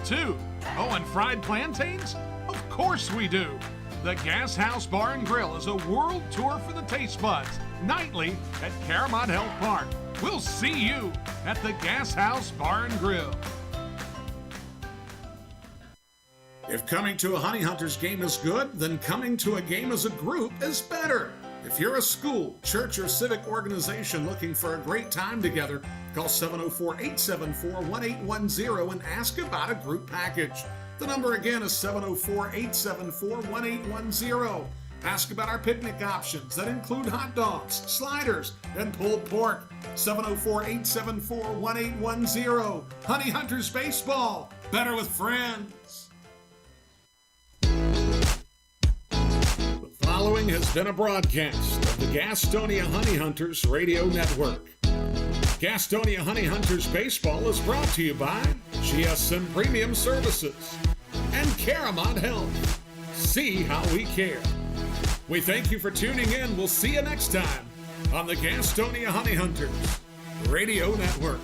too. Oh, and fried plantains? Of course we do. The Gas House Bar and Grill is a world tour for the taste buds, nightly at Caramont Health Park. We'll see you at the Gas House Bar and Grill. If coming to a Honey Hunters game is good, then coming to a game as a group is better. If you're a school, church, or civic organization looking for a great time together, call 704-874-1810 and ask about a group package. The number again is 704-874-1810. Ask about our picnic options that include hot dogs, sliders, and pulled pork. 704-874-1810. Honey Hunters Baseball. Better with friends. The following has been a broadcast of the Gastonia Honey Hunters Radio Network. Gastonia Honey Hunters Baseball is brought to you by GSM Premium Services and Caramont Health. See how we care. We thank you for tuning in. We'll see you next time on the Gastonia Honey Hunters Radio Network.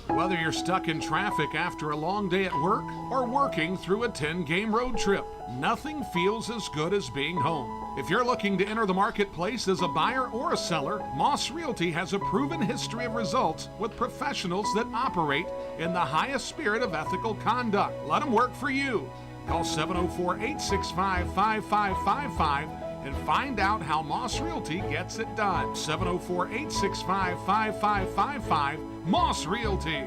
Whether you're stuck in traffic after a long day at work or working through a 10-game road trip, nothing feels as good as being home. If you're looking to enter the marketplace as a buyer or a seller, Moss Realty has a proven history of results with professionals that operate in the highest spirit of ethical conduct. Let them work for you. Call 704-865-5555 and find out how Moss Realty gets it done. 704-865-5555, Moss Realty.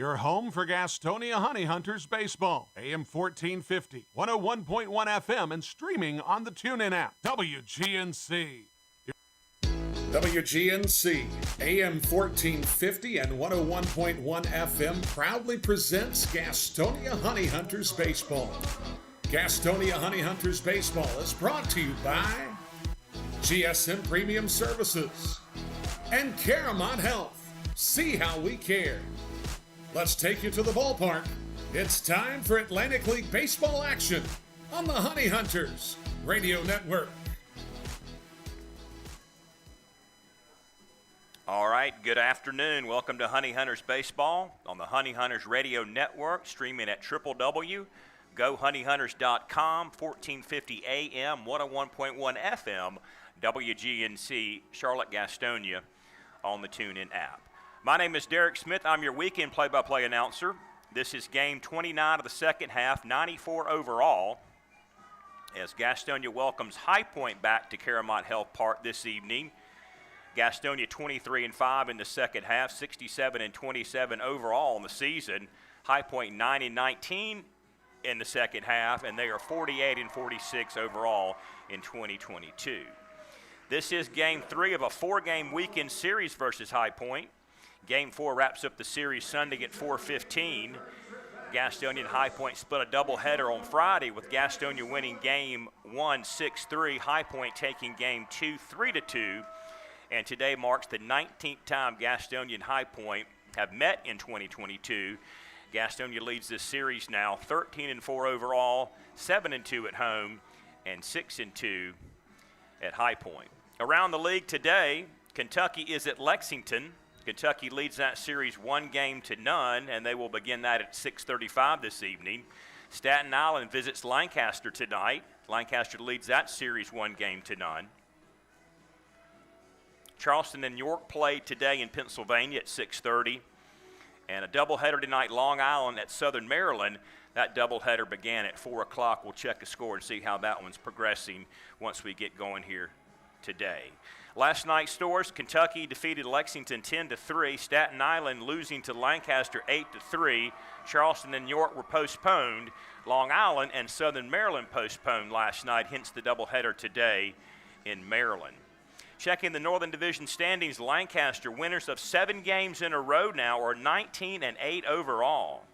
Your home for Gastonia Honey Hunters baseball. AM 1450, 101.1 FM, and streaming on the TuneIn app. WGNC. WGNC, AM 1450 and 101.1 FM proudly presents Gastonia Honey Hunters Baseball. Gastonia Honey Hunters Baseball is brought to you by GSM Premium Services and Caramont Health. See how we care. Let's take you to the ballpark. It's time for Atlantic League Baseball action on the Honey Hunters Radio Network. All right, good afternoon. Welcome to Honey Hunters Baseball on the Honey Hunters Radio Network, streaming at www.gohoneyhunters.com, 1450 AM, 101.1 FM, WGNC, Charlotte, Gastonia, on the TuneIn app. My name is Derek Smith. I'm your weekend play-by-play announcer. This is game 29 of the second half, 94 overall, as Gastonia welcomes High Point back to Caramont Health Park this evening. Gastonia 23-5 in the second half, 67-27 overall in the season. High Point 9-19 in the second half, and they are 48-46 overall in 2022. This is game 3 of a 4-game weekend series versus High Point. Game 4 wraps up the series Sunday at 4:15. Gastonia and High Point split a doubleheader on Friday, with Gastonia winning game 1 6-3, High Point taking game 2 3-2. And today marks the 19th time Gastonia and High Point have met in 2022. Gastonia leads this series now 13-4 overall, 7-2 at home, and 6-2 at High Point. Around the league today, Kentucky is at Lexington. Kentucky leads that series 1-0, and they will begin that at 6:35 this evening. Staten Island visits Lancaster tonight. Lancaster leads that series 1-0. Charleston and York play today in Pennsylvania at 6:30. And a doubleheader tonight, Long Island at Southern Maryland. That doubleheader began at 4 o'clock. We'll check the score and see how that one's progressing once we get going here today. Last night's scores: Kentucky defeated Lexington 10-3. Staten Island losing to Lancaster 8-3. Charleston and York were postponed. Long Island and Southern Maryland postponed last night, hence the doubleheader today in Maryland. Checking the Northern Division standings, Lancaster, winners of 7 games in a row now, are 19-8 overall.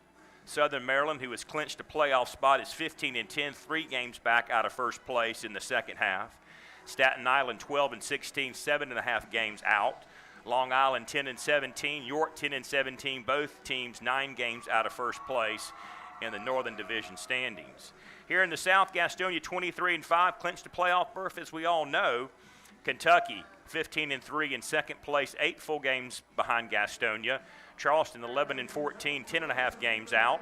Southern Maryland, who has clinched a playoff spot, is 15-10, 3 games back out of first place in the second half. Staten Island 12-16, 7.5 games out. Long Island 10-17, York 10-17, both teams 9 games out of first place in the Northern Division standings. Here in the South, Gastonia 23-5, clinched a playoff berth, as we all know. Kentucky 15-3 in second place, 8 full games behind Gastonia. Charleston 11-14, 10.5 games out.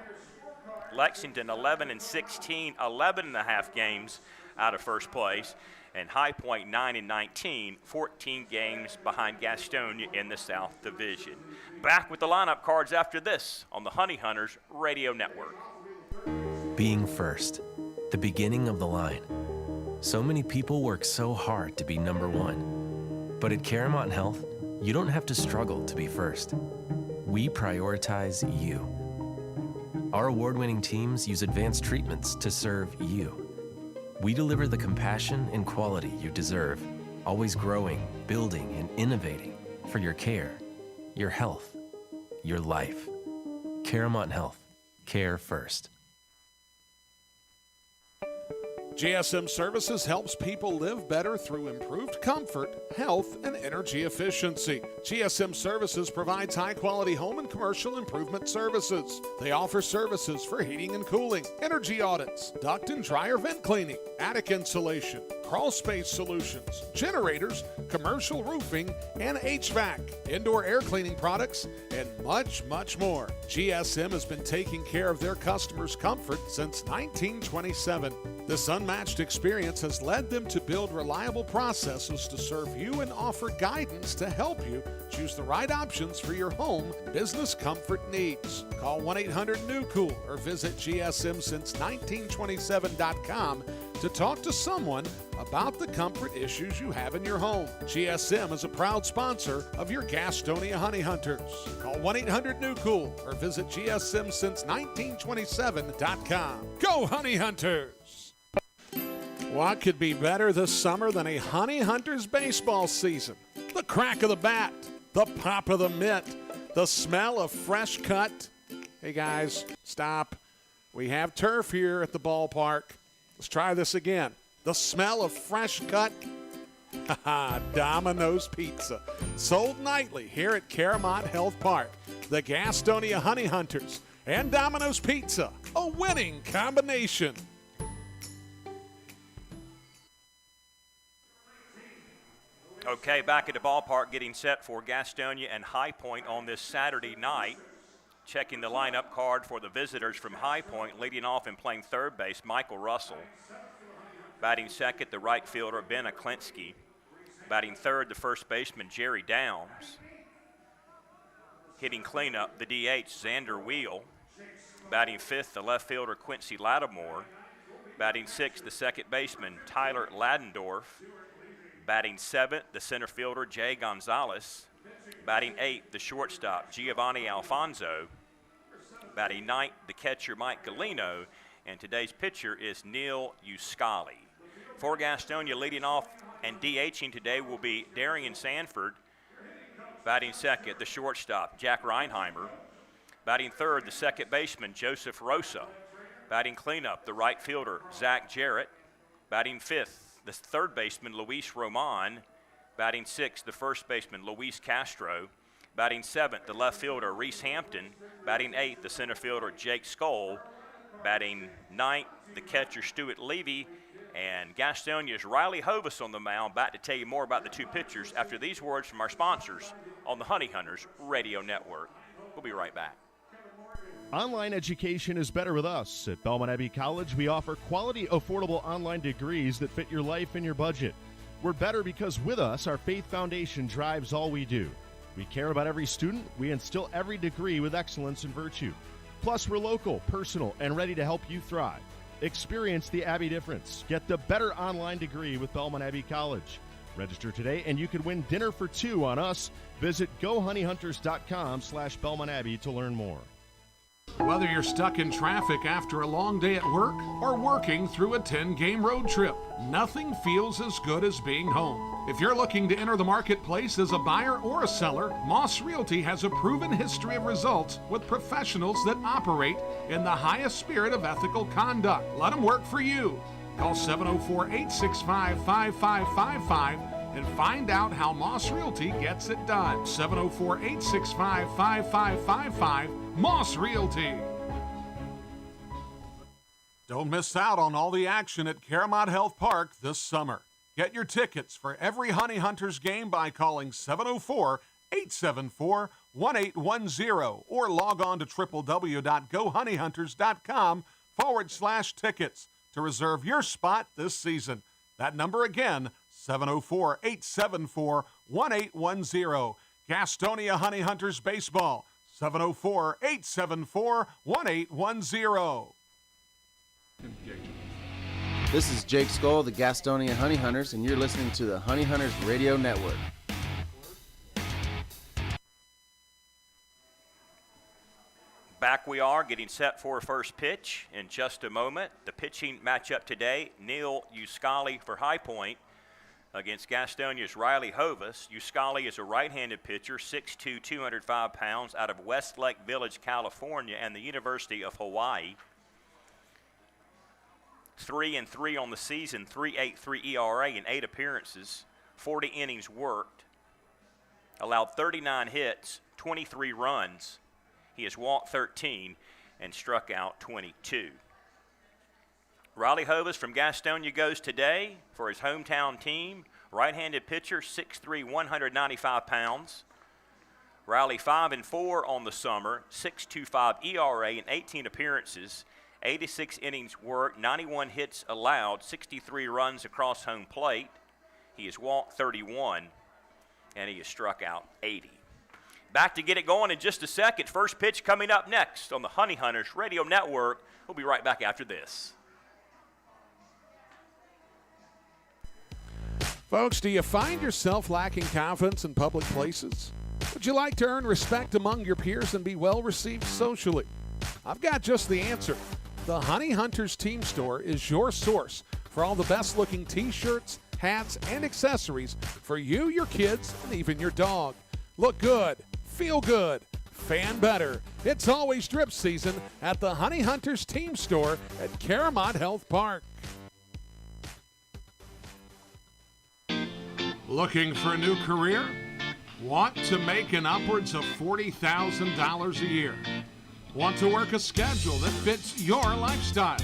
Lexington 11-16, 11.5 games out of first place. And High Point 9-19, 14 games behind Gastonia in the South Division. Back with the lineup cards after this on the Honey Hunters Radio Network. Being first, the beginning of the line. So many people work so hard to be number one. But at Caramont Health, you don't have to struggle to be first. We prioritize you. Our award-winning teams use advanced treatments to serve you. We deliver the compassion and quality you deserve, always growing, building, and innovating for your care, your health, your life. Caramont Health. Care first. GSM Services helps people live better through improved comfort, health, and energy efficiency. GSM Services provides high-quality home and commercial improvement services. They offer services for heating and cooling, energy audits, duct and dryer vent cleaning, attic insulation, crawl space solutions, generators, commercial roofing, and HVAC, indoor air cleaning products, and much, much more. GSM has been taking care of their customers' comfort since 1927. This unmatched experience has led them to build reliable processes to serve you and offer guidance to help you choose the right options for your home business comfort needs. Call 1-800-NEW-COOL or visit gsmsince1927.com to talk to someone about the comfort issues you have in your home. GSM is a proud sponsor of your Gastonia Honey Hunters. Call 1-800-NEW-COOL or visit GSM-since-1927.com. Go Honey Hunters! What could be better this summer than a Honey Hunters baseball season? The crack of the bat, the pop of the mitt, the smell of fresh cut. Hey guys, stop. We have turf here at the ballpark. Let's try this again. The smell of fresh cut. Domino's Pizza. Sold nightly here at Caramont Health Park. The Gastonia Honey Hunters and Domino's Pizza. A winning combination. Okay, back at the ballpark getting set for Gastonia and High Point on this Saturday night. Checking the lineup card for the visitors from High Point, leading off and playing third base, Michael Russell. Batting second, the right fielder, Ben Aklinski. Batting third, the first baseman, Jerry Downs. Hitting cleanup, the DH, Xander Wheel. Batting fifth, the left fielder, Quincy Lattimore. Batting sixth, the second baseman, Tyler Ladendorf. Batting seventh, the center fielder, Jay Gonzalez. Batting eighth, the shortstop, Giovanni Alfonso. Batting ninth, the catcher, Mike Galino. And today's pitcher is Neil Uscali. For Gastonia, leading off and DHing today will be Darian Sanford. Batting second, the shortstop, Jack Reinheimer. Batting third, the second baseman, Joseph Rosa. Batting cleanup, the right fielder, Zach Jarrett. Batting fifth, the third baseman, Luis Roman. Batting sixth, the first baseman, Luis Castro. Batting seventh, the left fielder, Reese Hampton. Batting eighth, the center fielder, Jake Skoll. Batting ninth, the catcher, Stuart Levy. And Gastonia's Riley Hovis on the mound. Back to tell you more about the two pitchers after these words from our sponsors on the Honey Hunters Radio Network. We'll be right back. Online education is better with us. At Belmont Abbey College, we offer quality, affordable online degrees that fit your life and your budget. We're better because with us, our faith foundation drives all we do. We care about every student. We instill every degree with excellence and virtue. Plus, we're local, personal, and ready to help you thrive. Experience the Abbey difference. Get the better online degree with Belmont Abbey College. Register today, and you could win dinner for two on us. Visit GoHoneyHunters.com/Belmont Abbey to learn more. Whether you're stuck in traffic after a long day at work or working through a 10-game road trip, nothing feels as good as being home. If you're looking to enter the marketplace as a buyer or a seller, Moss Realty has a proven history of results with professionals that operate in the highest spirit of ethical conduct. Let them work for you. Call 704-865-5555 and find out how Moss Realty gets it done. 704-865-5555. Moss Realty. Don't miss out on all the action at Caramont Health Park this summer. Get your tickets for every Honey Hunters game by calling 704-874-1810 or log on to www.gohoneyhunters.com/tickets to reserve your spot this season. That number again, 704-874-1810. Gastonia Honey Hunters Baseball, 704-874-1810. This is Jake Skoll, the Gastonia Honey Hunters, and you're listening to the Honey Hunters Radio Network. Back we are, getting set for a first pitch in just a moment. The pitching matchup today, Neil Uscali for High Point against Gastonia's Riley Hovis. Uscali is a right-handed pitcher, 6'2", 205 pounds, out of Westlake Village, California, and the University of Hawaii. 3-3 on the season, 3.83 ERA in 8 appearances, 40 innings worked, allowed 39 hits, 23 runs. He has walked 13 and struck out 22. Riley Hovis from Gastonia goes today for his hometown team. Right-handed pitcher, 6'3", 195 pounds. Riley 5-4 on the summer, 6.25 ERA in 18 appearances, 86 innings worked, 91 hits allowed, 63 runs across home plate. He has walked 31, and he has struck out 80. Back to get it going in just a second. First pitch coming up next on the Honey Hunters Radio Network. We'll be right back after this. Folks, do you find yourself lacking confidence in public places? Would you like to earn respect among your peers and be well received socially? I've got just the answer. The Honey Hunters Team Store is your source for all the best looking t-shirts, hats, and accessories for you, your kids, and even your dog. Look good, feel good, fan better. It's always drip season at the Honey Hunters Team Store at Caramont Health Park. Looking for a new career? Want to make an upwards of $40,000 a year? Want to work a schedule that fits your lifestyle?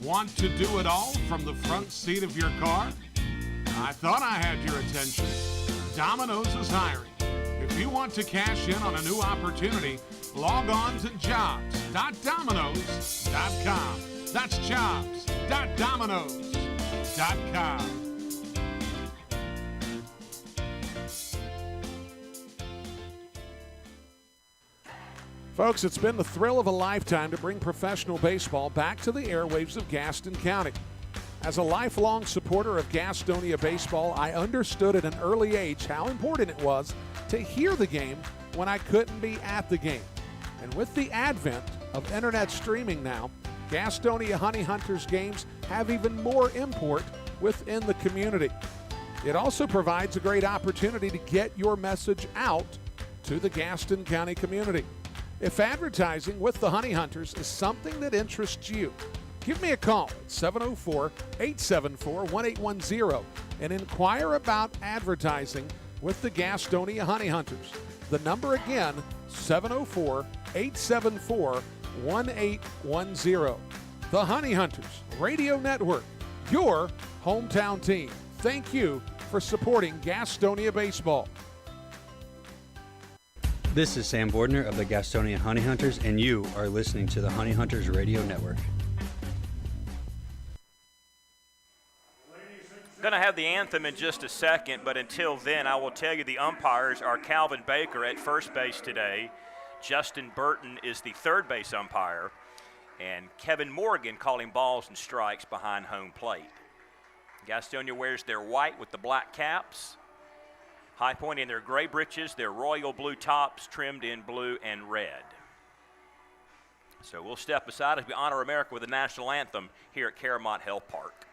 Want to do it all from the front seat of your car? I thought I had your attention. Domino's is hiring. If you want to cash in on a new opportunity, log on to jobs.domino's.com. That's jobs.domino's.com. Folks, it's been the thrill of a lifetime to bring professional baseball back to the airwaves of Gaston County. As a lifelong supporter of Gastonia baseball, I understood at an early age how important it was to hear the game when I couldn't be at the game. And with the advent of internet streaming now, Gastonia Honey Hunters games have even more import within the community. It also provides a great opportunity to get your message out to the Gaston County community. If advertising with the Honey Hunters is something that interests you, give me a call at 704-874-1810 and inquire about advertising with the Gastonia Honey Hunters. The number again, 704-874-1810. The Honey Hunters Radio Network, your hometown team. Thank you for supporting Gastonia baseball. This is Sam Bordner of the Gastonia Honey Hunters, and you are listening to the Honey Hunters Radio Network. Going to have the anthem in just a second, but until then, I will tell you the umpires are Calvin Baker at first base today. Justin Burton is the third base umpire, and Kevin Morgan calling balls and strikes behind home plate. Gastonia wears their white with the black caps. High Point in their gray breeches, their royal blue tops trimmed in blue and red. So we'll step aside as we honor America with the national anthem here at Caramont Health Park.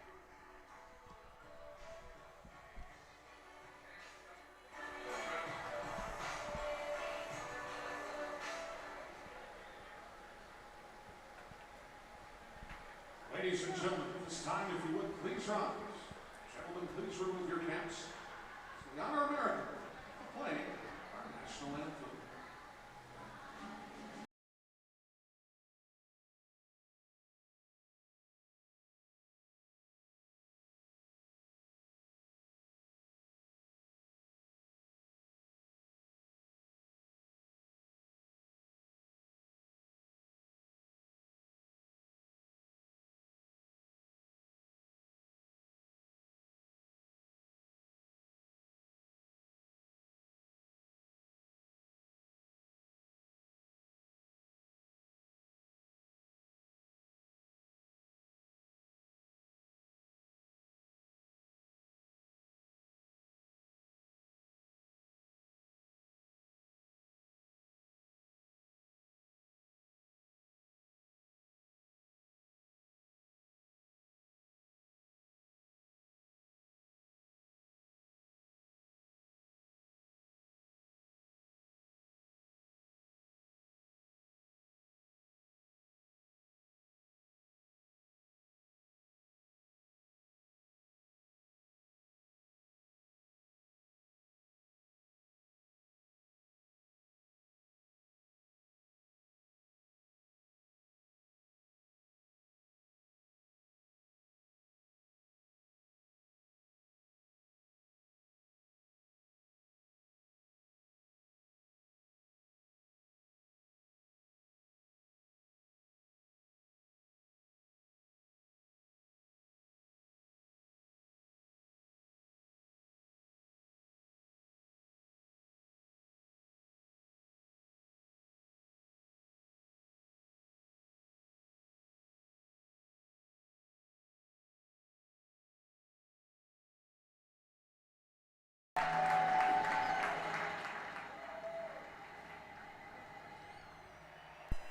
Ladies and gentlemen, at this time, if you would, please rise. Gentlemen, please remove your caps. We honor America, playing our national anthem.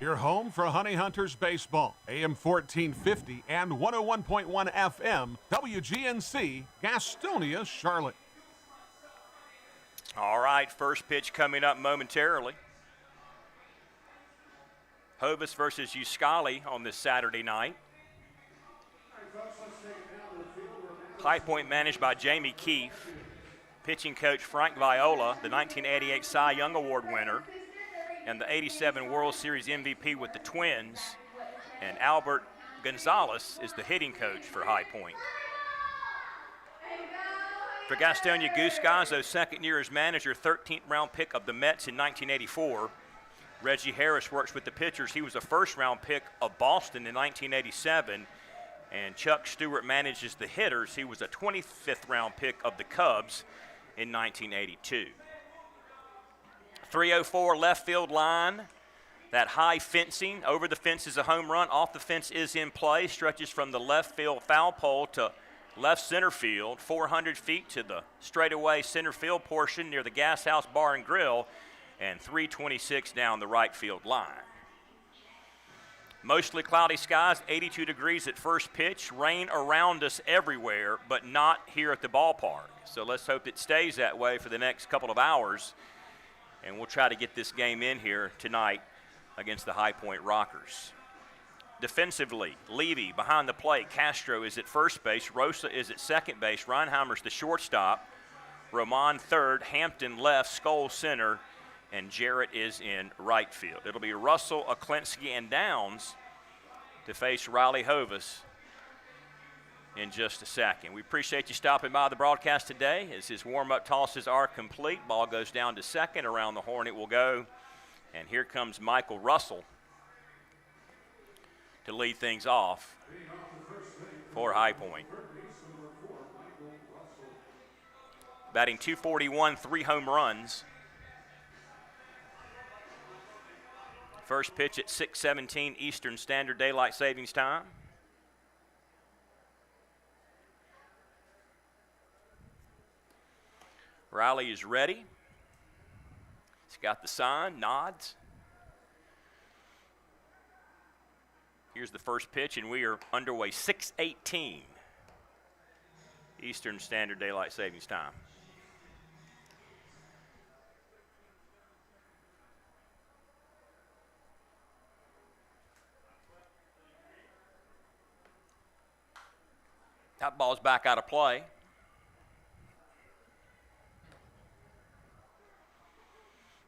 your home for Honey Hunters baseball. AM 1450 and 101.1 FM, WGNC, Gastonia, Charlotte. All right, first pitch coming up momentarily. Hovis versus Uscali on this Saturday night. High Point managed by Jamie Keefe. Pitching coach Frank Viola, the 1988 Cy Young Award winner and the 87 World Series MVP with the Twins. And Albert Gonzalez is the hitting coach for High Point. For Gastonia Goose Gazzo's second year as manager, 13th round pick of the Mets in 1984. Reggie Harris works with the pitchers. He was a first round pick of Boston in 1987. And Chuck Stewart manages the hitters. He was a 25th round pick of the Cubs in 1982. 304 left field line. That high fencing. Over the fence is a home run. Off the fence is in play. Stretches from the left field foul pole to left center field. 400 feet to the straightaway center field portion near the Gas House Bar and Grill. And 326 down the right field line. Mostly cloudy skies, 82 degrees at first pitch. Rain around us everywhere, but not here at the ballpark. So let's hope it stays that way for the next couple of hours. And we'll try to get this game in here tonight against the High Point Rockers. Defensively, Levy behind the plate. Castro is at first base. Rosa is at second base. Reinheimer's the shortstop. Roman third. Hampton left. Scholl center. And Jarrett is in right field. It'll be Russell, Aklinski, and Downs to face Riley Hovis in just a second. We appreciate you stopping by the broadcast today as his warm-up tosses are complete. Ball goes down to second. Around the horn it will go. And here comes Michael Russell to lead things off for High Point. Batting .241, 3 home runs. First pitch at 6:17 Eastern Standard Daylight Savings Time. Riley is ready. He's got the sign, nods. Here's the first pitch, and we are underway. 6:18 Eastern Standard Daylight Savings Time. That ball's back out of play.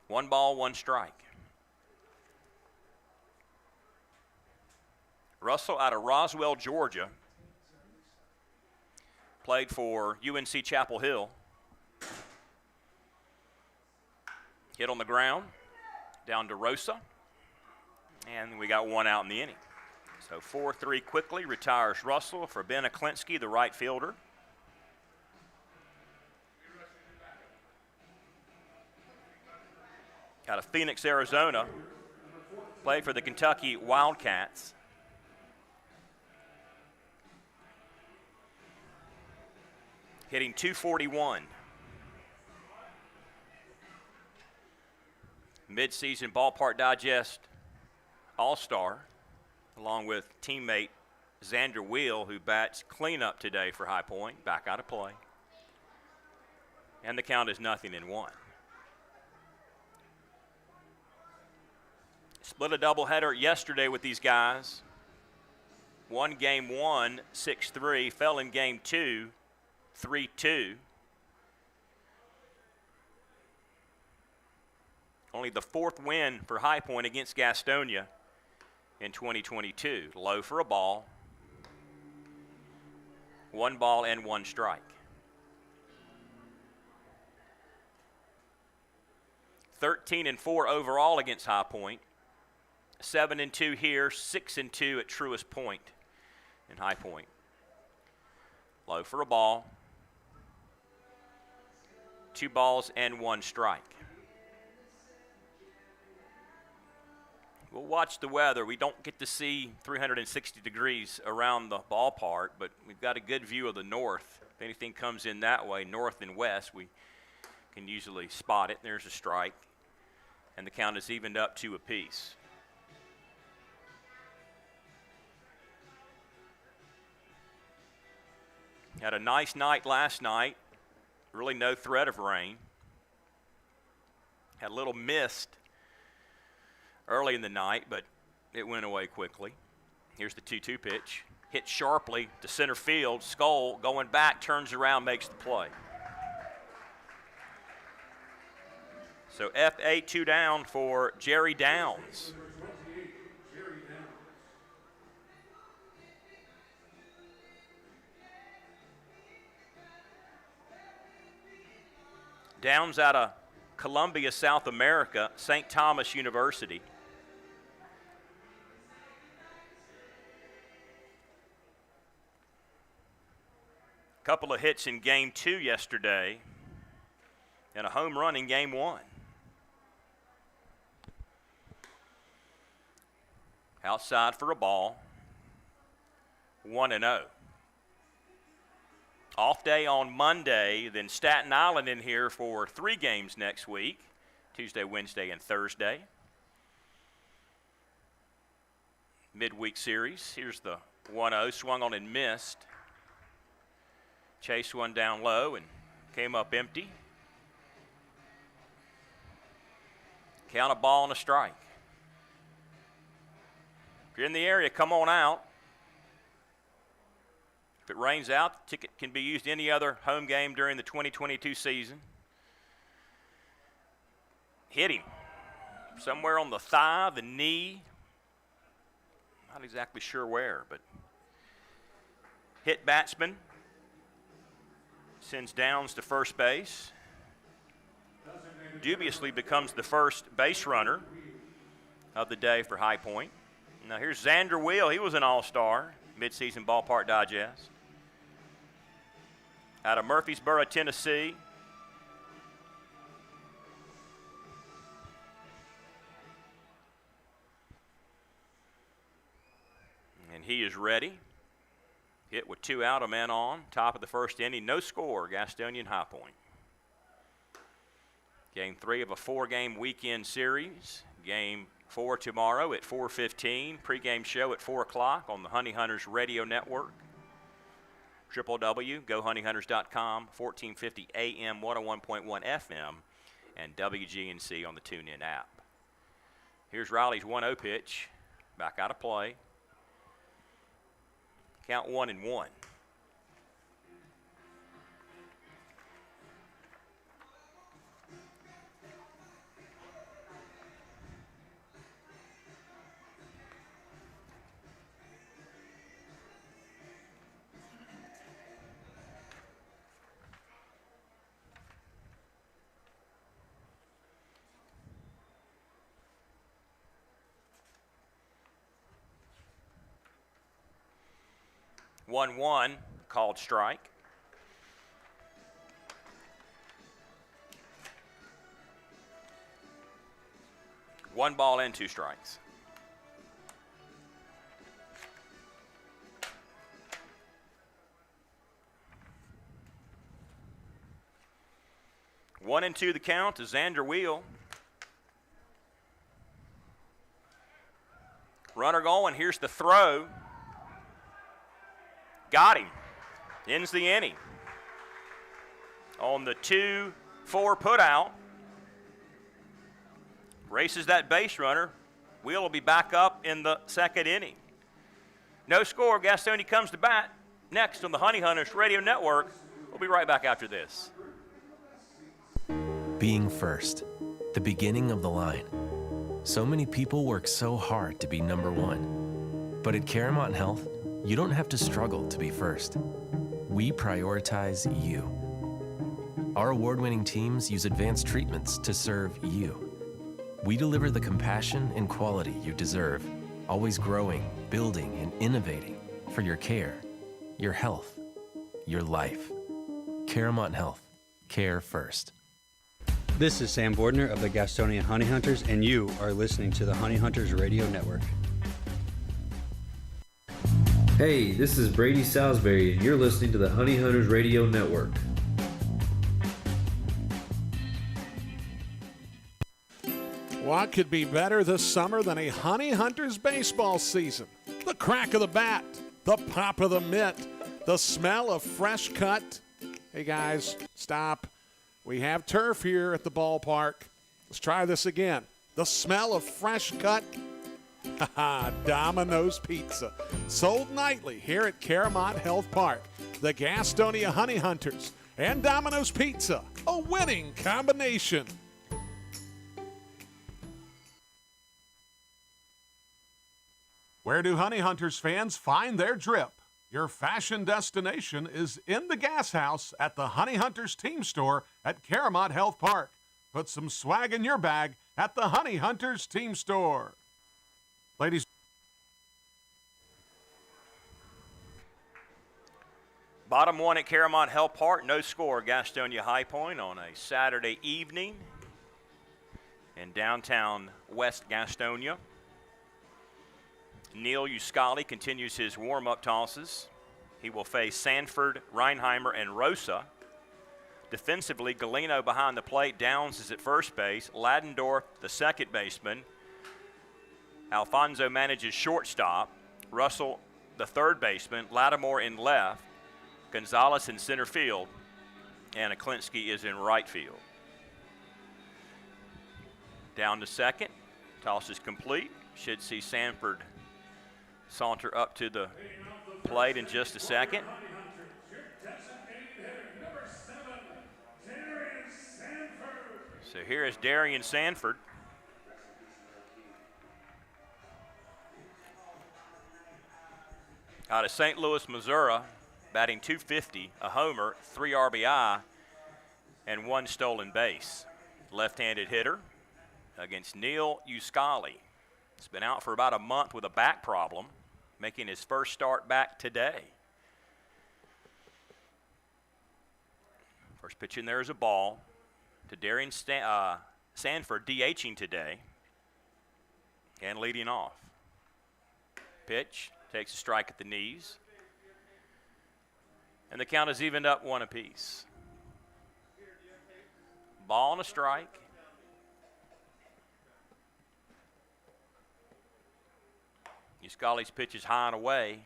One ball, one strike. Russell out of Roswell, Georgia. Played for UNC Chapel Hill. Hit on the ground, down to Rosa. And we got one out in the inning. So 4-3 quickly retires Russell for Ben Aklinski, the right fielder. Out of Phoenix, Arizona. Played for the Kentucky Wildcats. Hitting .241. Mid-season Ballpark Digest All-Star, along with teammate Xander Wheel, who bats cleanup today for High Point, back out of play. And the count is 0-1. Split a doubleheader yesterday with these guys. Won game 1, 6-3, fell in game 2, 3-2. Only the 4th win for High Point against Gastonia in 2022. Low for a ball. 1 ball and 1 strike. 13-4 overall against High Point. 7-2 here, 6-2 at Truist Point in High Point. Low for a ball. 2 balls and 1 strike. We'll watch the weather. We don't get to see 360 degrees around the ballpark, but we've got a good view of the north. If anything comes in that way, north and west, we can usually spot it. There's a strike, and the count is evened up 2 apiece. Had a nice night last night. Really no threat of rain. Had a little mist early in the night, but it went away quickly. Here's the 2-2 pitch. Hit sharply to center field. Skull going back, turns around, makes the play. So F8 2 down for Jerry Downs. Downs out of Columbia, South America, St. Thomas University. Couple of hits in game 2 yesterday and a home run in game 1. Outside for a ball, 1-0. Off day on Monday, then Staten Island in here for 3 games next week, Tuesday, Wednesday, and Thursday. Midweek series. Here's the 1-0, swung on and missed. Chased one down low and came up empty. Count a ball and a strike. If you're in the area, come on out. If it rains out, the ticket can be used any other home game during the 2022 season. Hit him somewhere on the thigh, the knee. Not exactly sure where, but hit batsman. Sends Downs to first base. Dubiously becomes the first base runner of the day for High Point. Now here's Xander Wheel. He was an all-star, midseason Ballpark Digest. Out of Murfreesboro, Tennessee. And he is ready. Hit with 2 out, a man on. Top of the first inning, no score, Gastonia High Point. Game 3 of a 4-game weekend series. Game 4 tomorrow at 4:15. Pre-game show at 4 o'clock on the Honey Hunters Radio Network. www.gohoneyhunters.com, 1450 AM, 101.1 FM, and WGNC on the TuneIn app. Here's Riley's 1-0 pitch. Back out of play. Count 1-1. One called strike. One ball and 2 strikes. One and 2 the count to Xander Wheel. Runner going, here's the throw. Got him. Ends the inning. On the 2-4 put out. Races that base runner. Wheel will be back up in the 2nd inning. No score. Gastonia comes to bat. Next on the Honey Hunters Radio Network. We'll be right back after this. Being first, the beginning of the line. So many people work so hard to be number 1. But at Caramont Health, you don't have to struggle to be first. We prioritize you. Our award-winning teams use advanced treatments to serve you. We deliver the compassion and quality you deserve, always growing, building, and innovating for your care, your health, your life. Caramont Health. Care first. This is Sam Bordner of the Gastonia Honey Hunters, and you are listening to the Honey Hunters Radio Network. Hey, this is Brady Salisbury, and you're listening to the Honey Hunters Radio Network. What could be better this summer than a Honey Hunters baseball season? The crack of the bat, the pop of the mitt, The smell of fresh cut. Hey, guys, stop. We have turf here at the ballpark. Let's try this again. The smell of fresh cut. Domino's Pizza. Sold nightly here at Caramont Health Park. The Gastonia Honey Hunters and Domino's Pizza. A winning combination. Where do Honey Hunters fans find their drip? Your fashion destination is in the Gas House at the Honey Hunters team store at Caramont Health Park. Put some swag in your bag at the Honey Hunters team store. Ladies. Bottom one at Caramont Health Park, no score. Gastonia High Point on a Saturday evening in downtown West Gastonia. Neil Uscali continues his warm-up tosses. He will face Sanford, Reinheimer, and Rosa. Defensively, Galeno behind the plate. Downs is at first base. Ladendorf, the second baseman. Alfonso manages shortstop. Russell, the third baseman. Lattimore in left. Gonzalez in center field. And Aklinski is in right field. Down to second. Toss is complete. Should see Sanford saunter up to the plate in just a second. So here is Darian Sanford. Out of St. Louis, Missouri, batting .250, a homer, 3 RBI, and 1 stolen base. Left-handed hitter against Neil Uscali. He's been out for about a month with a back problem, making his first start back today. First pitch in there is a ball to Darian Sanford, DHing today and leading off. Pitch, takes a strike at the knees. And the count is evened up 1 apiece. Ball and a strike. Uscali's pitch is high and away.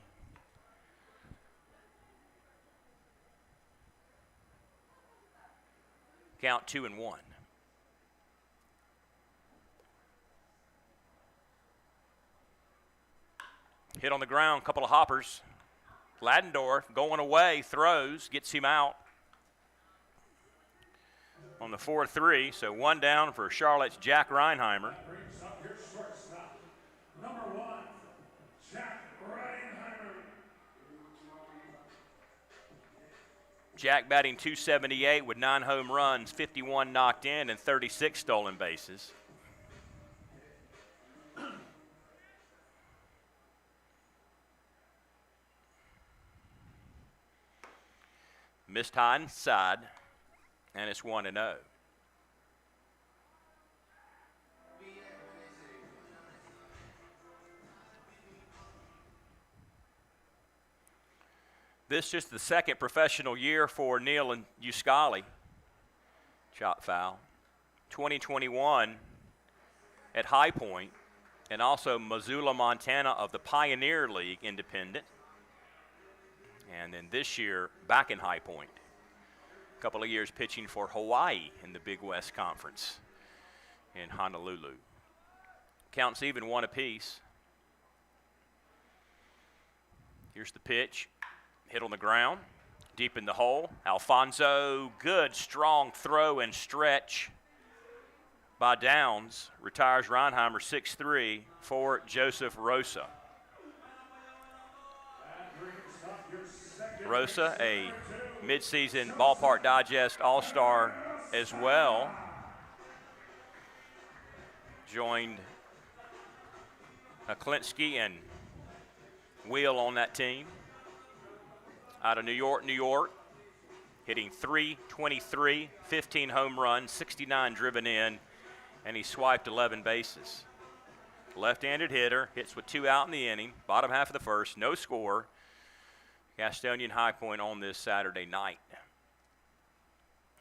Count 2-1. Hit on the ground, couple of hoppers. Ladendorf going away, throws, gets him out on the 4-3. So 1 down for Charlotte's Jack Reinheimer. Jack batting .278 with 9 home runs, 51 knocked in, and 36 stolen bases. Missed high inside, and it's 1-0. This is just the second professional year for Neil and Uscali. Chop foul. 2021 at High Point, and also Missoula, Montana of the Pioneer League Independent. And then this year, back in High Point. A couple of years pitching for Hawaii in the Big West Conference in Honolulu. Counts even 1 apiece. Here's the pitch. Hit on the ground, deep in the hole. Alfonso, good, strong throw and stretch by Downs. Retires Reinheimer 6-3 for Joseph Rosa. Rosa, a midseason Ballpark Digest All-Star as well. Joined Aklinski and Wheel on that team. Out of New York, hitting .323, 15 home runs, 69 driven in, and he swiped 11 bases. Left-handed hitter, hits with 2 out in the inning, bottom half of the first, no score. Gastonia High Point on this Saturday night.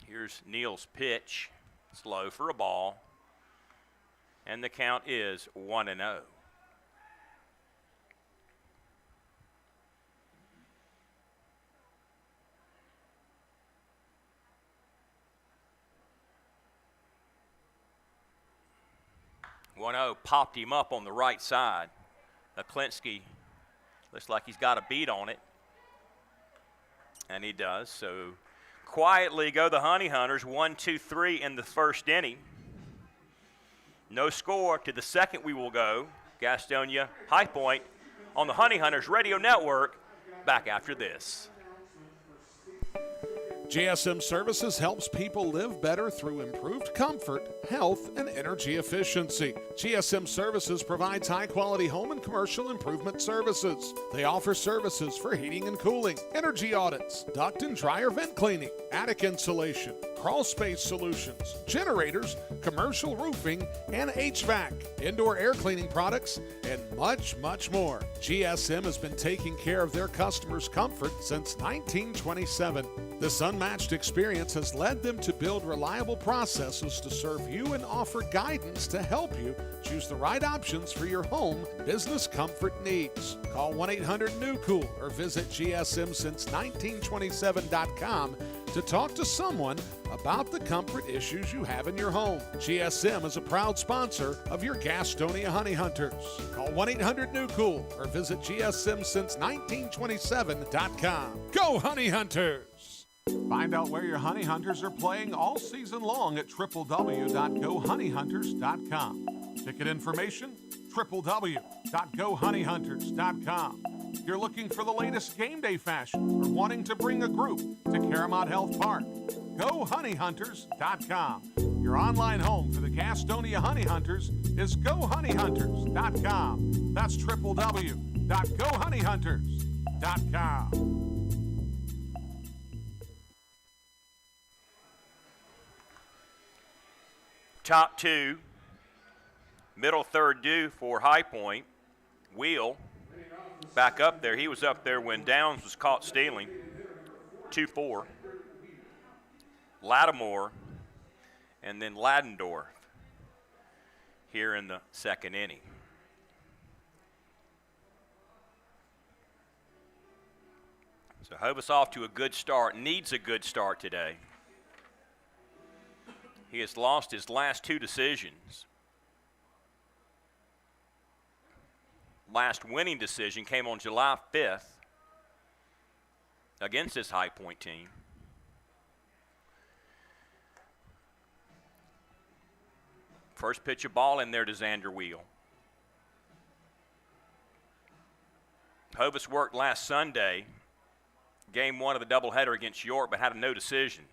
Here's Neil's pitch. It's low for a ball, and the count is 1-0. 1-0 popped him up on the right side. Klinsky looks like he's got a beat on it. And he does. So quietly go the Honey Hunters, 1-2-3 in the first inning. No score. To the second we will go. Gastonia High Point on the Honey Hunters Radio Network. Back after this. GSM Services helps people live better through improved comfort, health, and energy efficiency. GSM Services provides high-quality home and commercial improvement services. They offer services for heating and cooling, energy audits, duct and dryer vent cleaning, attic insulation, crawl space solutions, generators, commercial roofing, and HVAC, indoor air cleaning products, and much, much more. GSM has been taking care of their customers' comfort since 1927. This unmatched experience has led them to build reliable processes to serve you and offer guidance to help you choose the right options for your home and business comfort needs. Call 1-800-NEW-COOL or visit GSMsince1927.com to talk to someone about the comfort issues you have in your home. GSM is a proud sponsor of your Gastonia Honey Hunters. Call 1-800-NEW-COOL or visit GSMsince1927.com. Go Honey Hunters! Find out where your Honey Hunters are playing all season long at www.gohoneyhunters.com. Ticket information, www.gohoneyhunters.com. If you're looking for the latest game day fashion or wanting to bring a group to Caramount Health Park, GoHoneyHunters.com. Your online home for the Gastonia Honey Hunters is GoHoneyHunters.com. That's www.GoHoneyHunters.com. Top two, middle third due for High Point. Wheel back up there. He was up there when Downs was caught stealing. 2-4. Lattimore and then Ladendorf here in the second inning. So Hovis off to a good start, needs a good start today. He has lost his last two decisions. Last winning decision came on July 5th against this High Point team. First pitch of ball in there to Xander Wheel. Hovis worked last Sunday, game one of the doubleheader against York, but had a no decision.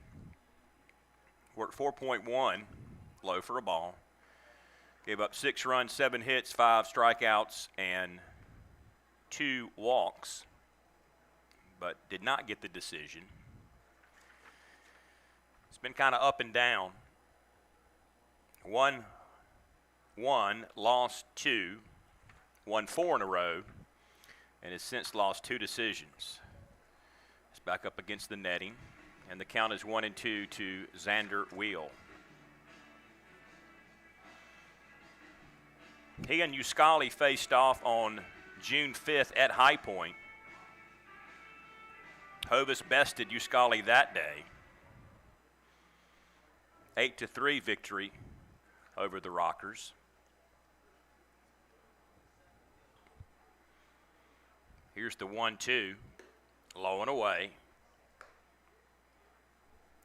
Worked 4.1, low for a ball. Gave up 6 runs, 7 hits, 5 strikeouts, and 2 walks, but did not get the decision. It's been kind of up and down. Won 1, lost 2, won 4 in a row, and has since lost 2 decisions. It's back up against the netting. And the count is 1-2 to Xander Wheel. He and Uscali faced off on June 5th at High Point. Hovis bested Uscali that day. 8-3 victory over the Rockers. Here's the 1-2, low and away.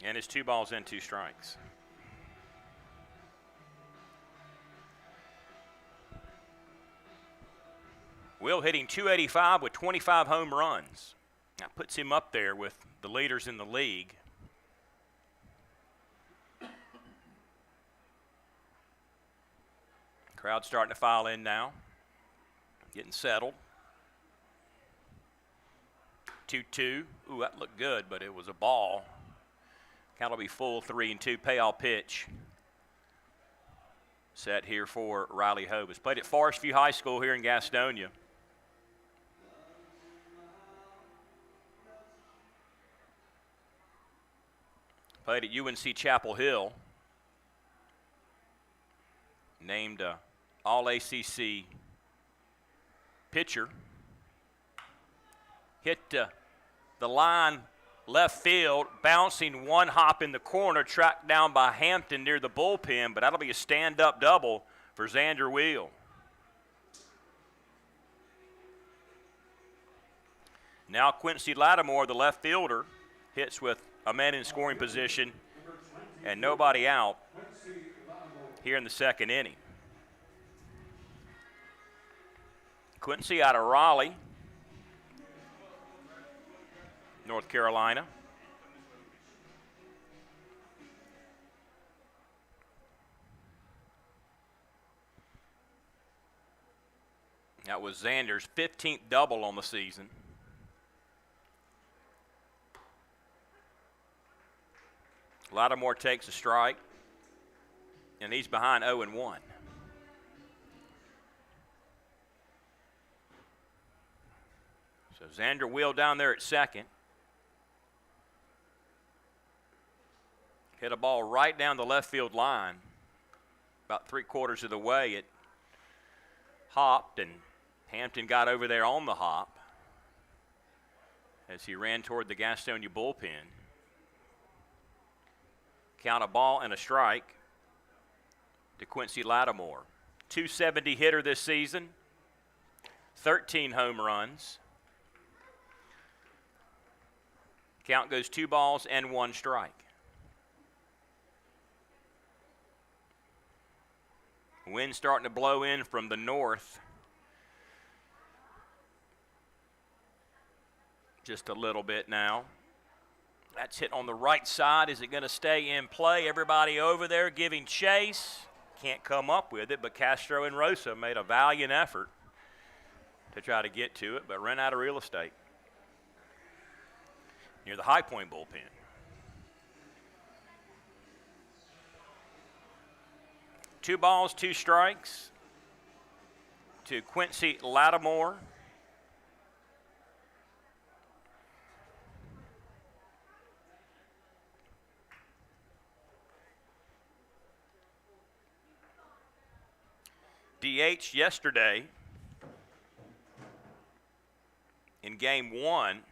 And it's 2 balls and 2 strikes. Will hitting .285 with 25 home runs. That puts him up there with the leaders in the league. Crowd starting to file in now. Getting settled. 2-2. Ooh, that looked good, but it was a ball. Count will be full, 3-2, payoff pitch. Set here for Riley Hovis. Played at Forest View High School here in Gastonia. Played at UNC Chapel Hill. Named All-ACC pitcher. Hit the line left field, bouncing one hop in the corner, tracked down by Hampton near the bullpen, but that'll be a stand-up double for Xander Wheel. Now Quincy Lattimore, the left fielder, hits with a man in scoring position and nobody out here in the second inning. Quincy out of Raleigh, North Carolina. That was Xander's 15th double on the season. Lattimore takes a strike, and he's behind 0-1. So Xander Wheel down there at second. Hit a ball right down the left field line. About 3/4 of the way it hopped, and Hampton got over there on the hop as he ran toward the Gastonia bullpen. Count a ball and a strike to Quincy Lattimore. .270 hitter this season, 13 home runs. Count goes 2 balls and 1 strike. Wind starting to blow in from the north. Just a little bit now. That's hit on the right side. Is it going to stay in play? Everybody over there giving chase. Can't come up with it, but Castro and Rosa made a valiant effort to try to get to it, but ran out of real estate near the High Point bullpen. Two balls, 2 strikes to Quincy Lattimore. DH yesterday in Game 1,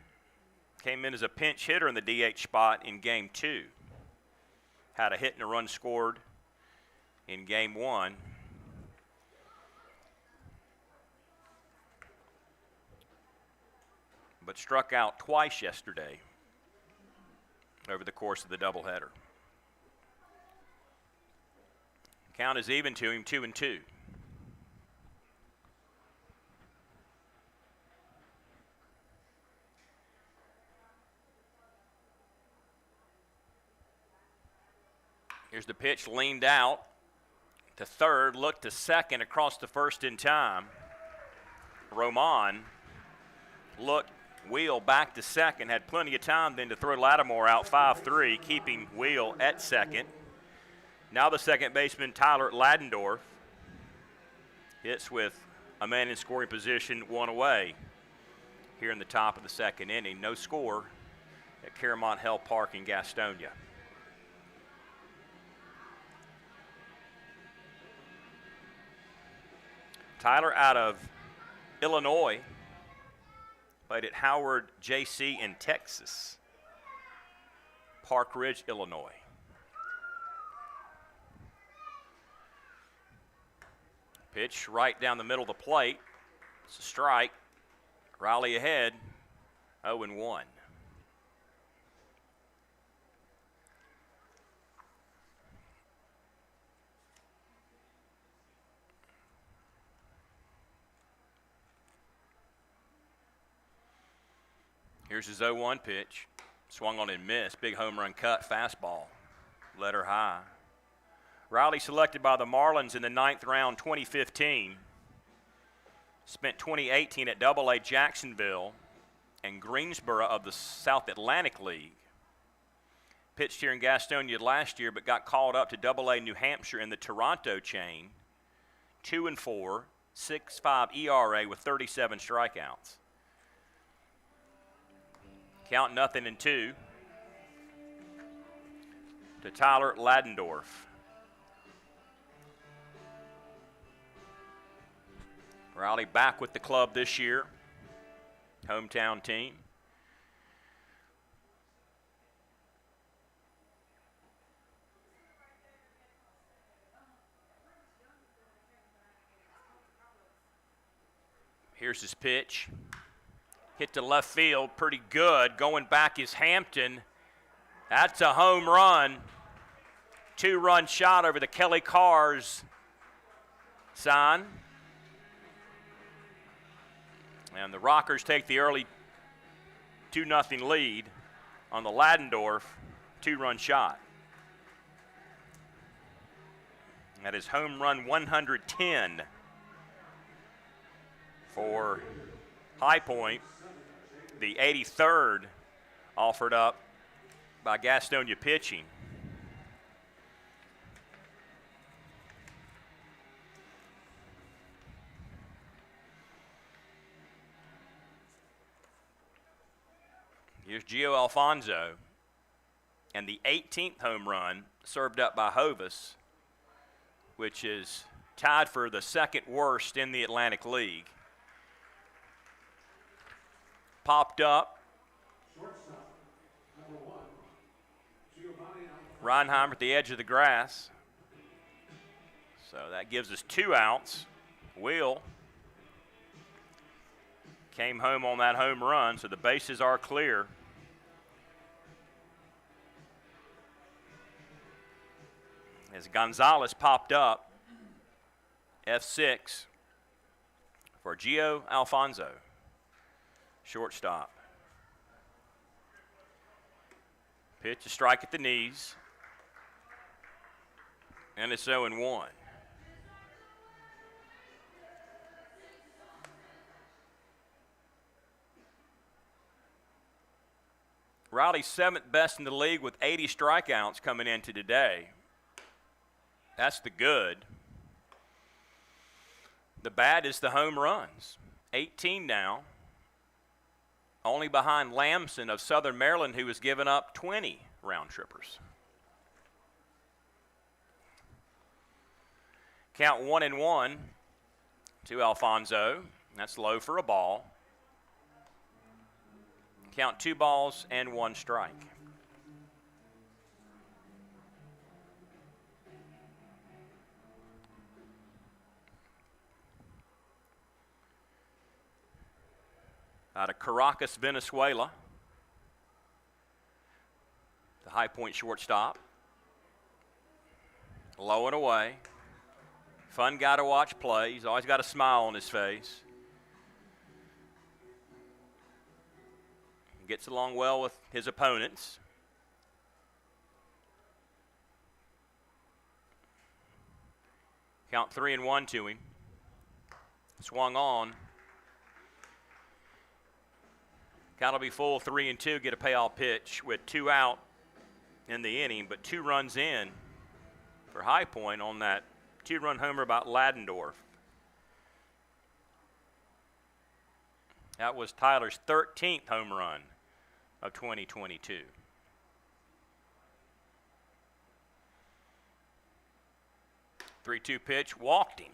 came in as a pinch hitter in the DH spot in Game 2. Had a hit and a run scored in Game 1. But struck out twice yesterday over the course of the doubleheader. Count is even to him, 2-2. Here's the pitch, leaned out to third, looked to second, across the first in time. Roman looked, Wheel back to second, had plenty of time then to throw Lattimore out 5-3, keeping Wheel at second. Now the second baseman, Tyler Ladendorf, hits with a man in scoring position, 1 away here in the top of the second inning. No score at Caramont Health Park in Gastonia. Tyler out of Illinois, played at Howard JC in Texas, Park Ridge, Illinois. Pitch right down the middle of the plate. It's a strike. Raleigh ahead, 0-1. Here's his 0-1 pitch. Swung on and missed. Big home run cut, fastball. Let her high. Riley selected by the Marlins in the 9th round, 2015. Spent 2018 at AA Jacksonville and Greensboro of the South Atlantic League. Pitched here in Gastonia last year, but got called up to AA New Hampshire in the Toronto chain. 2-4, 6.5 ERA with 37 strikeouts. Count 0-2 to Tyler Ladendorf. Raleigh back with the club this year, hometown team. Here's his pitch. Hit to left field, pretty good. Going back is Hampton. That's a home run. 2-run shot over the Kelly Cars sign. And the Rockers take the early 2-0 lead on the Ladendorf 2-run shot. That is home run 110 for High Point, the 83rd offered up by Gastonia pitching. Here's Gio Alfonso, and the 18th home run served up by Hovis, which is tied for the second worst in the Atlantic League. Popped up. Reinheimer at the edge of the grass. So that gives us 2 outs. Will came home on that home run, so the bases are clear. As Gonzalez popped up, F6 for Gio Alfonso, shortstop. Pitch, a strike at the knees, and it's 0-1. Riley's 7th best in the league with 80 strikeouts coming into today. That's the good. The bad is the home runs. 18 now. Only behind Lamson of Southern Maryland, who has given up 20 round trippers. Count 1-1 to Alfonso. That's low for a ball. Count 2 balls and 1 strike. Out of Caracas, Venezuela, the High Point shortstop. Low and away. Fun guy to watch play. He's always got a smile on his face. Gets along well with his opponents. Count 3-1 to him. Swung on. Count will be full, 3-2, get a payoff pitch with 2 out in the inning, but 2 runs in for High Point on that 2-run homer about Ladendorf. That was Tyler's 13th home run of 2022. Three-two pitch, walked him.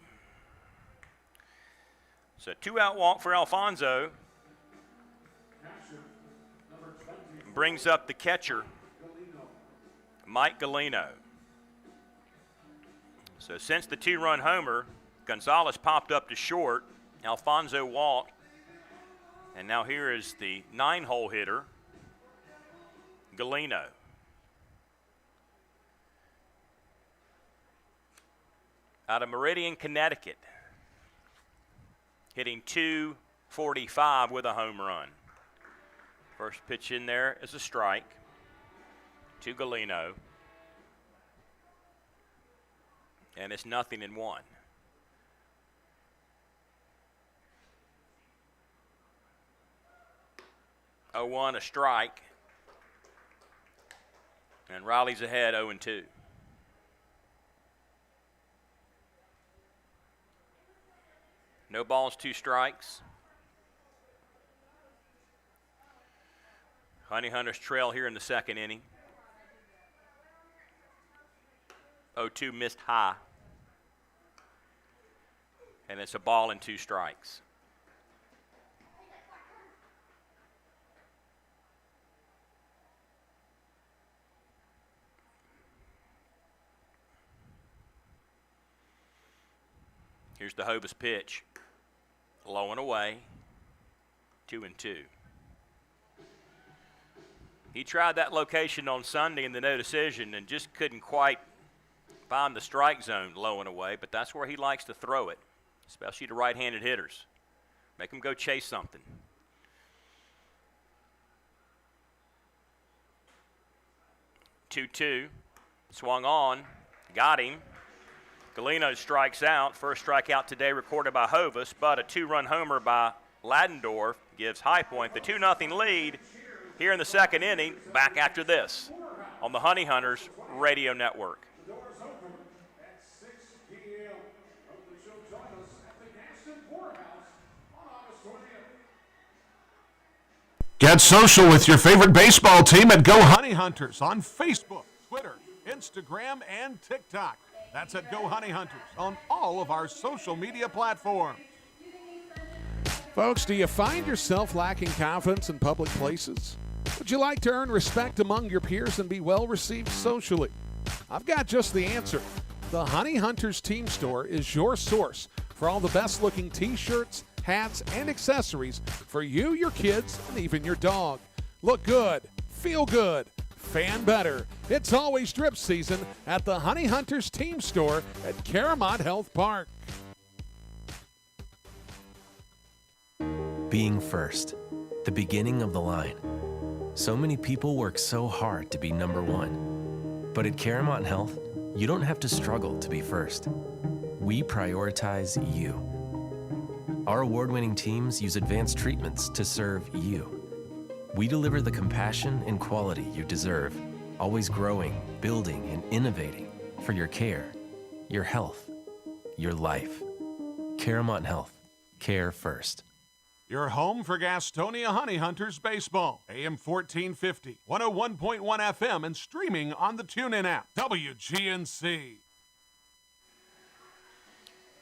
So 2-out walk for Alfonso. Brings up the catcher, Mike Gallino. So since the 2-run homer, Gonzalez popped up to short, Alfonso walked, and now here is the 9-hole hitter, Gallino. Out of Meridian, Connecticut, hitting .245 with a home run. First pitch in there is a strike to Gallino. And it's 0-1. Oh, 1, a strike. And Riley's ahead 0-2. No balls, 2 strikes. Honey Hunters trail here in the second inning. 0-2 missed high. And it's a ball and 2 strikes. Here's the Hovis pitch. low and away, 2-2. He tried that location on Sunday in the no decision and just couldn't quite find the strike zone low and away, but that's where he likes to throw it, especially to right-handed hitters. Make them go chase something. 2-2, swung on, got him. Glennon strikes out. First strikeout today recorded by Hovis, but a 2-run homer by Ladendorf gives High Point the 2-0 lead here in the second inning. Back after this on the Honey Hunters Radio Network. Get social with your favorite baseball team at Go Honey Hunters on Facebook, Twitter, Instagram, and TikTok. That's at Go Honey Hunters on all of our social media platforms. Folks, do you find yourself lacking confidence in public places? Would you like to earn respect among your peers and be well received socially? I've got just the answer. The Honey Hunters Team Store is your source for all the best looking t-shirts, hats, and accessories for you, your kids, and even your dog. Look good, feel good, fan better. It's always drip season at the Honey Hunters Team Store at Caramont Health Park. Being first, the beginning of the line. So many people work so hard to be number one. But at Caramont Health, you don't have to struggle to be first. We prioritize you. Our award-winning teams use advanced treatments to serve you. We deliver the compassion and quality you deserve, always growing, building, and innovating for your care, your health, your life. Caramont Health. Care first. Your home for Gastonia Honey Hunters baseball. AM 1450, 101.1 FM, and streaming on the TuneIn app. WGNC.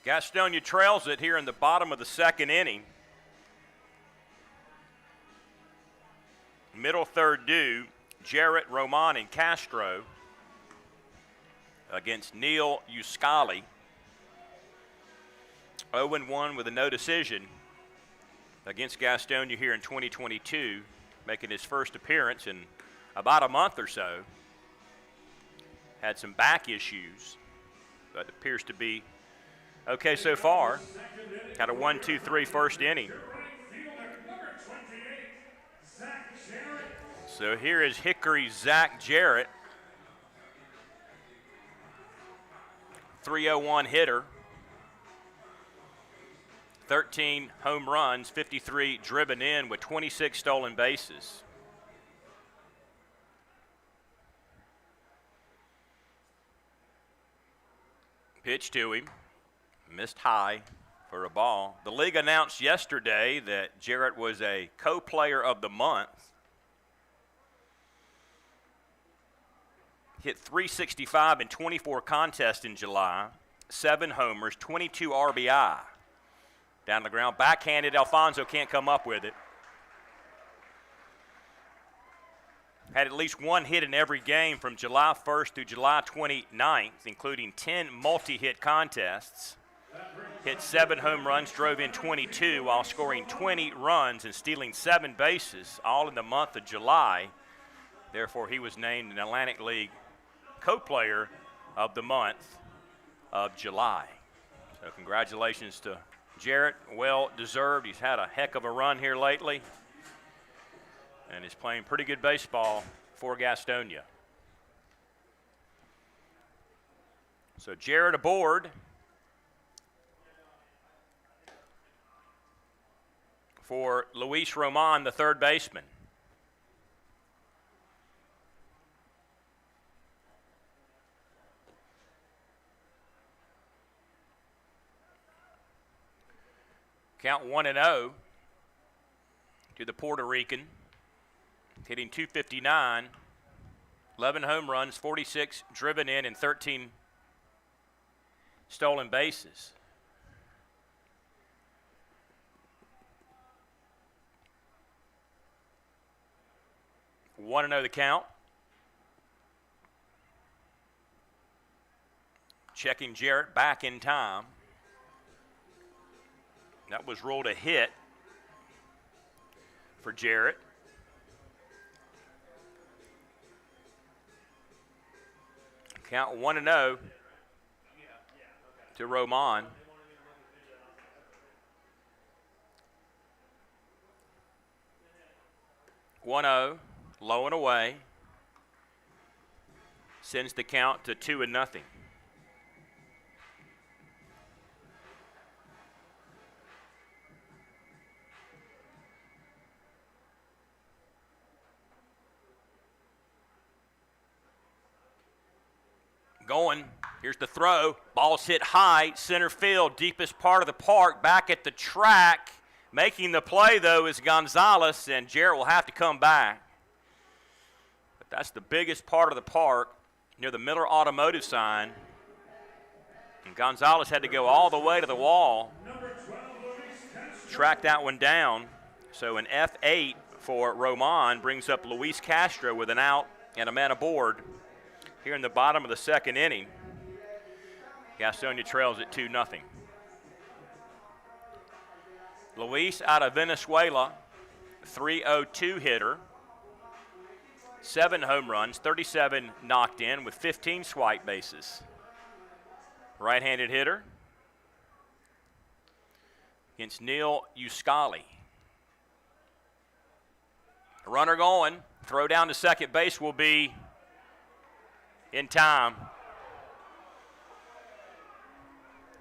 Gastonia trails it here in the bottom of the second inning. Middle third due, Jarrett, Roman, and Castro against Neil Uscali. 0-1 with a no decision against Gastonia here in 2022, making his first appearance in about a month or so. Had some back issues, but appears to be okay so far. Had a 1-2-3 first inning. So here is Hickory's Zach Jarrett, 301 hitter, 13 home runs, 53 driven in with 26 stolen bases. Pitch to him. Missed high for a ball. The league announced yesterday that Jarrett was a co-player of the month. Hit .365 in 24 contests in July, 7 homers, 22 RBI. Down the ground, backhanded, Alfonso can't come up with it. Had at least one hit in every game from July 1st through July 29th, including 10 multi-hit contests. Hit 7 home runs, drove in 22 while scoring 20 runs and stealing 7 bases, all in the month of July. Therefore, he was named an Atlantic League co-player of the month of July. So congratulations to Jarrett, well deserved. He's had a heck of a run here lately and is playing pretty good baseball for Gastonia. So Jarrett aboard for Luis Roman, the third baseman. Count 1-0 to the Puerto Rican, hitting .259, 11 home runs, 46 driven in, and 13 stolen bases. One to know the count. Checking Jarrett back in time. That was ruled a hit for Jarrett. Count 1-0 to Roman. One-0, low and away. Sends the count to 2-0. Going, here's the throw. Ball's hit high, center field, deepest part of the park, back at the track. Making the play, though, is Gonzalez, and Jarrett will have to come back. But that's the biggest part of the park, near the Miller Automotive sign. And Gonzalez had to go all the way to the wall, track that one down. So an F8 for Roman brings up Luis Castro with an out and a man aboard. Here in the bottom of the second inning, Gastonia trails at 2-0. Luis out of Venezuela, .302 hitter, 7 home runs, 37 knocked in with 15 swipe bases. Right-handed hitter against Neil Uscali. Runner going, throw down to second base will be in time.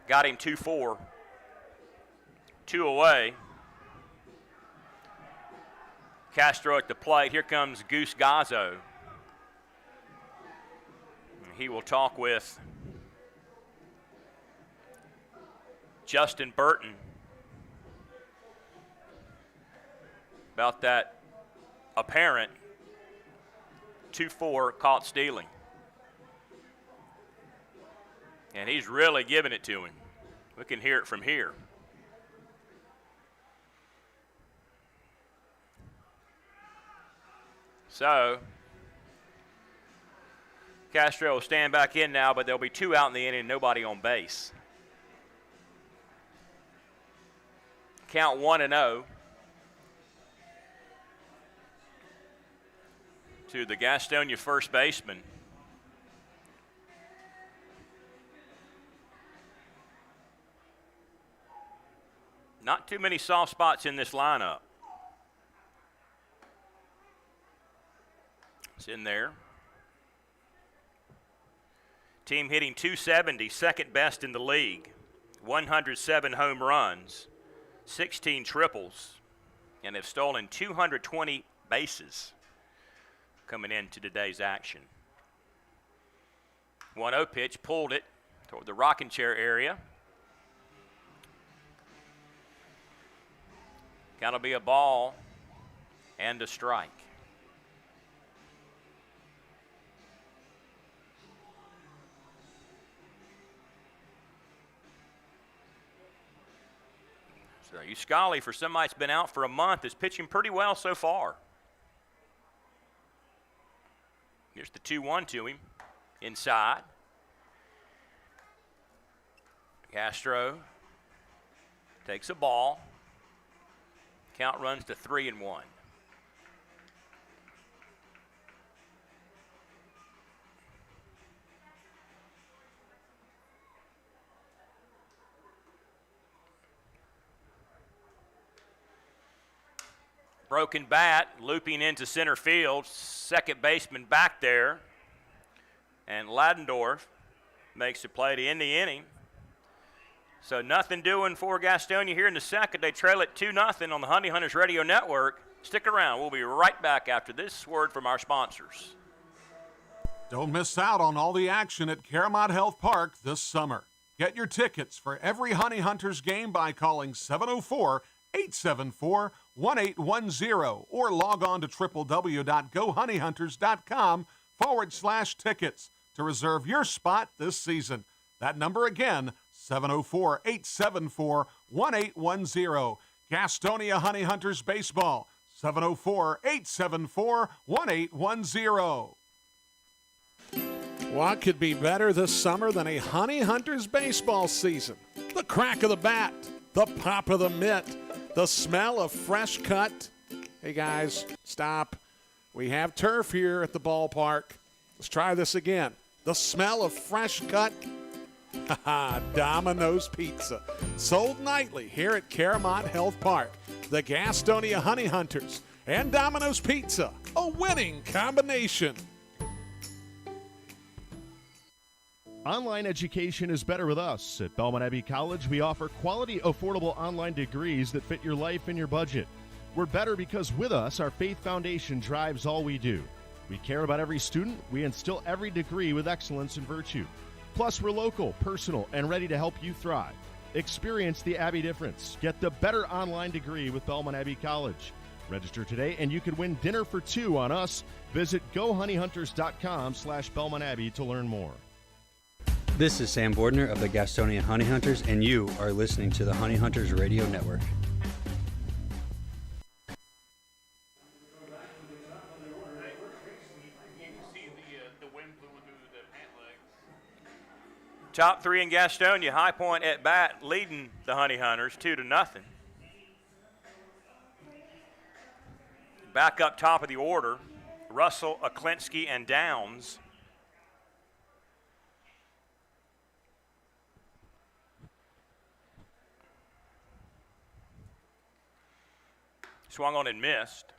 Got him 2-4. 2 away. Castro at the plate. Here comes Goose Gazzo. He will talk with Justin Burton about that apparent 2-4 caught stealing. And he's really giving it to him. We can hear it from here. So, Castro will stand back in now, but there'll be 2 out in the inning, nobody on base. Count 1-0 to the Gastonia first baseman. Not too many soft spots in this lineup. It's in there. Team hitting .270, second best in the league. 107 home runs, 16 triples, and have stolen 220 bases coming into today's action. 1-0 pitch, pulled it toward the rocking chair area. Got to be a ball and a strike. So Uscali, for somebody that's been out for a month, is pitching pretty well so far. Here's the 2-1 to him. Inside. Castro takes a ball. Count runs to 3-1. Broken bat, looping into center field. Second baseman back there. And Ladendorf makes the play to end the inning. So nothing doing for Gastonia here in the second. They trail it 2-0 on the Honey Hunters Radio Network. Stick around. We'll be right back after this word from our sponsors. Don't miss out on all the action at Caramount Health Park this summer. Get your tickets for every Honey Hunters game by calling 704-874-1810 or log on to www.gohoneyhunters.com/tickets to reserve your spot this season. That number again, 704-874-1810. Gastonia Honey Hunters Baseball, 704-874-1810. What could be better this summer than a Honey Hunters baseball season? The crack of the bat, the pop of the mitt, the smell of fresh cut. Hey guys, stop. We have turf here at the ballpark. Let's try this again. The smell of fresh cut. Domino's Pizza. Sold nightly here at Caramont Health Park. The Gastonia Honey Hunters and Domino's Pizza. A winning combination. Online education is better with us. At Belmont Abbey College, we offer quality, affordable online degrees that fit your life and your budget. We're better because with us, our faith foundation drives all we do. We care about every student. We instill every degree with excellence and virtue. Plus, we're local, personal, and ready to help you thrive. Experience the Abbey difference. Get the better online degree with Belmont Abbey College. Register today, and you can win dinner for two on us. Visit gohoneyhunters.com/Belmont Abbey to learn more. This is Sam Bordner of the Gastonia Honey Hunters, and you are listening to the Honey Hunters Radio Network. Top three in Gastonia. High Point at bat leading the Honey Hunters 2-0. Back up top of the order, Russell, Aklinski, and Downs. Swung on and missed.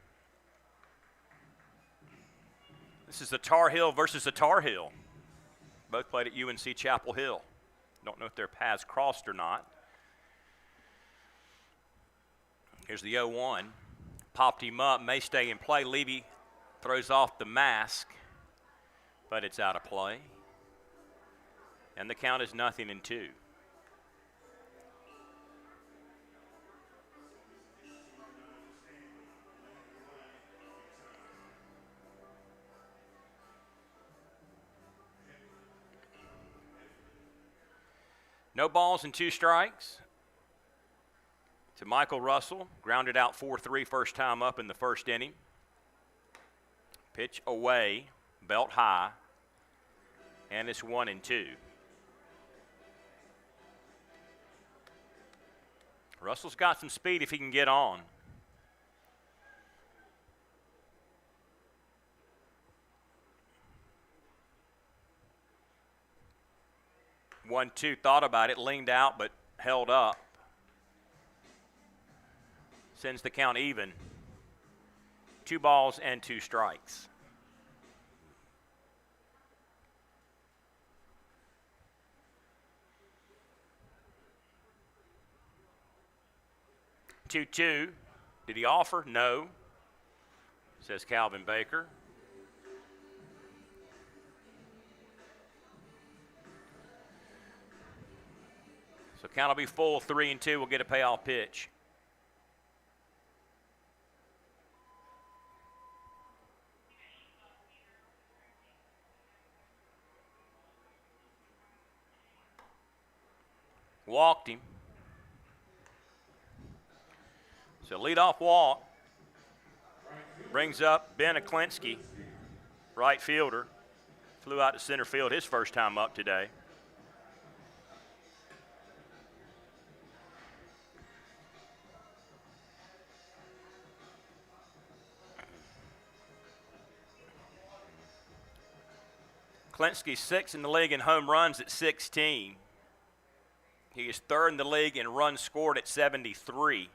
This is the Tar Heel versus the Tar Heel. Both played at UNC Chapel Hill. Don't know if their paths crossed or not. Here's the 0-1. Popped him up, may stay in play. Levy throws off the mask, but it's out of play. And the count is 0-2. No balls and 2 strikes to Michael Russell. Grounded out 4-3 first time up in the first inning. Pitch away, belt high, and it's 1-2. Russell's got some speed if he can get on. One-two, thought about it, leaned out, but held up. Sends the count even. 2 balls and 2 strikes. Two-two. Did he offer? No, says Calvin Baker. So count will be full, 3-2. We'll get a payoff pitch. Walked him. So leadoff walk. Brings up Ben Aklinski, right fielder. Flew out to center field his first time up today. Aklinski's 6th in the league in home runs at 16. He is 3rd in the league in runs scored at 73.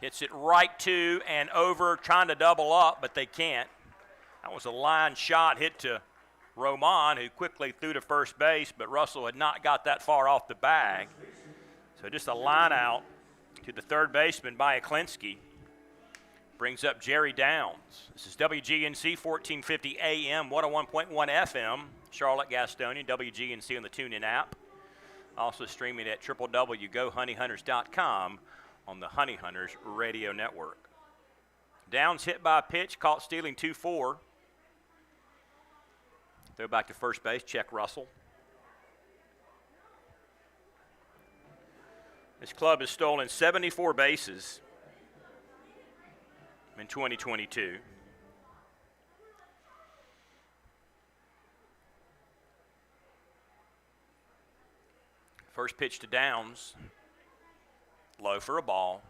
Hits it right to and over, trying to double up, but they can't. That was a line shot hit to Roman, who quickly threw to first base, but Russell had not got that far off the bag. So just a line out to the third baseman by Aklinski. Brings up Jerry Downs. This is WGNC 1450 AM, 101.1 FM, Charlotte, Gastonia, WGNC on the TuneIn app. Also streaming at www.gohoneyhunters.com on the Honey Hunters Radio Network. Downs hit by a pitch, caught stealing 2-4. Throw back to first base, check Russell. This club has stolen 74 bases in 2022. First pitch to Downs. Low for a ball,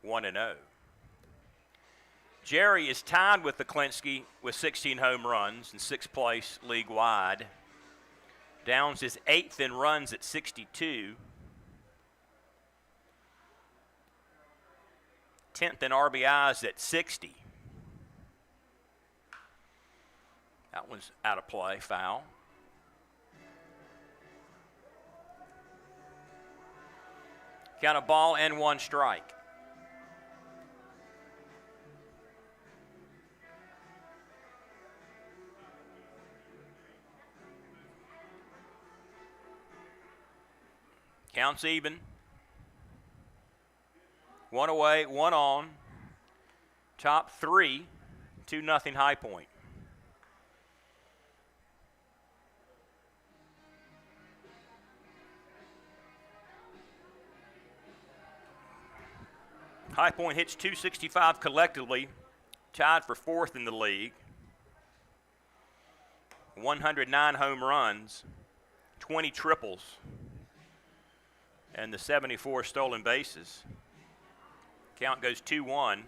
1-0. Jerry is tied with McClinsky with 16 home runs and 6th place league-wide. Downs is 8th in runs at 62. 10th in RBIs at 60. That one's out of play, foul. Count a ball and 1 strike. Counts even. 1 away, 1 on. Top 3, 2-0 High Point. High Point hits .265 collectively, tied for 4th in the league. 109 home runs, 20 triples, and the 74 stolen bases. Count goes 2-1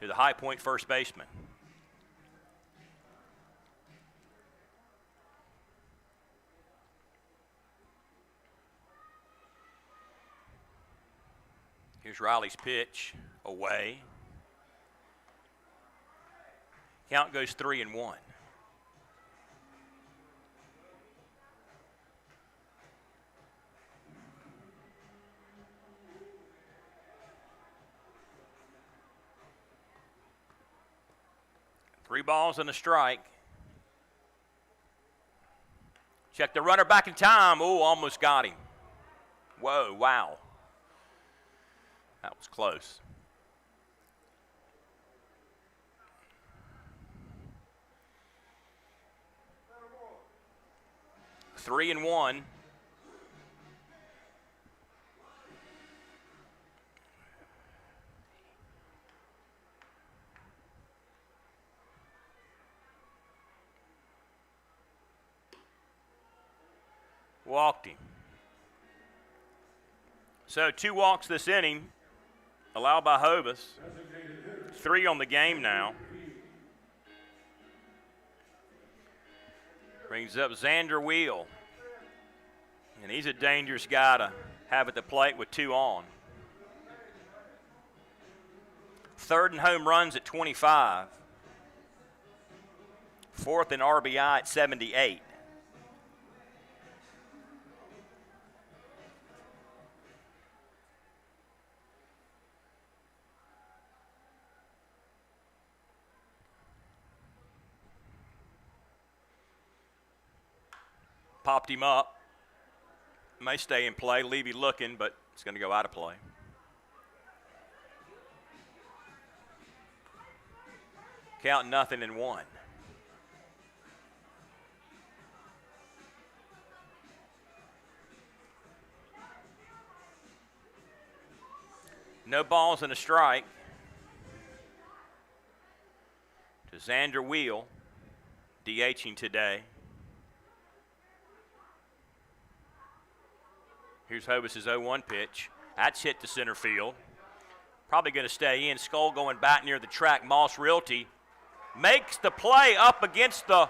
to the High Point first baseman. Here's Riley's pitch, away. Count goes 3-1. Three balls and a strike. Check the runner back in time. Oh, almost got him. Whoa, wow. That was close. Three and one. Walked him. So 2 walks this inning, allowed by Hovis. 3 on the game now. Brings up Xander Wheel. And he's a dangerous guy to have at the plate with 2 on. 3rd in home runs at 25. 4th in RBI at 78. Popped him up. May stay in play, leave you looking, but it's going to go out of play. Count 0-1. No balls and a strike to Xander Wheel, DHing today. Here's Hovis' 0-1 pitch. That's hit to center field. Probably going to stay in. Skull going back near the track. Moss Realty makes the play up against the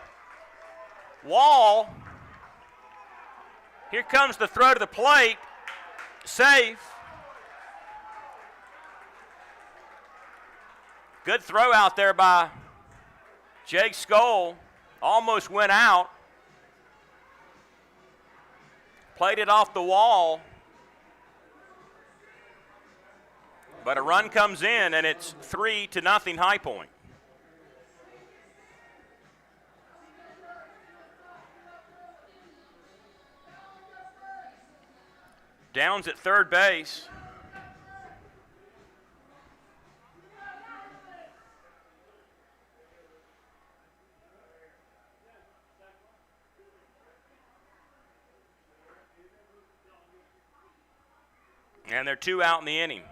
wall. Here comes the throw to the plate. Safe. Good throw out there by Jake Skull. Almost went out. Played it off the wall. But a run comes in, and it's 3-0 High Point. Downs at third base. And they're 2 out in the inning.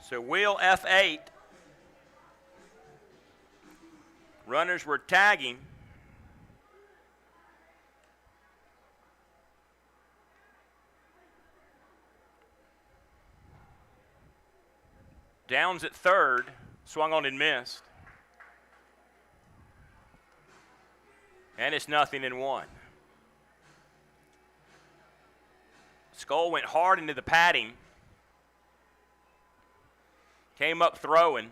So wheel F8. Runners were tagging. Downs at third, swung on and missed. And it's 0-1. Skull went hard into the padding. Came up throwing.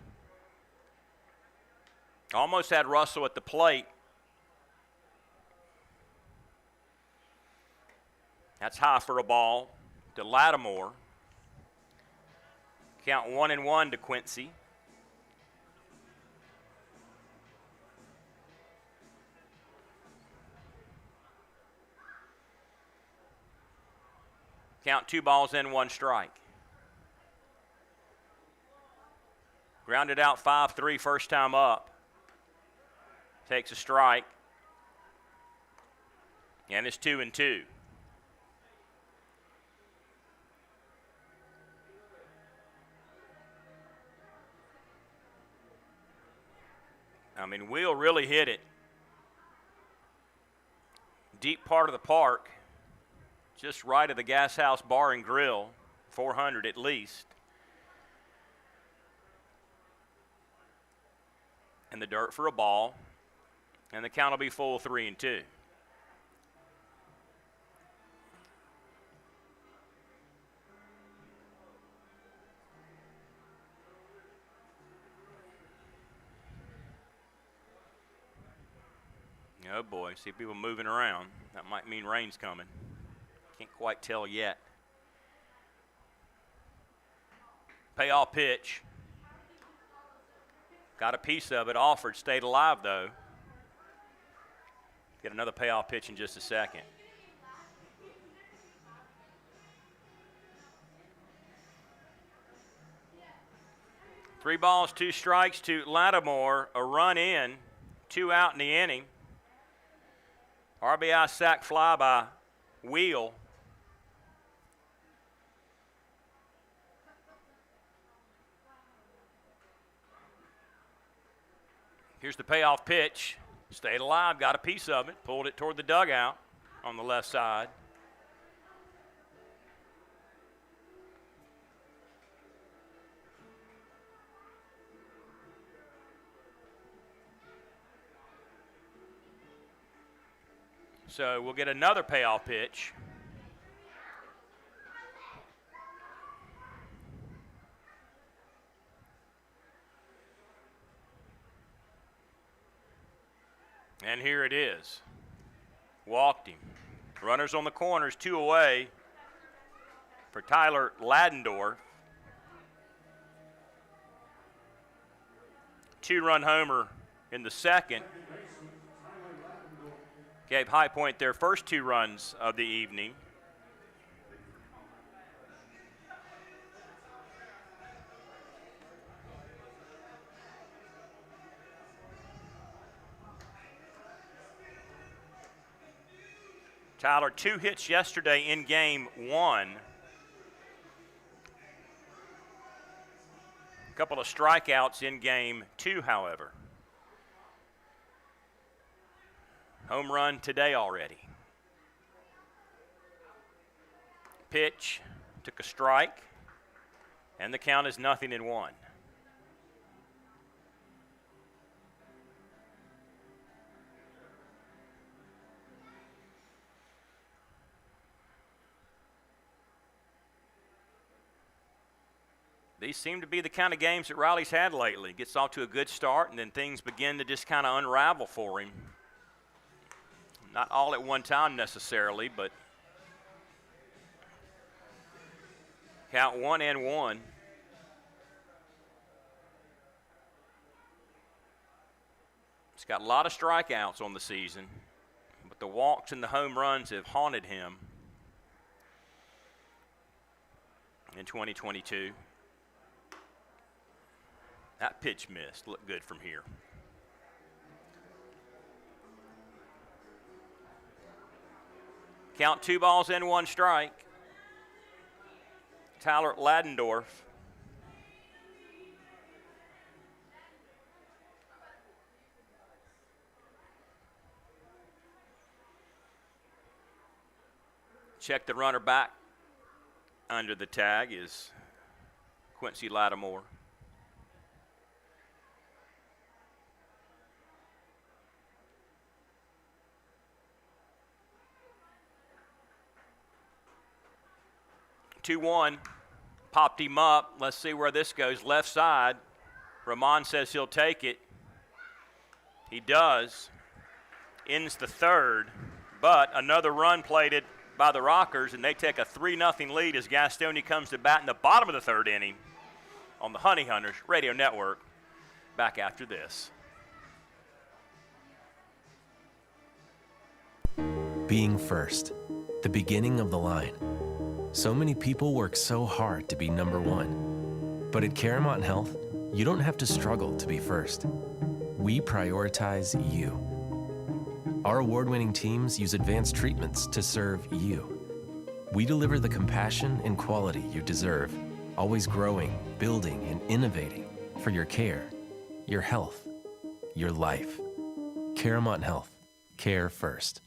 Almost had Russell at the plate. That's high for a ball to Lattimore. Count 1-1 to Quincy. Count 2 balls in, 1 strike. Grounded out 5-3 first time up. Takes a strike. And it's 2-2. I mean, Wheel really hit it. Deep part of the park, just right of the Gas House Bar and Grill, 400 at least. And the dirt for a ball, and the count will be full 3-2. Oh boy, see people moving around. That might mean rain's coming. Can't quite tell yet. Payoff pitch. Got a piece of it, offered, stayed alive though. Get another payoff pitch in just a second. Three balls, 2 strikes to Lattimore, a run in, 2 out in the inning. RBI sac fly by Wheel. Here's the payoff pitch. Stayed alive, got a piece of it, pulled it toward the dugout on the left side. So we'll get another payoff pitch. And here it is. Walked him. Runners on the corners, 2 away for Tyler Ladendorf. 2-run homer in the second. Gave High Point their first 2 runs of the evening. Tyler, 2 hits yesterday in game 1. A couple of strikeouts in game 2, however. Home run today already. Pitch, took a strike, and the count is 0-1. These seem to be the kind of games that Riley's had lately. Gets off to a good start, and then things begin to just kind of unravel for him. Not all at one time necessarily, but count 1-1. He's got a lot of strikeouts on the season, but the walks and the home runs have haunted him in 2022. That pitch missed. Looked good from here. Count 2 balls in, 1 strike. Tyler Ladendorf. check the runner back under the tag is Quincy Lattimore. Two-one, popped him up. Let's see where this goes. Left side. Ramon says he'll take it. He does. Ends the third, but another run plated by the Rockers, and they take a 3-0 lead as Gastonia comes to bat in the bottom of the third inning on the Honey Hunters Radio Network. Back after this. Being first, the beginning of the line. So many people work so hard to be number one. But at Caramont Health, you don't have to struggle to be first. We prioritize you. Our award-winning teams use advanced treatments to serve you. We deliver the compassion and quality you deserve, always growing, building, and innovating for your care, your health, your life. Caramont Health. Care first.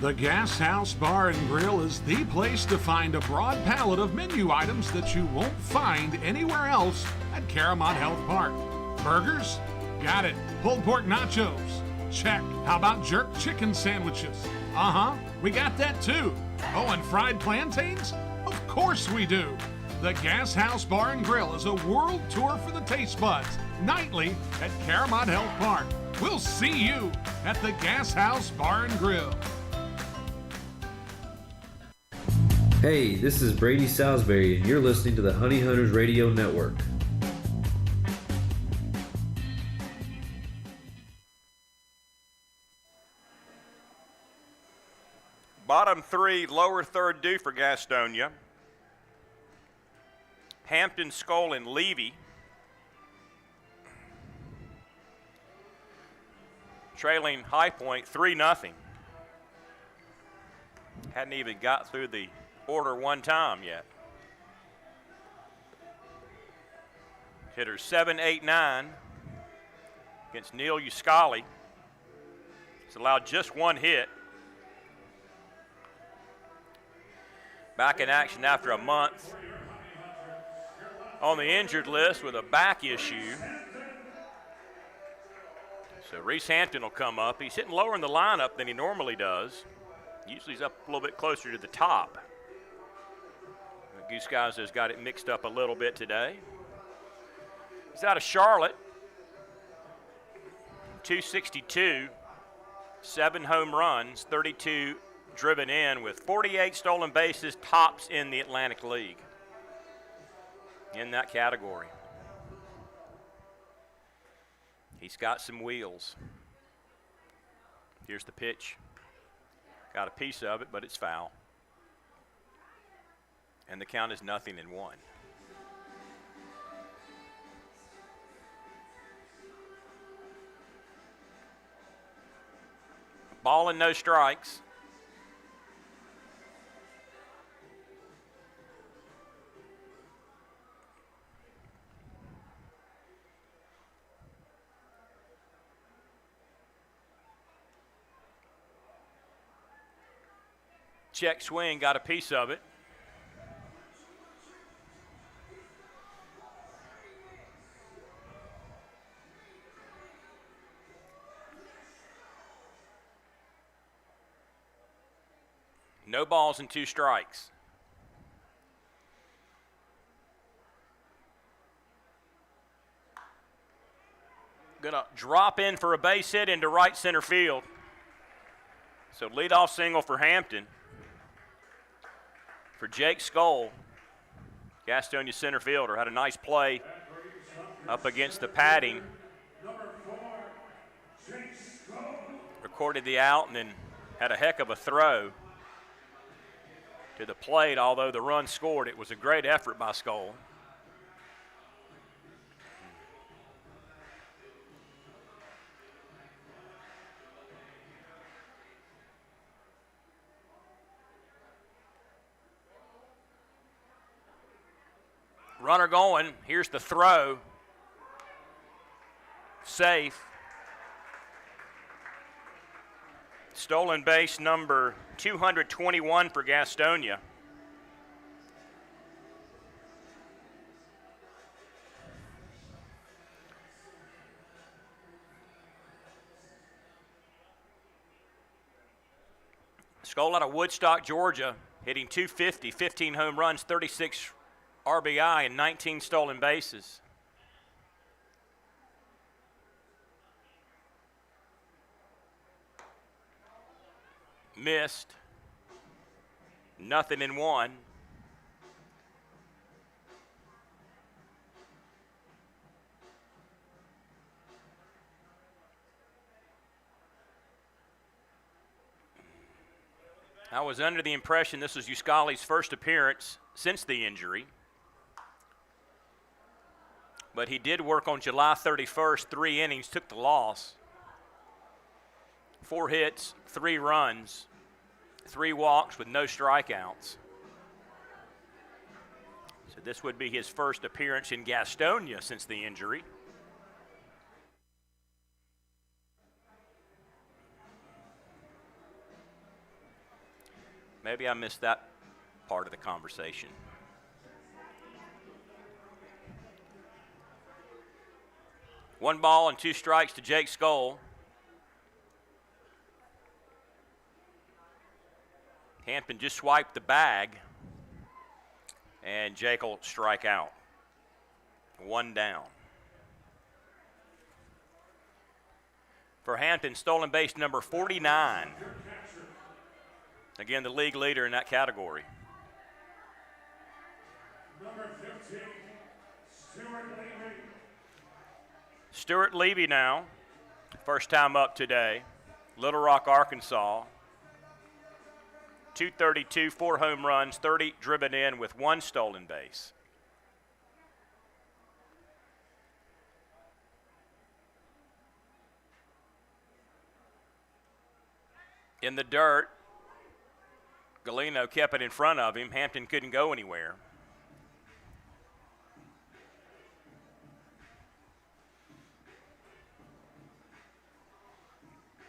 The Gas House Bar and Grill is the place to find a broad palette of menu items that you won't find anywhere else at Caramont Health Park. Burgers? Got it. Pulled pork nachos? Check. How about jerk chicken sandwiches? We got that too. Oh, and fried plantains? Of course we do. The Gas House Bar and Grill is a world tour for the taste buds, nightly at Caramont Health Park. We'll see you at the Gas House Bar and Grill. Hey, this is Brady Salisbury, and you're listening to the Honey Hunters Radio Network. Bottom three, lower third due for Gastonia. Hampton, Skull, and Levy. Trailing High Point 3-0. Hadn't even got through the order one time yet. Hitters 7, 8, 9 against Neil Uscali. He's allowed just one hit. Back in action after a month on the injured list with a back issue. So Reese Hampton will come up. He's hitting lower in the lineup than he normally does. Usually he's up a little bit closer to the top. Goose Guys has got it mixed up a little bit today. He's out of Charlotte. 262, 7 home runs, 32 driven in with 48 stolen bases, tops in the Atlantic League in that category. He's got some wheels. Here's the pitch. Got a piece of it, but it's foul. And the count is 0-1. Ball and no strikes. Check swing, got a piece of it. No balls and 2 strikes. Gonna drop in for a base hit into right center field. So leadoff single for Hampton. For Jake Skull, Gastonia center fielder, had a nice play up against the padding. Recorded the out and then had a heck of a throw to the plate. Although the run scored, it was a great effort by Skull. Runner going, here's the throw. Safe. Stolen base number 221 for Gastonia. Skoll out of Woodstock, Georgia, hitting .250, 15 home runs, 36 RBI, and 19 stolen bases. Missed. Nothing in one. I was under the impression this was Uskali's first appearance since the injury. But he did work on July 31st, 3 innings, took the loss. 4 hits, 3 runs, 3 walks with no strikeouts. So this would be his first appearance in Gastonia since the injury. Maybe I missed that part of the conversation. One ball and 2 strikes to Jake Skoll. Hampton just swiped the bag, and Jake will strike out. 1 down. For Hampton, stolen base number 49. Again, the league leader in that category. Number 15, Stuart Levy. Stuart Levy now, first time up today. Little Rock, Arkansas. 232, 4 home runs, 30 driven in with 1 stolen base. In the dirt, Glennon kept it in front of him. Hampton couldn't go anywhere.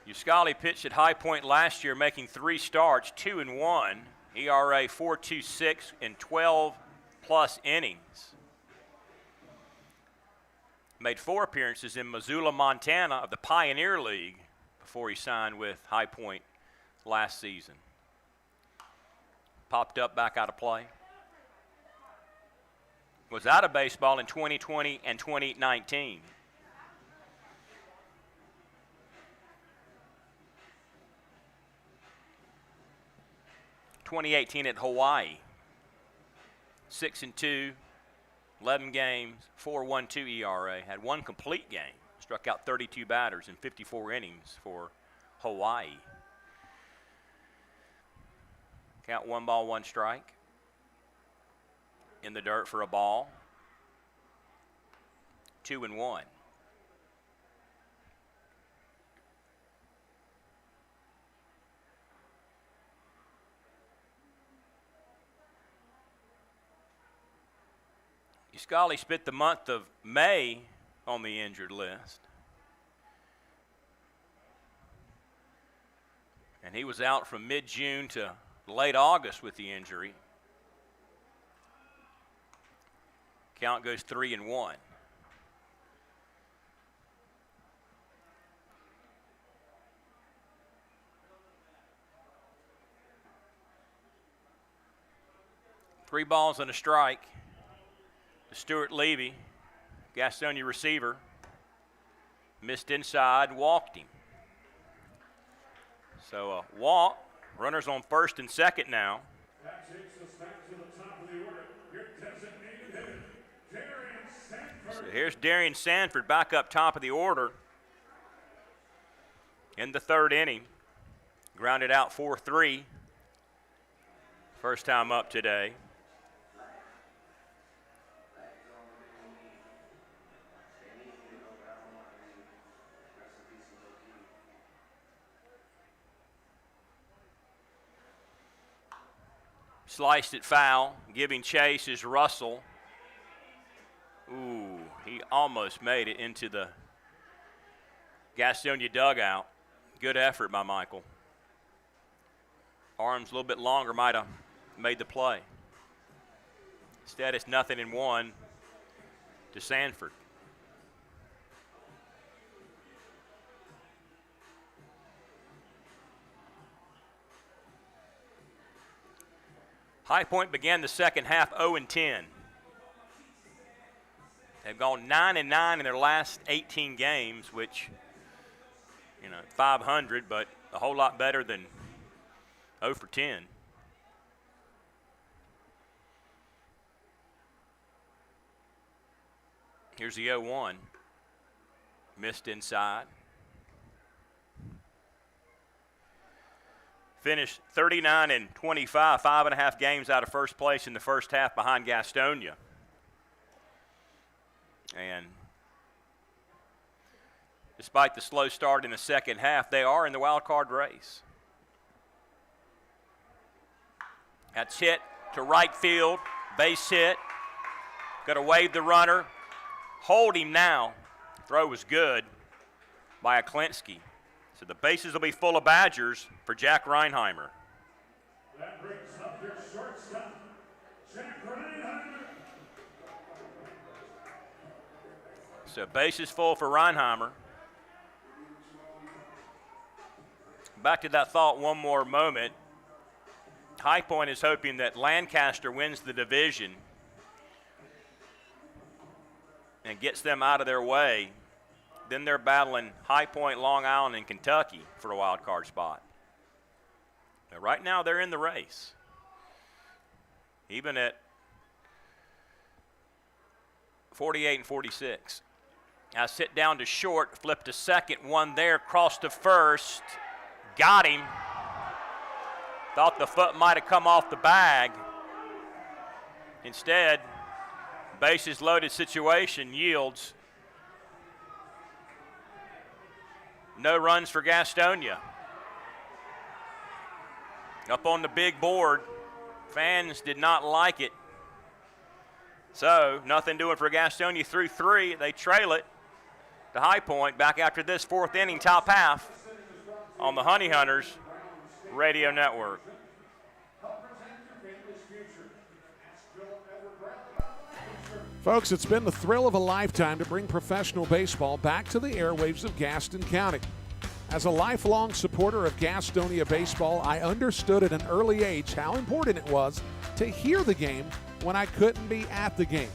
Uskali pitched at High Point last year, making 3 starts, 2-1, ERA 4.26 in 12-plus innings. Made 4 appearances in Missoula, Montana of the Pioneer League before he signed with High Point last season. Popped up back out of play. Was out of baseball in 2020 and 2019. (2018) at Hawaii. 6-2, 11 games, 4.12 ERA. Had 1 complete game. Struck out 32 batters in 54 innings for Hawaii. Count 1 ball, 1 strike. In the dirt for a ball. 2-1. Uskali spent the month of May on the injured list. And he was out from mid-June to late August with the injury. Count goes 3-1. Three balls and a strike to Stuart Levy, Gastonia receiver. Missed inside, walked him. So a walk. Runners on first and second now. That takes us back to the top of the order. Your designated hitter, Darian Sanford. So here's Darian Sanford back up top of the order in the 3rd inning. Grounded out 4-3. First time up today. Sliced it foul. Giving chase is Russell. Ooh, he almost made it into the Gastonia dugout. Good effort by Michael. arms a little bit longer, might have made the play. Instead, it's 0-1 to Sanford. High Point began the second half 0-10. They've gone 9-9 in their last 18 games, which, 500, but a whole lot better than 0 for 10. Here's the 0-1. Missed inside. Finished 39-25, 5.5 games out of first place in the first half behind Gastonia. And despite the slow start in the second half, they are in the wild card race. That's hit to right field, base hit. Got to wave the runner. Hold him now. Throw was good by Aklinski. So the bases will be full of Badgers for Jack Reinheimer. That brings up your shortstop, Jack Reinheimer. So bases full for Reinheimer. Back to that thought one more moment. High Point is hoping that Lancaster wins the division and gets them out of their way. Then they're battling High Point, Long Island, and Kentucky for a wild card spot. But right now they're in the race. Even at 48 and 46. Now sit down to short, flip to second, one there, cross to first. Got him. Thought the foot might have come off the bag. Instead, bases loaded situation yields no runs for Gastonia. Up on the big board, fans did not like it. So, nothing doing for Gastonia through 3. They trail it to High Point back after this fourth inning, top half on the Honey Hunters Radio Network. Folks, it's been the thrill of a lifetime to bring professional baseball back to the airwaves of Gaston County. As a lifelong supporter of Gastonia baseball, I understood at an early age how important it was to hear the game when I couldn't be at the game.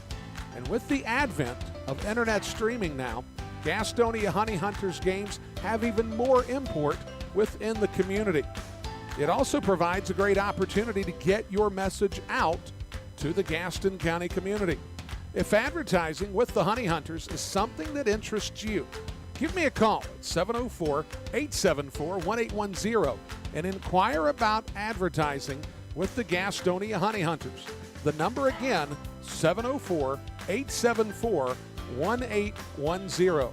And with the advent of internet streaming now, Gastonia Honey Hunters games have even more import within the community. It also provides a great opportunity to get your message out to the Gaston County community. If advertising with the Honey Hunters is something that interests you, give me a call at 704-874-1810 and inquire about advertising with the Gastonia Honey Hunters. The number again, 704-874-1810.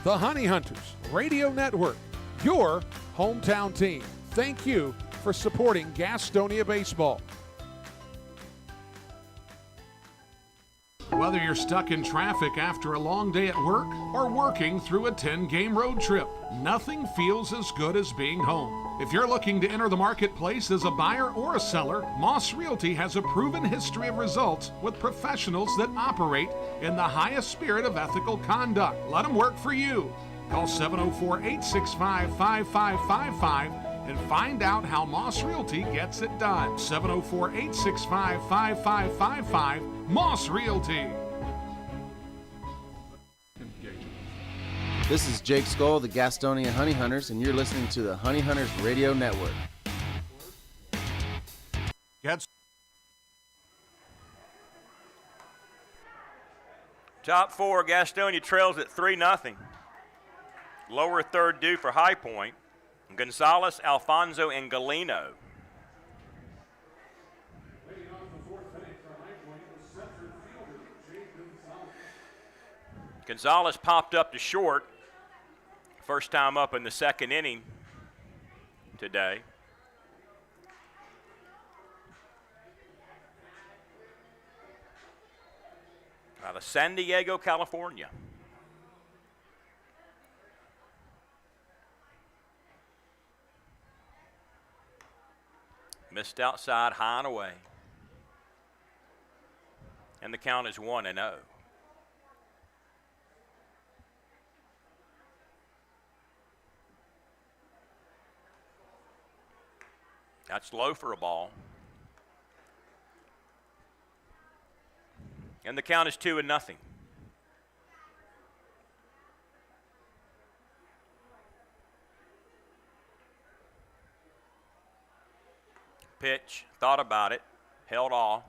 The Honey Hunters Radio Network, your hometown team. Thank you for supporting Gastonia baseball. Whether you're stuck in traffic after a long day at work or working through a 10-game road trip, nothing feels as good as being home. If you're looking to enter the marketplace as a buyer or a seller, Moss Realty has a proven history of results with professionals that operate in the highest spirit of ethical conduct. Let them work for you. Call 704-865-5555 and find out how Moss Realty gets it done. 704-865-5555, Moss Realty. This is Jake Skoll, the Gastonia Honey Hunters, and you're listening to the Honey Hunters Radio Network. Top 4, Gastonia trails at 3-0. Lower third due for High Point. Gonzalez, Alfonso, and Galeno. Gonzalez popped up to short. First time up in the second inning today. Out of San Diego, California. Missed outside, high and away. And the count is 1-0. That's low for a ball. And the count is 2-0. Pitch, thought about it, held off,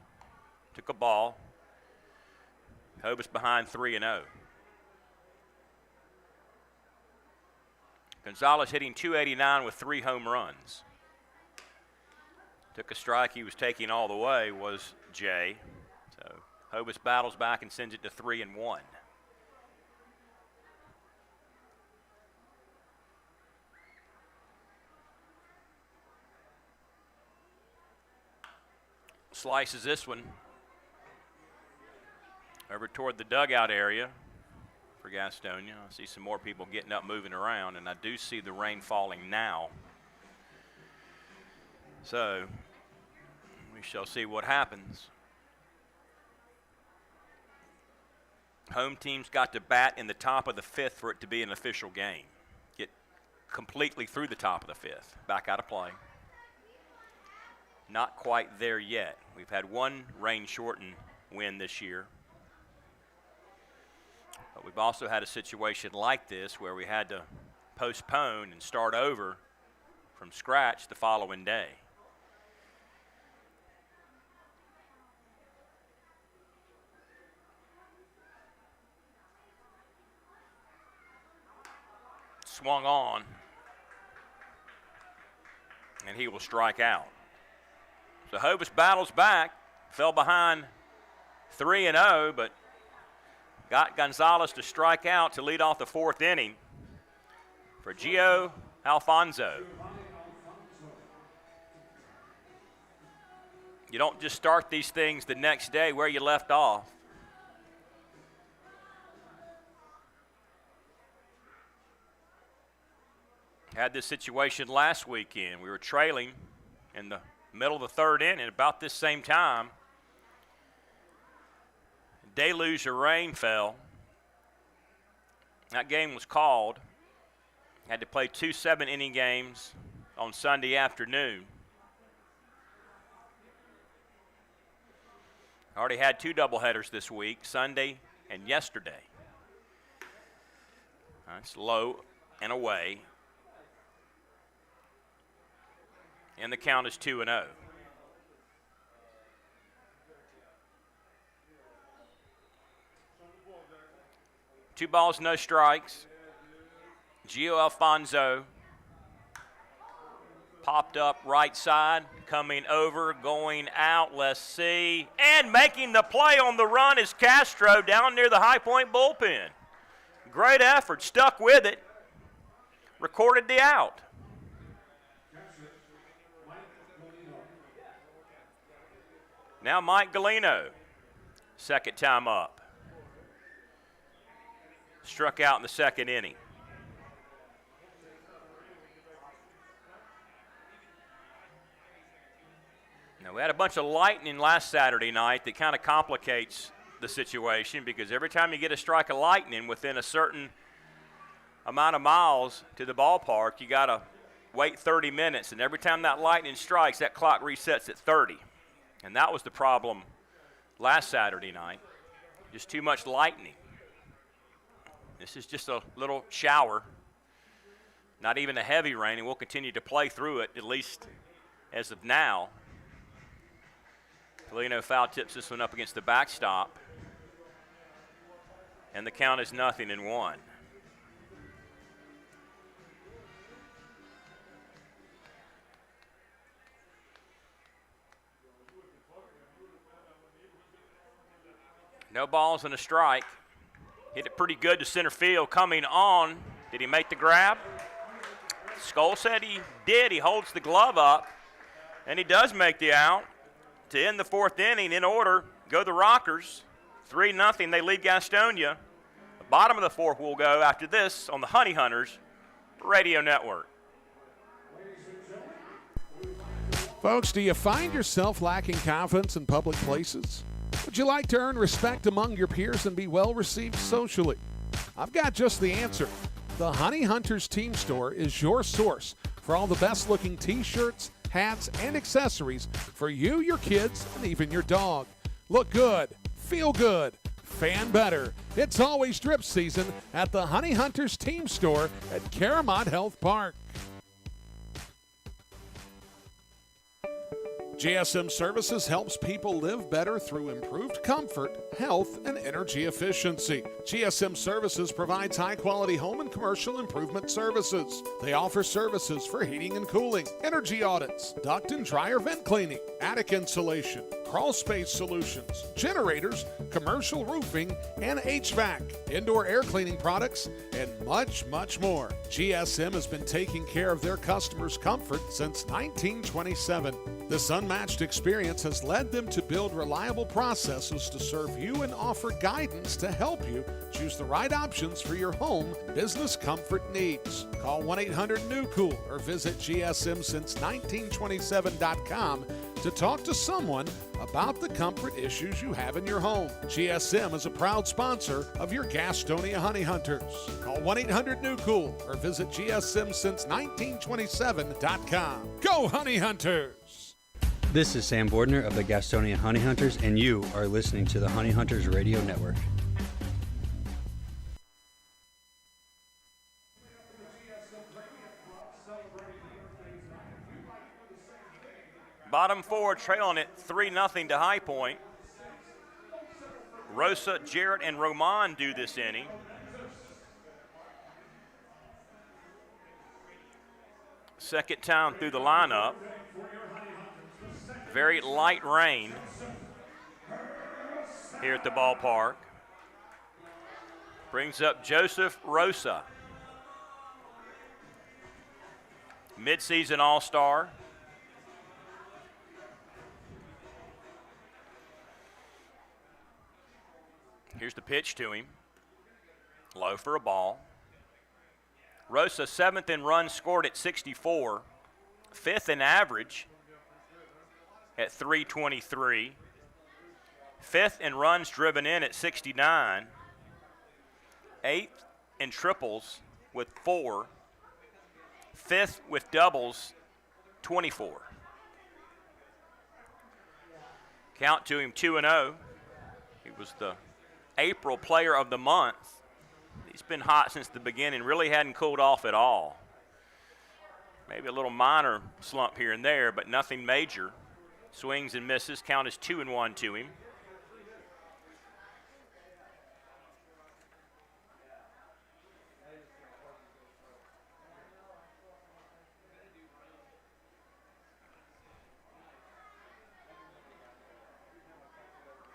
took a ball. Hobus behind 3-0. Gonzalez hitting .289 with 3 home runs. Took a strike he was taking all the way was Jay. So Hobus battles back and sends it to 3-1. Slices this one over toward the dugout area for Gastonia. I see some more people getting up, moving around, and I do see the rain falling now. So we shall see what happens. Home team's got to bat in the top of the 5th for it to be an official game. Get completely through the top of the 5th. Back out of play. Not quite there yet. We've had one rain-shortened win this year. But we've also had a situation like this where we had to postpone and start over from scratch the following day. Swung on, and he will strike out. So Hobus battles back, fell behind 3-0, but got Gonzalez to strike out to lead off the 4th inning for Gio Alfonso. You don't just start these things the next day where you left off. Had this situation last weekend. We were trailing in the middle of the 3rd inning about this same time. Deluge of rain fell. That game was called. Had to play 2 7-inning games on Sunday afternoon. Already had 2 doubleheaders this week, Sunday and yesterday. That's low and away. And the count is 2-0. Two balls, no strikes. Gio Alfonso popped up right side, coming over, going out. Let's see. And making the play on the run is Castro down near the High Point bullpen. Great effort, stuck with it, recorded the out. Now Mike Glennon, second time up. Struck out in the 2nd inning. Now, we had a bunch of lightning last Saturday night that kind of complicates the situation because every time you get a strike of lightning within a certain amount of miles to the ballpark, you got to wait 30 minutes. And every time that lightning strikes, that clock resets at 30. And that was the problem last Saturday night. Just too much lightning. This is just a little shower, not even a heavy rain, and we'll continue to play through it, at least as of now. Polino foul tips this one up against the backstop. And the count is 0-1. No balls and a strike. Hit it pretty good to center field. Coming on. Did he make the grab? Skoll said he did. He holds the glove up. And he does make the out. To end the 4th inning in order, go the Rockers. 3-0, they lead Gastonia. The bottom of the 4th will go after this on the Honey Hunters Radio Network. Folks, do you find yourself lacking confidence in public places? Would you like to earn respect among your peers and be well received socially? I've got just the answer. The Honey Hunters Team Store is your source for all the best looking t-shirts, hats, and accessories for you, your kids, and even your dog. Look good, feel good, fan better. It's always drip season at the Honey Hunters Team Store at Caramont Health Park. GSM Services helps people live better through improved comfort, health, and energy efficiency. GSM Services provides high-quality home and commercial improvement services. They offer services for heating and cooling, energy audits, duct and dryer vent cleaning, attic insulation, crawl space solutions, generators, commercial roofing, and HVAC, indoor air cleaning products, and much, much more. GSM has been taking care of their customers' comfort since 1927. This unmatched experience has led them to build reliable processes to serve you and offer guidance to help you choose the right options for your home business comfort needs. Call 1-800-NEW-COOL or visit GSMsince1927.com to talk to someone about the comfort issues you have in your home. GSM is a proud sponsor of your Gastonia Honey Hunters. Call 1-800-NEW-COOL or visit GSMsince1927.com. Go Honey Hunters! This is Sam Bordner of the Gastonia Honey Hunters, and you are listening to the Honey Hunters Radio Network. Bottom four trailing it 3-0 to High Point. Rosa, Jarrett, and Roman do this inning. Second time through the lineup. Very light rain here at the ballpark. Brings up Joseph Rosa. Midseason All-Star. Here's the pitch to him. Low for a ball. Rosa, 7th in runs scored at 64. 5th in average at 323. 5th in runs driven in at 69. 8th in triples with 4. 5th with doubles, 24. Count to him 2-0. He was the April Player of the Month. He's been hot since the beginning, really hadn't cooled off at all. Maybe a little minor slump here and there, but nothing major. Swings and misses, count as 2-1 to him.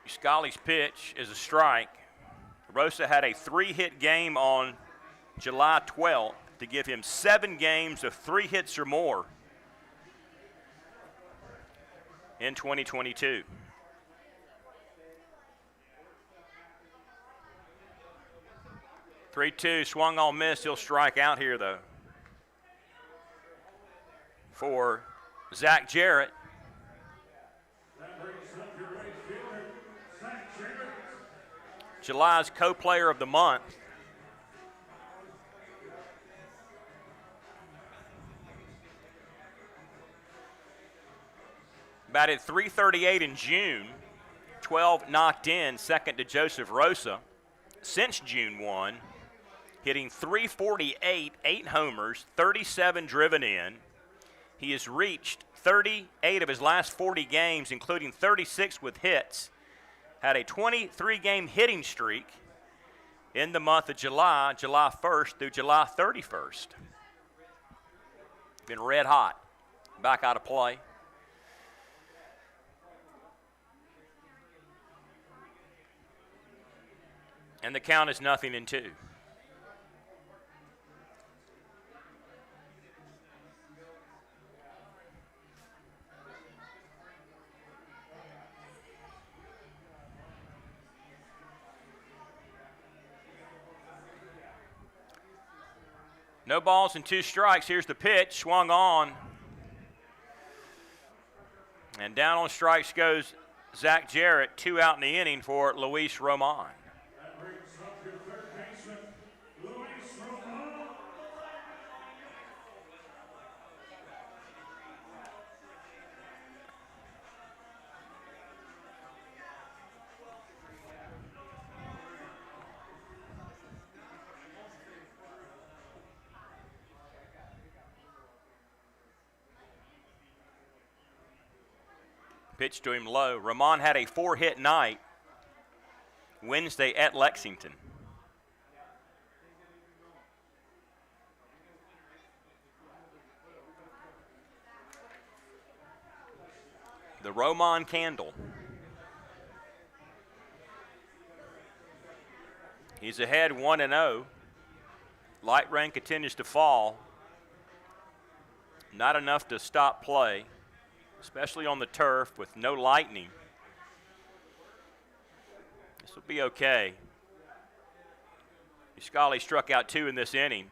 Scully's pitch is a strike. Rosa had a 3-hit game on July 12th to give him 7 games of 3 hits or more in 2022. Three-two, swung on miss. He'll strike out here though. For Zach Jarrett. July's co-player of the month. Batted .338 in June, 12 knocked in, second to Joseph Rosa. Since June 1, hitting .348, 8 homers, 37 driven in. He has reached 38 of his last 40 games, including 36 with hits. Had a 23-game hitting streak in the month of July, July 1st through July 31st. Been red hot, back out of play. And the count is 0-2. No balls and 2 strikes. Here's the pitch, swung on. And down on strikes goes Zach Jarrett, 2 out in the inning for Luis Roman. Pitch to him low. Ramon had a 4-hit night Wednesday at Lexington. The Roman candle. He's ahead 1-0. Light rain continues to fall. Not enough to stop play, especially on the turf with no lightning. This will be okay. Scully struck out 2 in this inning.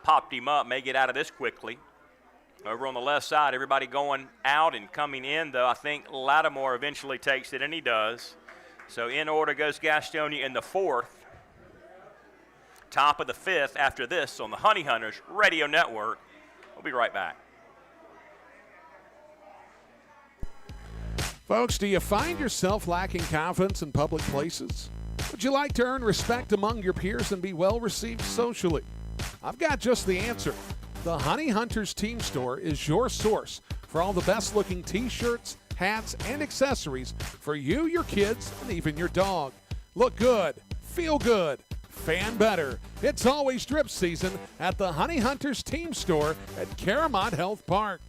Popped him up, may get out of this quickly. Over on the left side, everybody going out and coming in, though I think Lattimore eventually takes it, and he does. So in order goes Gastonia in the 4th. Top of the 5th after this on the Honey Hunters Radio Network. We'll be right back. Folks, do you find yourself lacking confidence in public places? Would you like to earn respect among your peers and be well received socially? I've got just the answer. The Honey Hunters Team Store is your source for all the best looking t-shirts, hats, and accessories for you, your kids, and even your dog. Look good, feel good, fan better. It's always drip season at the Honey Hunters Team Store at Caramont Health Park.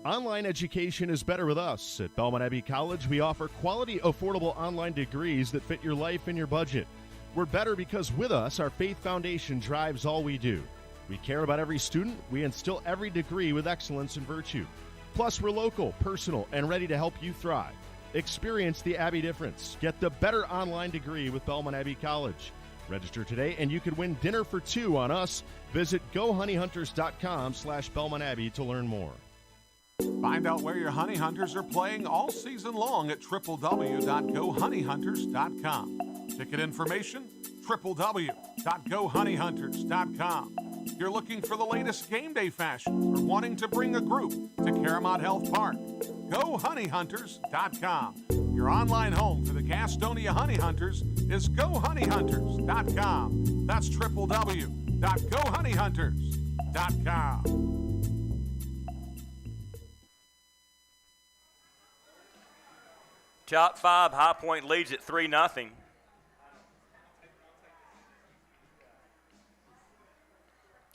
Online education is better with us. At Belmont Abbey College, we offer quality, affordable online degrees that fit your life and your budget. We're better because with us, our faith foundation drives all we do. We care about every student. We instill every degree with excellence and virtue. Plus, we're local, personal, and ready to help you thrive. Experience the Abbey difference. Get the better online degree with Belmont Abbey College. Register today, and you could win dinner for 2 on us. Visit GoHoneyHunters.com/Belmont Abbey to learn more. Find out where your Honey Hunters are playing all season long at www.GoHoneyHunters.com. Ticket information, www.GoHoneyHunters.com. If you're looking for the latest game day fashion or wanting to bring a group to Caramont Health Park, GoHoneyHunters.com. Your online home for the Gastonia Honey Hunters is GoHoneyHunters.com. That's www.GoHoneyHunters.com. Top 5, High Point leads at 3-0.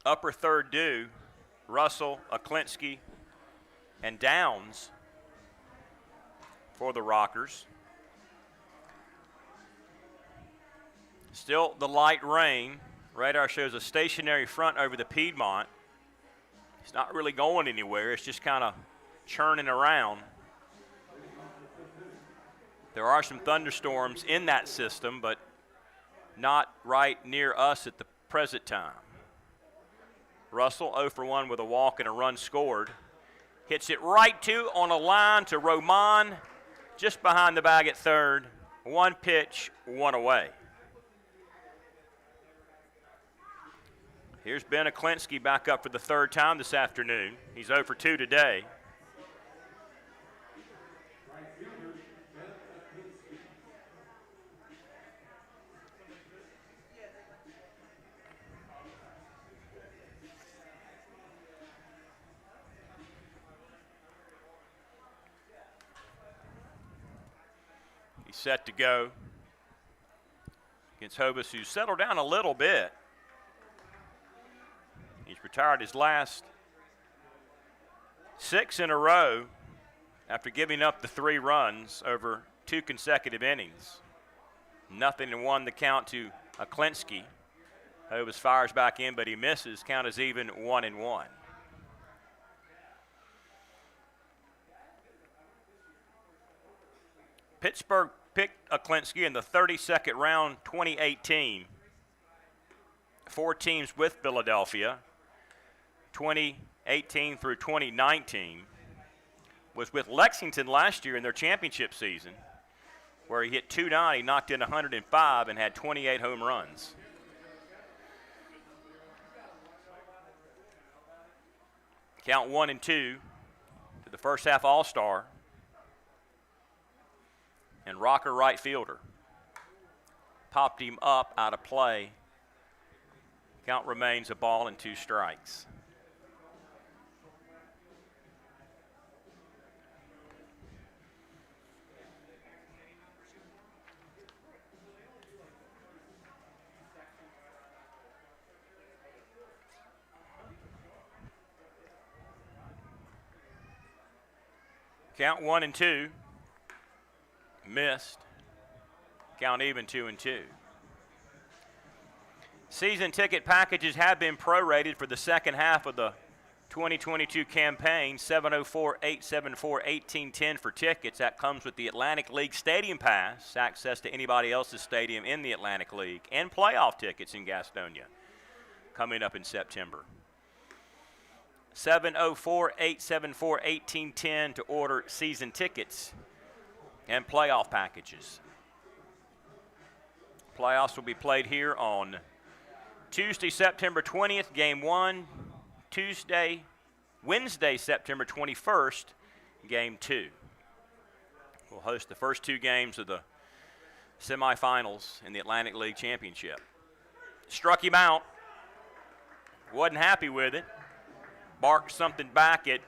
Upper third due, Russell, Aklinski, and Downs for the Rockers. Still the light rain. Radar shows a stationary front over the Piedmont. It's not really going anywhere. It's just kind of churning around. There are some thunderstorms in that system, but not right near us at the present time. Russell 0 for 1 with a walk and a run scored. Hits it right on a line to Roman, just behind the bag at third. 1 pitch, 1 away. Here's Ben Aklinski back up for the 3rd time this afternoon. He's 0 for 2 today. He's set to go against Hobus, who's settled down a little bit. He's retired his last 6 in a row after giving up the 3 runs over 2 consecutive innings. 0-1 the count to Aklinski. Hobus fires back in, but he misses. Count is even 1-1. Pittsburgh picked Aklinski in the 32nd round, 2018. 4 teams with Philadelphia, 20 2018 through 2019, was with Lexington last year in their championship season, where he hit .290, knocked in 105, and had 28 home runs. Count 1-2 to the first half All-Star and rocker right fielder. Popped him up out of play. Count remains a ball and 2 strikes. Count 1-2. Missed. Count even 2-2. Season ticket packages have been prorated for the second half of the 2022 campaign. 704-874-1810 for tickets. That comes with the Atlantic League Stadium Pass, access to anybody else's stadium in the Atlantic League, and playoff tickets in Gastonia coming up in September. 704-874-1810 to order season tickets and playoff packages. Playoffs will be played here on Tuesday, September 20th, Game 1. Wednesday, September 21st, Game 2. We'll host the first 2 games of the semifinals in the Atlantic League Championship. Struck him out. Wasn't happy with it. Barked something back at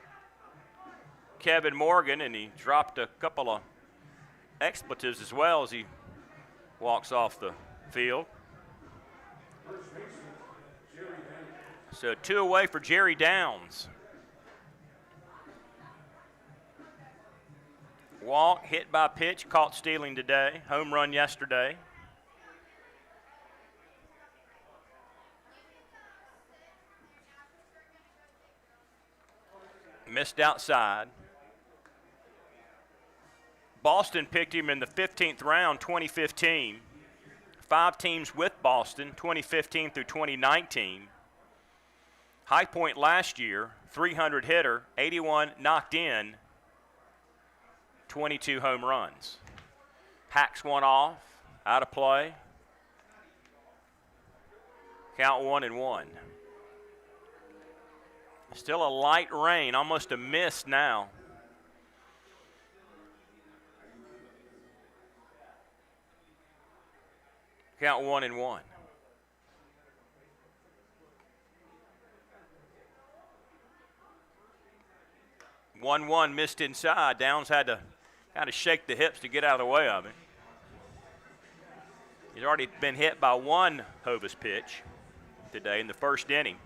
Kevin Morgan, and he dropped a couple of expletives as well as he walks off the field. So 2 away for Jerry Downs. Walk, hit by pitch, caught stealing today. Home run yesterday. Missed outside. Boston picked him in the 15th round, 2015. 5 teams with Boston, 2015 through 2019. High point last year, 300 hitter, 81 knocked in, 22 home runs. Hacks one off, out of play. Count 1-1. Still a light rain, almost a mist now. Count 1-1. One missed inside. Downs had to kind of shake the hips to get out of the way of it. He's already been hit by 1 Hovis pitch today in the first inning.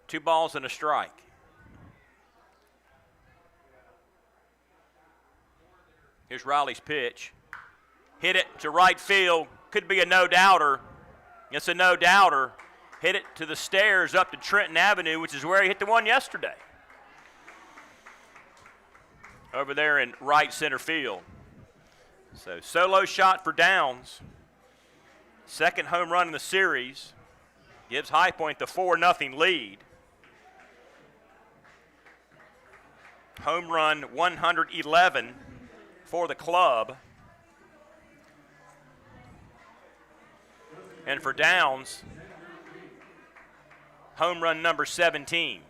Two balls and a strike. Here's Riley's pitch. Hit it to right field. Could be a no-doubter. It's a no-doubter. Hit it to the stairs up to Trenton Avenue, which is where he hit the one yesterday. Over there in right center field. So solo shot for Downs. Second home run in the series. Gives High Point the 4-0 lead. Home run 111 for the club. And for Downs, home run number 17.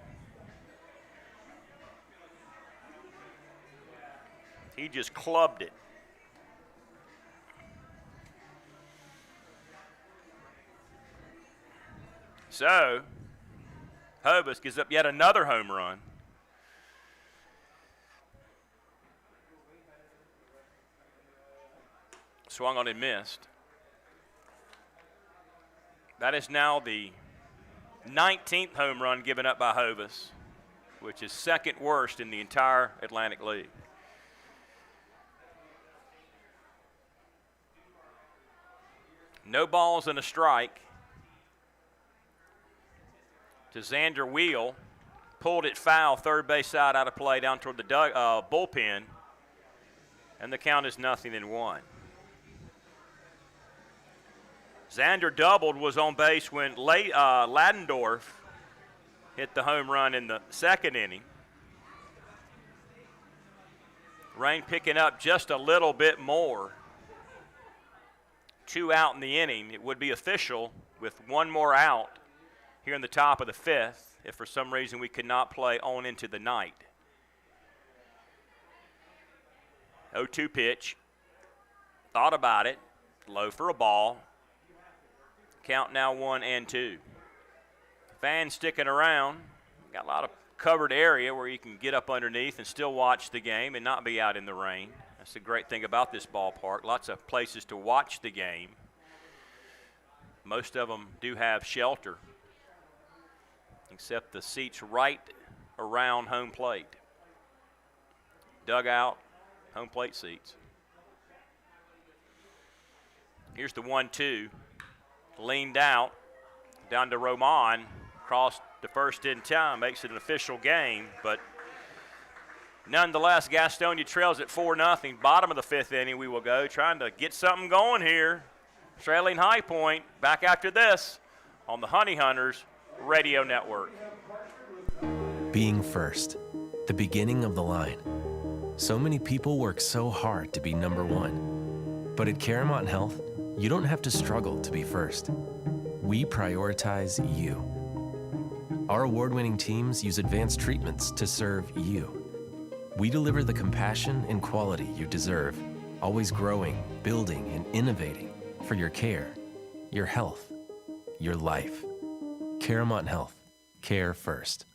He just clubbed it. So, Hovis gives up yet another home run. Swung on and missed. That is now the 19th home run given up by Hovis, which is second worst in the entire Atlantic League. No balls and a strike to Xander Wheel. Pulled it foul, third base side out of play down toward the bullpen. And the count is 0-1. Xander doubled, was on base when Ladendorf hit the home run in the second inning. Rain picking up just a little bit more. 2 out in the inning. It would be official with 1 more out here in the top of the 5th if for some reason we could not play on into the night. 0-2 pitch. Thought about it. Low for a ball. Count now 1-2. Fans sticking around. Got a lot of covered area where you can get up underneath and still watch the game and not be out in the rain. That's the great thing about this ballpark. Lots of places to watch the game. Most of them do have shelter, except the seats right around home plate. Dugout, home plate seats. Here's the 1-2. Leaned out, down to Roman. Crossed the first in time, makes it an official game. But nonetheless, Gastonia trails at 4-0. Bottom of the 5th inning we will go, trying to get something going here. Trailing High Point, back after this on the Honey Hunters Radio Network. Being first, the beginning of the line. So many people work so hard to be number 1. But at Caramont Health, you don't have to struggle to be first. We prioritize you. Our award-winning teams use advanced treatments to serve you. We deliver the compassion and quality you deserve, always growing, building, and innovating for your care, your health, your life. Caramont Health. Care first.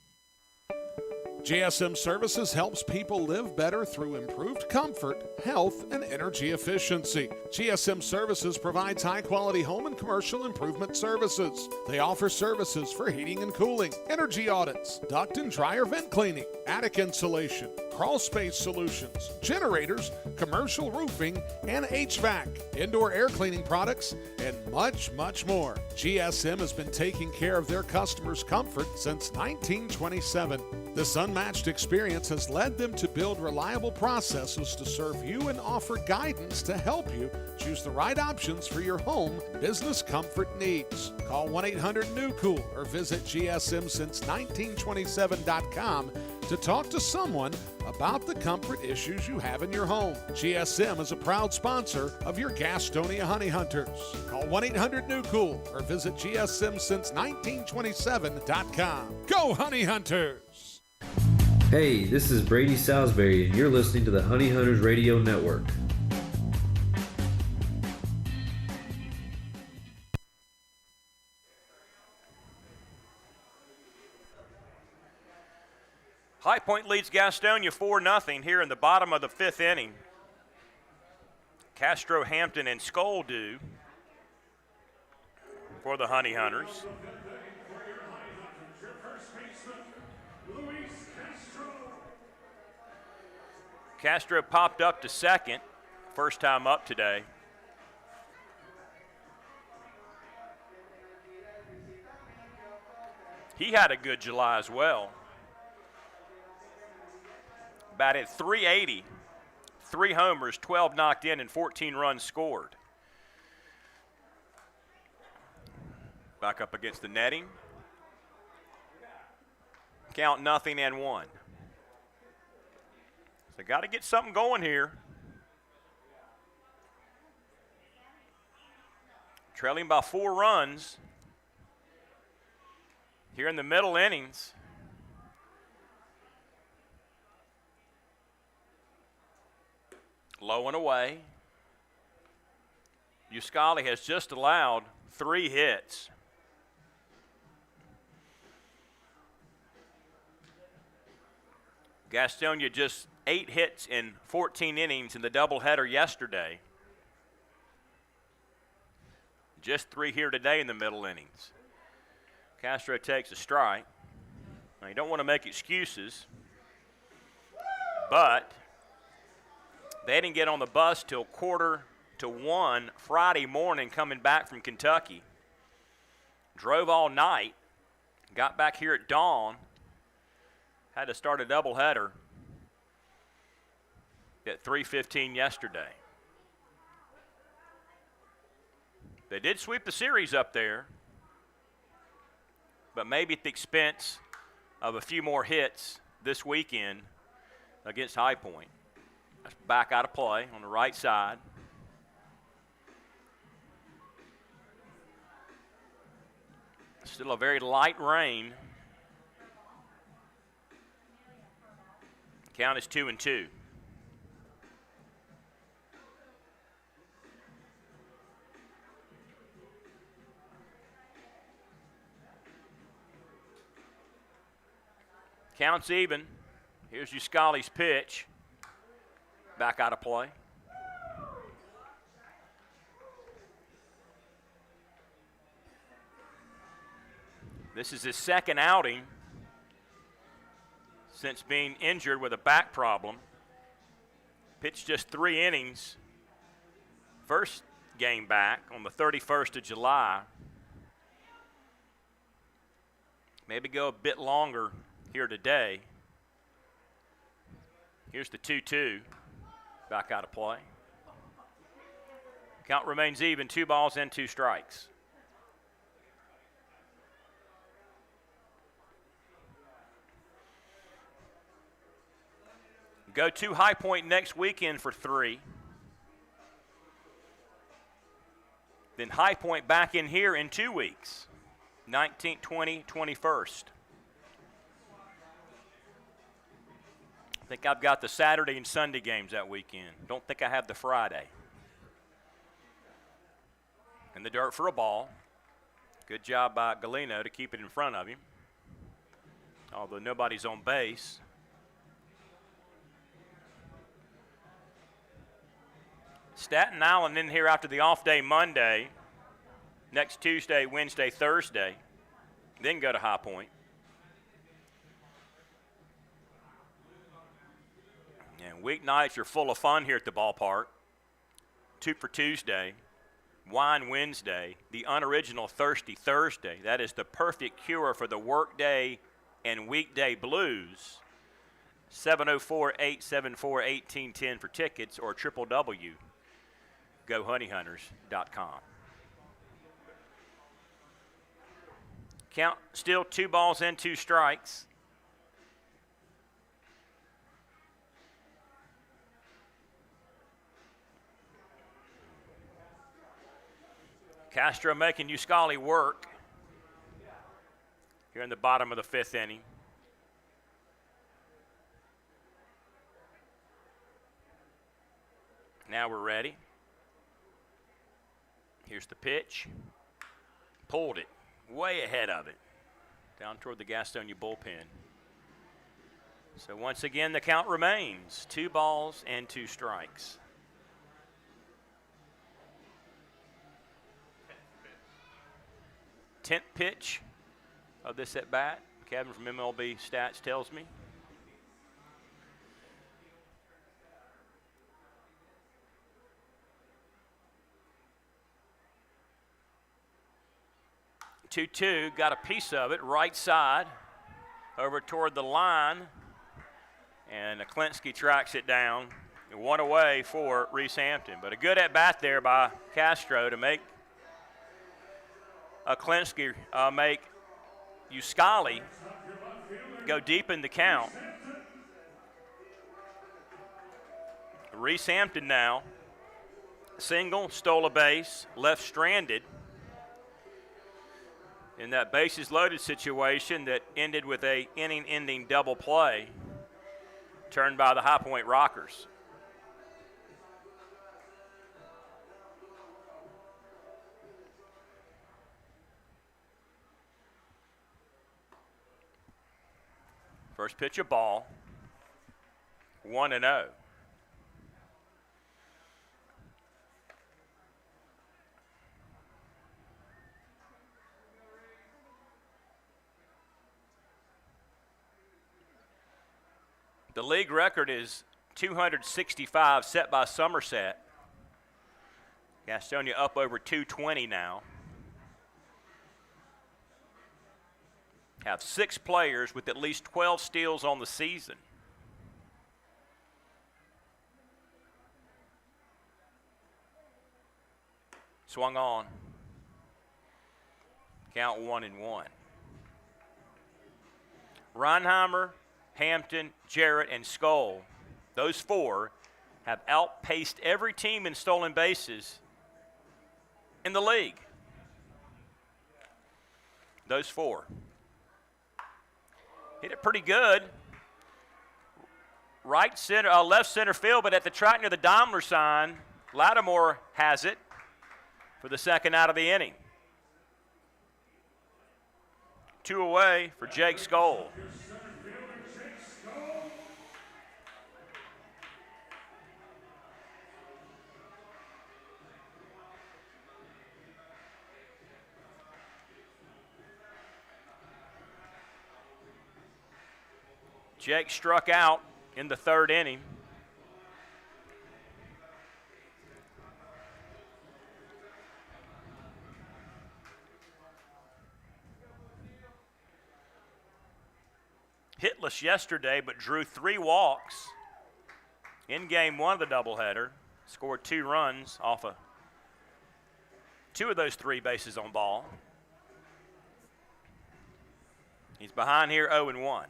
GSM Services helps people live better through improved comfort, health, and energy efficiency. GSM Services provides high-quality home and commercial improvement services. They offer services for heating and cooling, energy audits, duct and dryer vent cleaning, attic insulation, crawl space solutions, generators, commercial roofing, and HVAC, indoor air cleaning products, and much, much more. GSM has been taking care of their customers' comfort since 1927. This unmatched experience has led them to build reliable processes to serve you and offer guidance to help you choose the right options for your home business comfort needs. Call 1-800-NEW-COOL or visit GSMsince1927.com to talk to someone about the comfort issues you have in your home. GSM is a proud sponsor of your Gastonia Honey Hunters. Call 1-800-NEW-COOL or visit GSMsince1927.com. Go Honey Hunters! Hey, this is Brady Salisbury, and you're listening to the Honey Hunters Radio Network. High Point leads Gastonia 4-0 here in the bottom of the 5th inning. Castro, Hampton, and Skoll do for the Honey Hunters. Castro popped up to second, first time up today. He had a good July as well. Batted .380, 3 homers, 12 knocked in, and 14 runs scored. Back up against the netting. Count 0-1. So got to get something going here. Trailing by 4 runs here in the middle innings. Low and away. Uscali has just allowed 3 hits. Gastonia just 8 hits in 14 innings in the doubleheader yesterday. Just 3 here today in the middle innings. Castro takes a strike. Now, you don't want to make excuses, but they didn't get on the bus till 1:45 Friday morning coming back from Kentucky. Drove all night, got back here at dawn, had to start a doubleheader. at 3:15 yesterday. They did sweep the series up there, but maybe at the expense of a few more hits this weekend against High Point. That's back out of play on the right side. Still a very light rain. Count is 2-2. Count's even. Here's Uscali's pitch. Back out of play. This is his second outing since being injured with a back problem. Pitched just 3 innings. First game back on the 31st of July. Maybe go a bit longer here today. Here's the 2-2. Back out of play. Count remains even, 2 balls and 2 strikes. Go to High Point next weekend for 3. Then High Point back in here in 2 weeks, 19th, 20th, 21st. I think I've got the Saturday and Sunday games that weekend. Don't think I have the Friday. In the dirt for a ball. Good job by Glennon to keep it in front of him, although nobody's on base. Staten Island in here after the off day Monday, next Tuesday, Wednesday, Thursday, then go to High Point. And weeknights are full of fun here at the ballpark. 2 for Tuesday, Wine Wednesday, the unoriginal Thirsty Thursday. That is the perfect cure for the workday and weekday blues. 704-874-1810 for tickets or www.gohoneyhunters.com. Count still 2 balls and 2 strikes. Castro making Uscali work here in the bottom of the 5th inning. Now we're ready. Here's the pitch. Pulled it way ahead of it, down toward the Gastonia bullpen. So once again, the count remains 2 balls and 2 strikes. Tenth pitch of this at bat. Kevin from MLB Stats tells me. Two, got a piece of it, right side, over toward the line, and Aklinski tracks it down. 1 away for Reese Hampton, but a good at bat there by Castro to make Aklinski make Uscali go deep in the count. Reese Hampton now, single, stole a base, left stranded in that bases loaded situation that ended with a inning-ending double play turned by the High Point Rockers. First pitch a ball, 1-0. The league record is 265 set by Somerset. Gastonia up over 220 now. Have 6 players with at least 12 steals on the season. Swung on. Count 1-1. Reinheimer, Hampton, Jarrett, and Skoll, those four have outpaced every team in stolen bases in the league. Those four. Hit it pretty good. Left center field, but at the track near the Daimler sign, Lattimore has it for the second out of the inning. 2 away for Jake Skoll. Jake struck out in the third inning. Hitless yesterday, but drew 3 walks in game 1 of the doubleheader. Scored 2 runs off of 2 of those 3 bases on ball. He's behind here 0-1.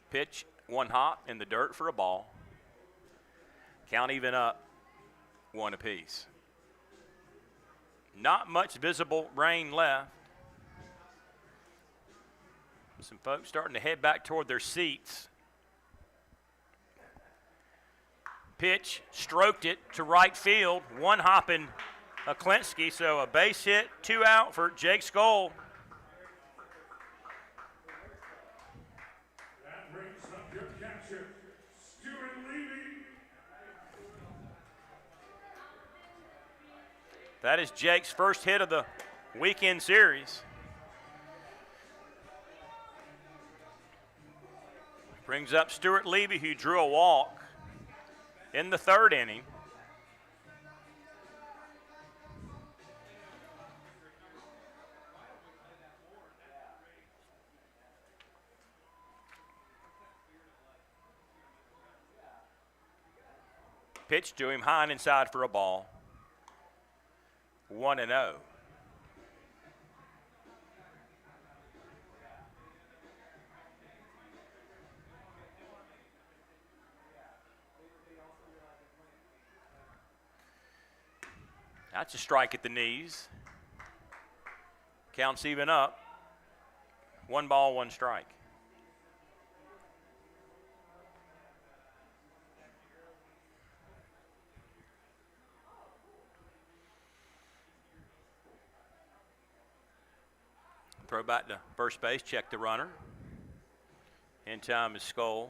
Pitch, 1 hop in the dirt for a ball. Count even up, 1 apiece. Not much visible rain left. Some folks starting to head back toward their seats. Pitch, stroked it to right field. 1 hopping Aklinski, so a base hit, 2 out for Jake Skoll. That is Jake's first hit of the weekend series. Brings up Stuart Levy, who drew a walk in the third inning. Pitch to him, high and inside for a ball. 1-0. That's a strike at the knees. Counts even up. 1 ball, 1 strike. Throw back to first base, check the runner. In time is Skoll.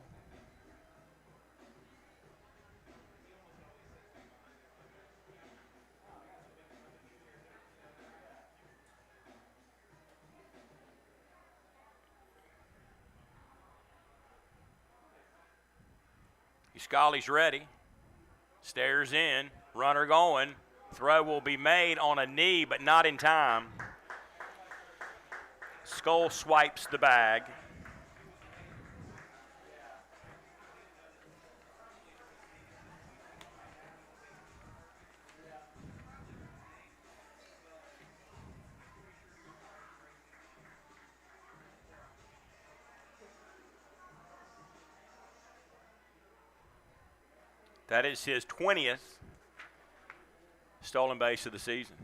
Scully's ready. Stares in, runner going. Throw will be made on a knee, but not in time. Skoll swipes the bag. That is his 20th stolen base of the season.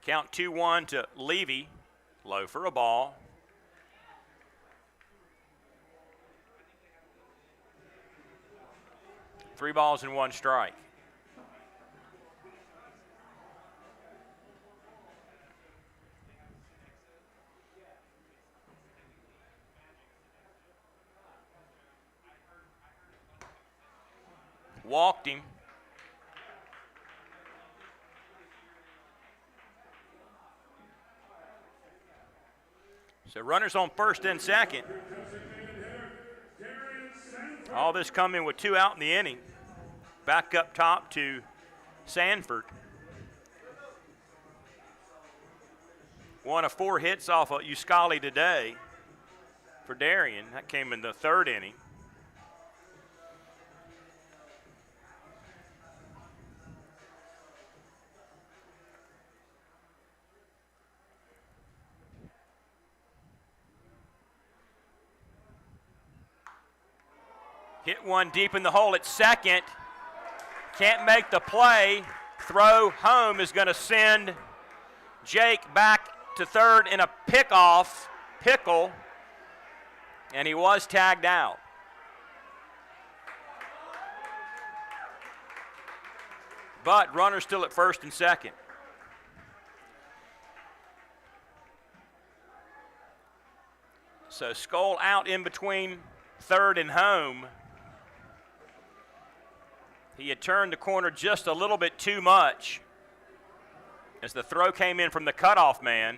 Count 2-1 to Levy. Low for a ball. Three balls and 1 strike. Walked him. So runners on first and second. All this coming with 2 out in the inning. Back up top to Sanford. 1 of 4 hits off of Uscali today for Darien. That came in the third inning. Hit one deep in the hole at second. Can't make the play. Throw home is going to send Jake back to third in a pickle, and he was tagged out. But runner still at first and second. So Skoll out in between third and home. He had turned the corner just a little bit too much as the throw came in from the cutoff man.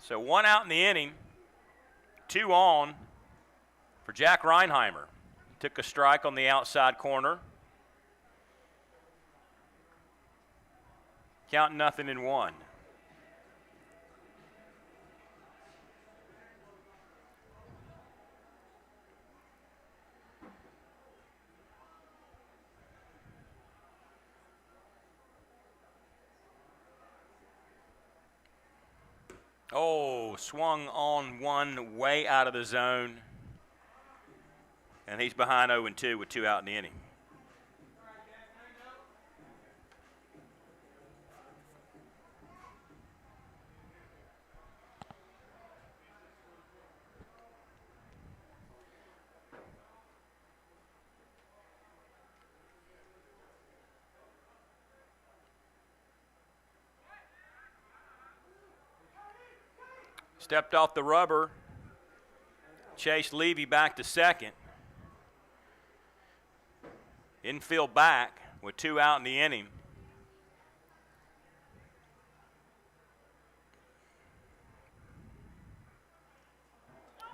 So 1 out in the inning, 2 on for Jack Reinheimer. Took a strike on the outside corner. Count 0-1. Oh, swung on one way out of the zone. And he's behind 0-2 with 2 out in the inning. Stepped off the rubber. Chase Levy back to second. Infield back with 2 out in the inning.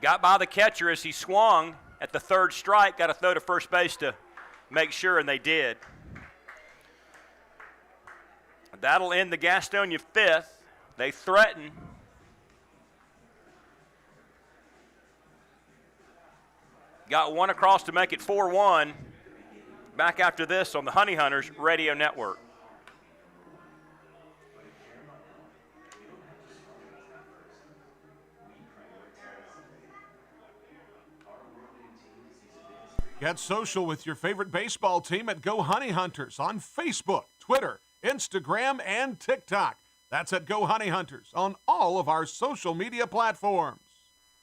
Got by the catcher as he swung at the third strike. Got to throw to first base to make sure, and they did. That'll end the Gastonia 5th. They threaten. Got one across to make it 4-1. Back after this on the Honey Hunters Radio Network. Get social with your favorite baseball team at Go Honey Hunters on Facebook, Twitter, Instagram, and TikTok. That's at Go Honey Hunters on all of our social media platforms.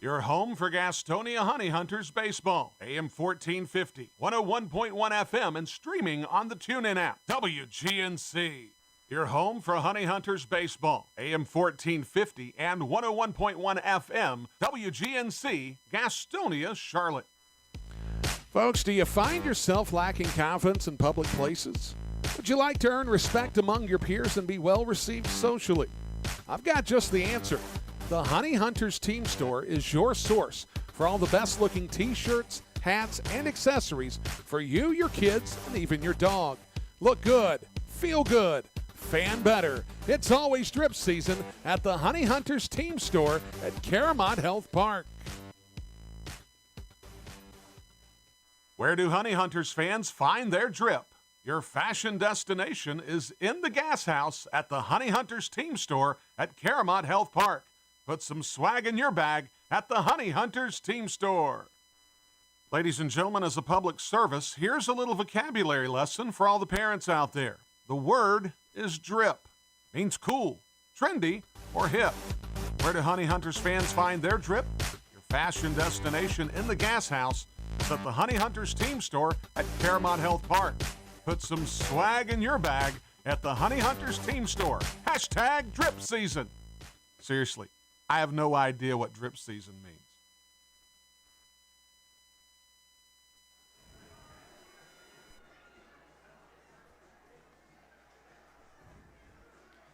Your home for Gastonia Honey Hunters baseball. AM 1450, 101.1 FM, and streaming on the TuneIn app. WGNC. Your home for Honey Hunters baseball. AM 1450 and 101.1 FM. WGNC, Gastonia, Charlotte. Folks, do you find yourself lacking confidence in public places? Would you like to earn respect among your peers and be well received socially? I've got just the answer. The Honey Hunters Team Store is your source for all the best-looking T-shirts, hats, and accessories for you, your kids, and even your dog. Look good, feel good, fan better. It's always drip season at the Honey Hunters Team Store at Caramont Health Park. Where do Honey Hunters fans find their drip? Your fashion destination is in the gas house at the Honey Hunters Team Store at Caramont Health Park. Put some swag in your bag at the Honey Hunters Team Store. Ladies and gentlemen, as a public service, here's a little vocabulary lesson for all the parents out there. The word is drip. Means cool, trendy, or hip. Where do Honey Hunters fans find their drip? Your fashion destination in the gas house is at the Honey Hunters Team Store at Caramont Health Park. Put some swag in your bag at the Honey Hunters Team Store. Hashtag drip season. Seriously, I have no idea what drip season means.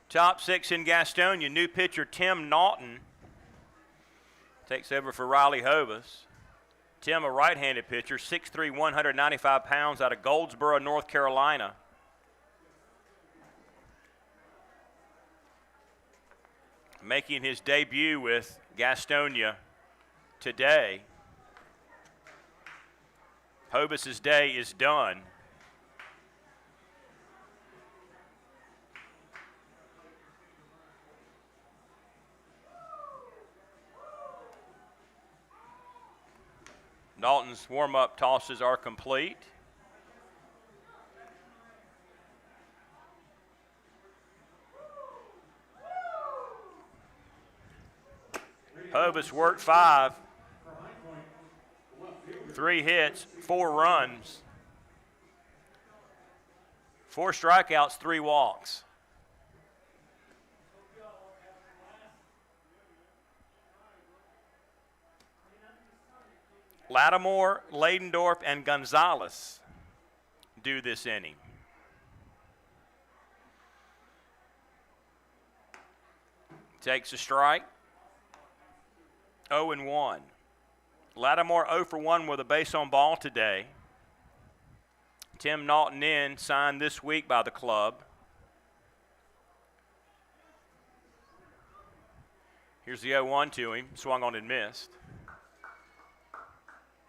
Top 6 in Gastonia. New pitcher Tim Naughton takes over for Riley Hovis. Tim, a right-handed pitcher, 6'3", 195 pounds, out of Goldsboro, North Carolina. Making his debut with Gastonia today. Hovis's day is done. Dalton's warm-up tosses are complete. Hovis worked 5. 3 hits, 4 runs, 4 strikeouts, 3 walks. Lattimore, Ladendorf, and Gonzalez do this inning. Takes a strike. 0-1. Lattimore 0 for 1 with a base on ball today. Tim Naughton in, signed this week by the club. Here's the 0-1 to him, swung on and missed.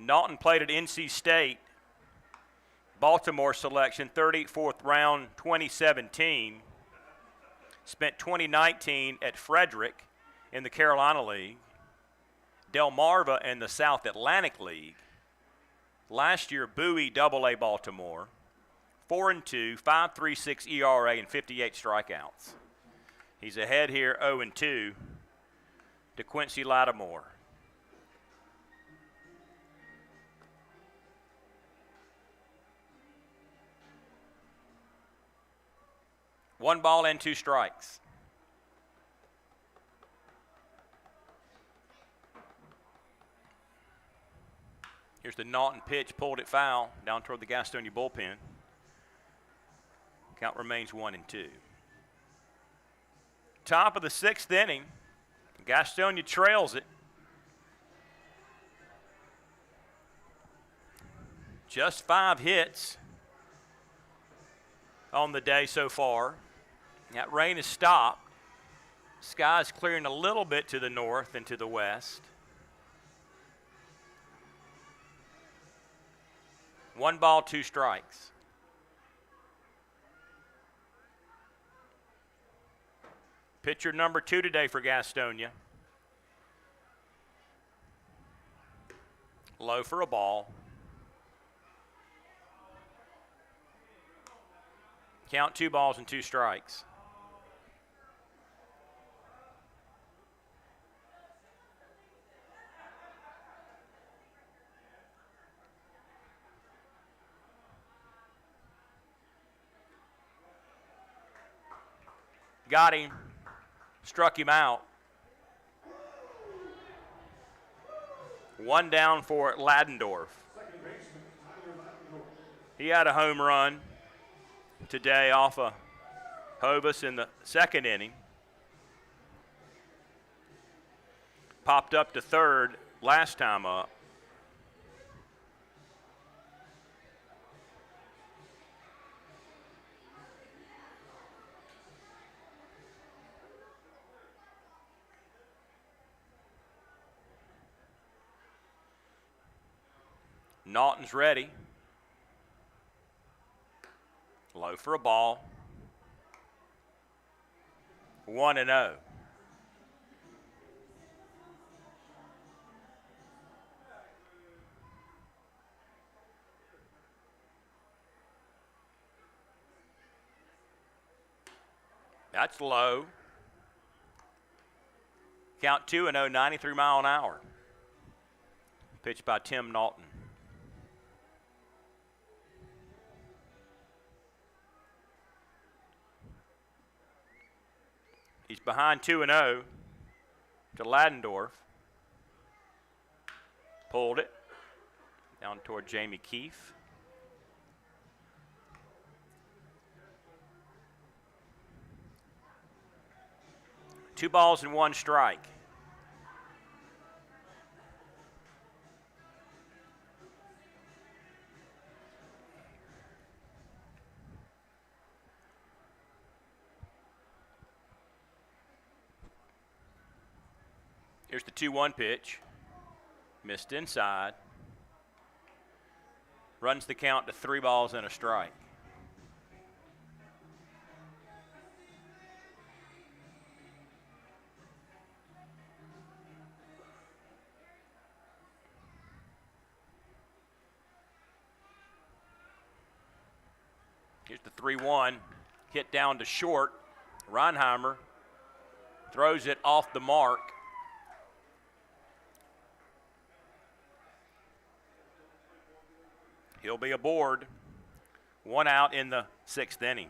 Naughton played at NC State, Baltimore selection, 34th round, 2017. Spent 2019 at Frederick in the Carolina League, Delmarva in the South Atlantic League. Last year, Bowie AA Baltimore, 4-2, 5.36 ERA, and 58 strikeouts. He's ahead here, 0-2 to Quincy Lattimore. One ball and 2 strikes. Here's the Naughton pitch, pulled it foul, down toward the Gastonia bullpen. Count remains 1-2. Top of the 6th inning. Gastonia trails it. Just 5 hits on the day so far. That rain has stopped. Sky's clearing a little bit to the north and to the west. 1 ball, 2 strikes. Pitcher number 2 today for Gastonia. Low for a ball. Count 2 balls and 2 strikes. Got him, struck him out. 1 down for Ladendorf. He had a home run today off of Hovis in the 2nd inning. Popped up to 3rd last time up. Naughton's ready. Low for a ball. 1-0. That's low. Count 2-0, 93 mile an hour. Pitched by Tim Naughton. He's behind 2-0 to Ladendorf. Pulled it down toward Jamie Keefe. Two balls and 1 strike. Here's the 2-1 pitch. Missed inside. Runs the count to 3 balls and a strike. Here's the 3-1. Hit down to short. Reinheimer throws it off the mark. He'll be aboard. 1 out in the 6th inning.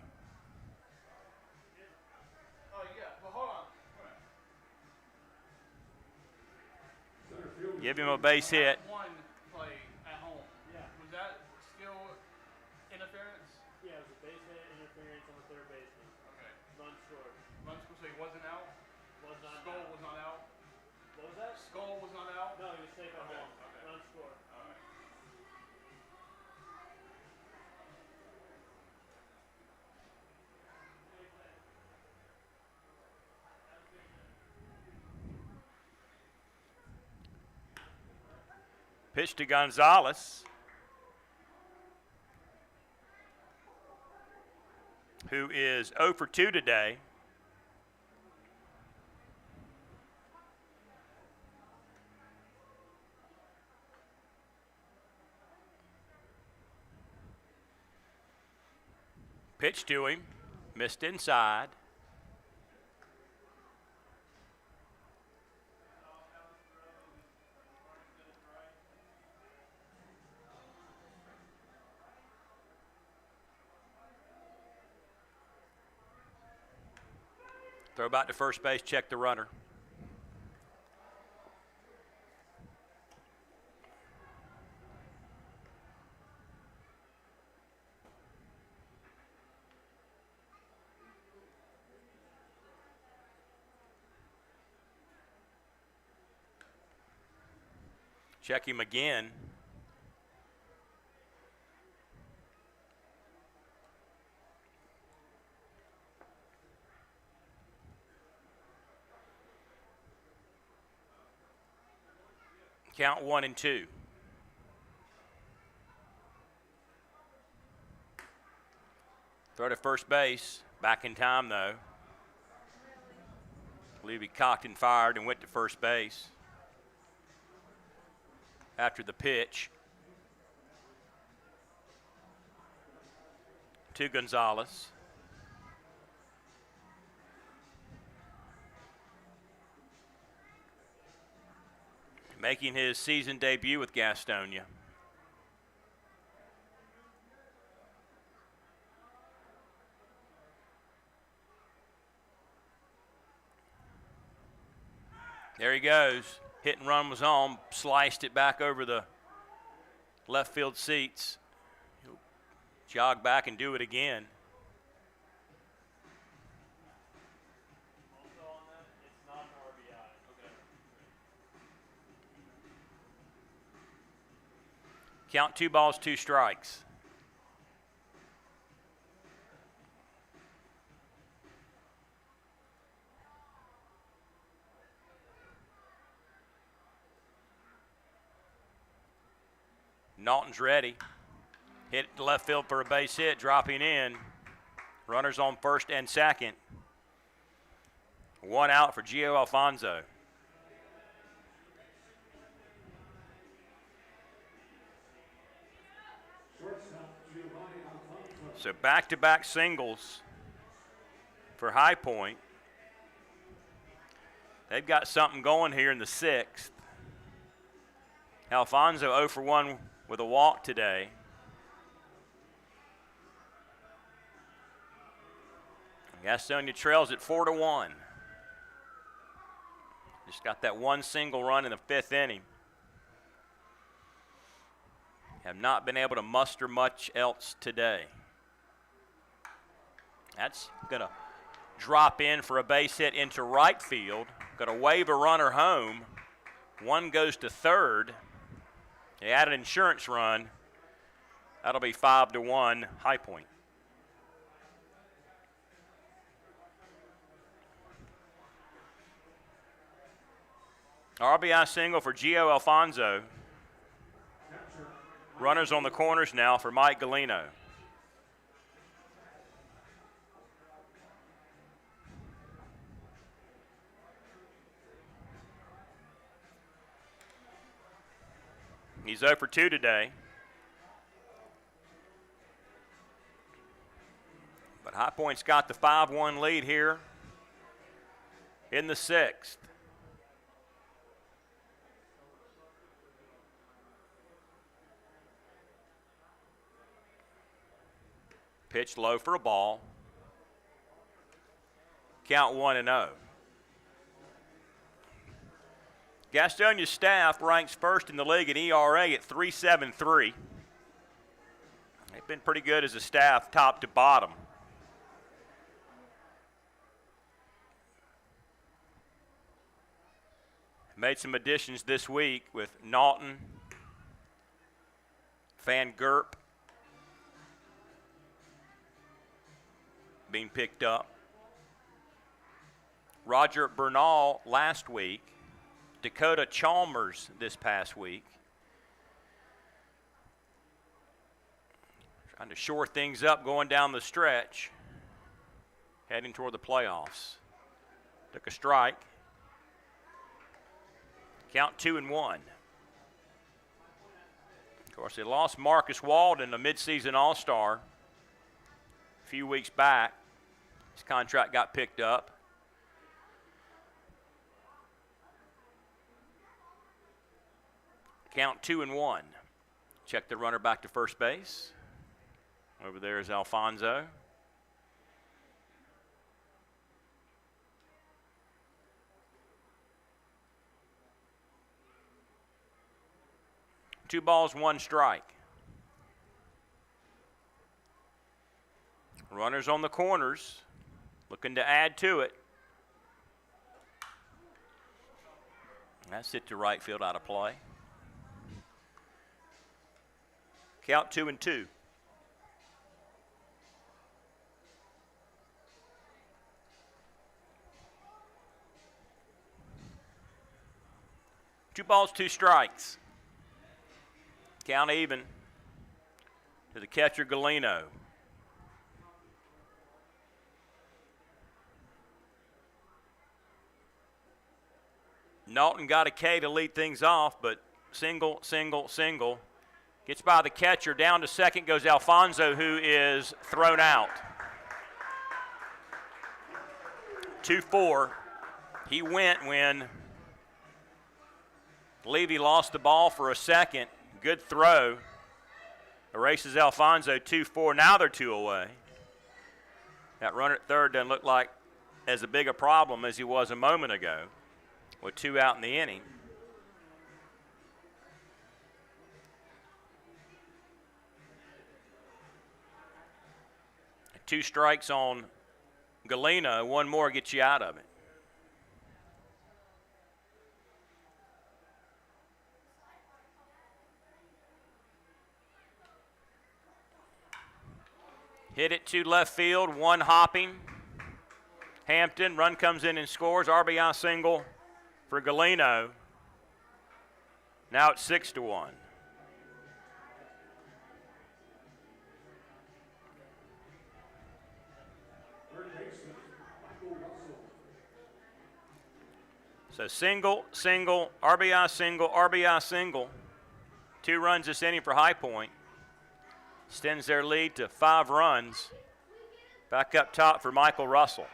Give him a base hit. One play at home. Yeah. Was that still interference? Yeah, it was a base hit, interference on the third baseman. Okay. Run scored. Run score, so he wasn't out? Was not Skull out. was not out? What was that? Skull was not out? No, he was safe at home. Okay. Run scored. All right. Pitch to Gonzalez, who is 0 for 2 today. Pitch to him, missed inside. Throw back to first base, check the runner. Check him again. Count 1-2. Throw to first base. Back in time, though. I believe he cocked and fired and went to first base after the pitch to Gonzalez. Making his season debut with Gastonia. There he goes. Hit and run was on. Sliced it back over the left field seats. He'll jog back and do it again. Also on that, it's not an RBI. Okay. Count 2 balls, 2 strikes. Naughton's ready. Hit to left field for a base hit, dropping in. Runners on first and second. 1 out for Gio Alfonso. So back-to-back singles for High Point. They've got something going here in the 6th. Alfonso 0 for 1 with a walk today. Gastonia trails at 4-1. Just got that one single run in the 5th inning. Have not been able to muster much else today. That's going to drop in for a base hit into right field. Going to wave a runner home. One goes to third. They add an insurance run. That'll be 5-1 High Point. RBI single for Gio Alfonso. Runners on the corners now for Mike Galeno. He's 0 for 2 today. But High Point's got the 5-1 lead here in the 6th. Pitch low for a ball. Count 1-0. Gastonia's staff ranks first in the league in ERA at 3.73. They've been pretty good as a staff, top to bottom. Made some additions this week with Naughton, Van Gerp being picked up. Roger Bernal last week. Dakota Chalmers this past week. Trying to shore things up going down the stretch. Heading toward the playoffs. Took a strike. Count 2-1. Of course, they lost Marcus Walden, a midseason All-Star, a few weeks back. His contract got picked up. Count 2-1. Check the runner back to first base. Over there is Alfonso. Two balls, one strike. Runners on the corners, looking to add to it. That's hit to right field, out of play. Count 2-2. Two balls, two strikes. Count even to the catcher, Galeno. Naughton got a K to lead things off, but single, single, single. Gets by the catcher, down to second goes Alfonso, who is thrown out. 2-4. He went when Levy lost the ball for a second. Good throw. Erases Alfonso, 2-4. Now they're two away. That runner at third doesn't look like as big a problem as he was a moment ago with two out in the inning. Two strikes on Galeno, one more gets you out of it. Hit it to left field, one hopping. Hampton, run comes in and scores. RBI single for Galeno. Now it's 6-1. So single, single, RBI single, RBI single. 2 runs this inning for High Point. Extends their lead to 5 runs. Back up top for Michael Russell.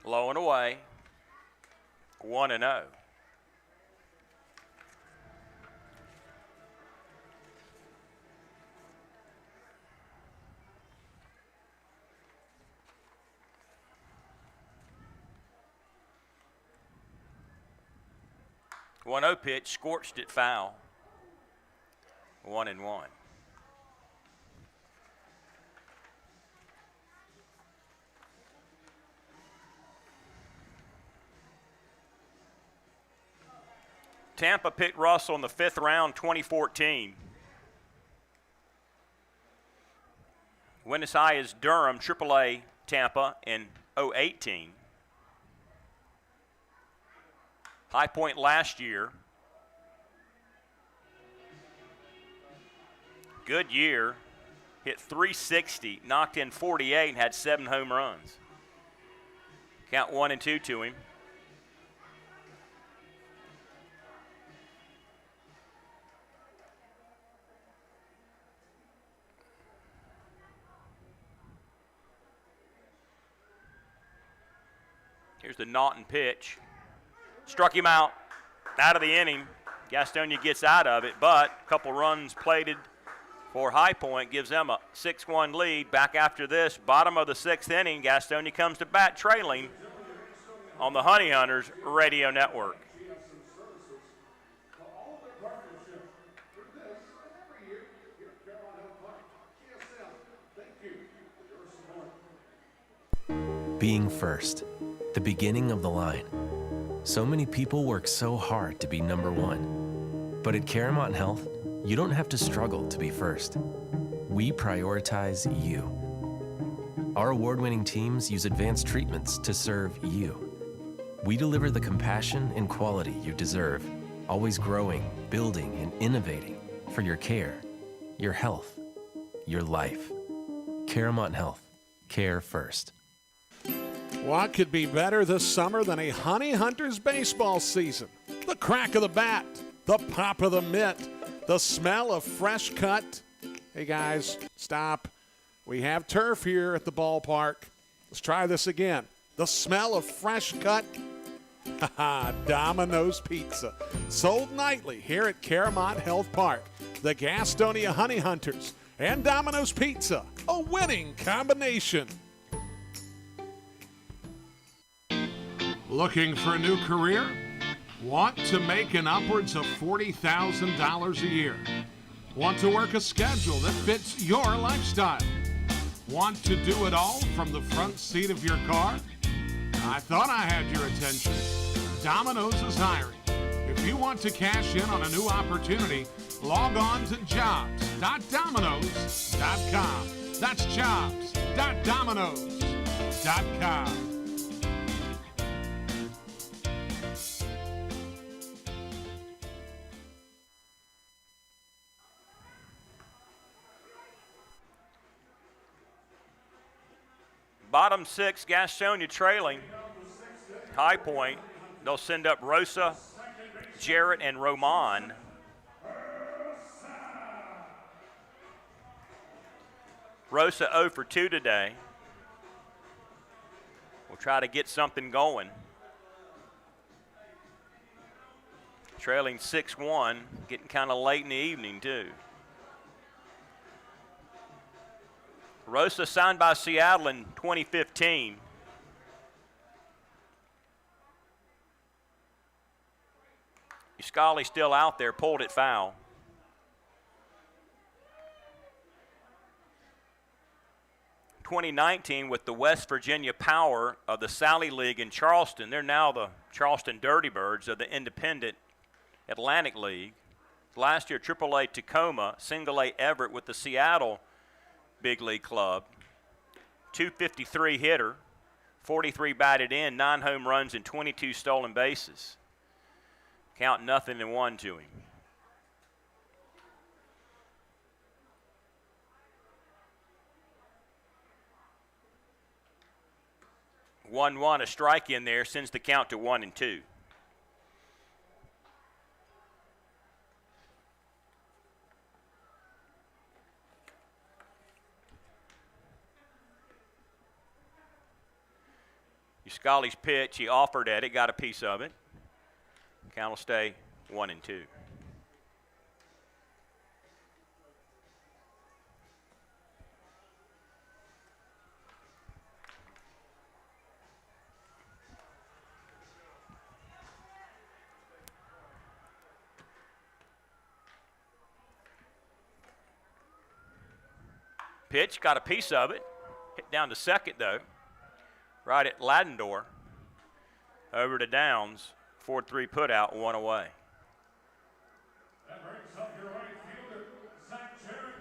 Low and away. 1-0. One 0 pitch, scorched it foul. 1-1. Tampa picked Russell in the 5th round, 2014. Win as high as Durham, AAA Tampa in 018. High Point last year. Good year. Hit 360, knocked in 48, and had 7 home runs. Count 1 and 2 to him. Here's the Naughton pitch. Struck him out of the inning. Gastonia gets out of it, but a couple runs plated for High Point gives them a 6-1 lead. Back after this, bottom of the 6th inning, Gastonia comes to bat trailing on the Honey Hunters Radio Network. Being first, the beginning of the line. So many people work so hard to be number one. But at Caramont Health, you don't have to struggle to be first. We prioritize you. Our award-winning teams use advanced treatments to serve you. We deliver the compassion and quality you deserve, always growing, building, and innovating for your care, your health, your life. Caramont Health. Care first. What could be better this summer than a Honey Hunters baseball season? The crack of the bat, the pop of the mitt, the smell of fresh cut. Hey guys, stop. We have turf here at the ballpark. Let's try this again. The smell of fresh cut. Domino's Pizza. Sold nightly here at Caramont Health Park. The Gastonia Honey Hunters and Domino's Pizza. A winning combination. Looking for a new career? Want to make an upwards of $40,000 a year? Want to work a schedule that fits your lifestyle? Want to do it all from the front seat of your car? I thought I had your attention. Domino's is hiring. If you want to cash in on a new opportunity, log on to jobs.domino's.com. That's jobs.domino's.com. Bottom 6, Gastonia trailing. High Point, they'll send up Rosa, Jarrett, and Roman. Rosa 0 for 2 today. We'll try to get something going. Trailing 6-1, getting kind of late in the evening too. Rosa signed by Seattle in 2015. Scully still out there, pulled it foul. (2019) with the West Virginia Power of the Sally League in Charleston. They're now the Charleston Dirty Birds of the Independent Atlantic League. Last year, AAA Tacoma, Single A Everett with the Seattle Big League Club. 253 hitter, 43 batted in, 9 home runs, and 22 stolen bases. Count 0-1 to him. (1-1), a strike in there, sends the count to 1-2. Scully's pitch, he offered at it, got a piece of it. Count will stay 1-2. Pitch, got a piece of it. Hit down to second though. Right at Ladendor. Over to Downs. 4-3 put out, 1 away. That brings up your right fielder, Zach Jarrett.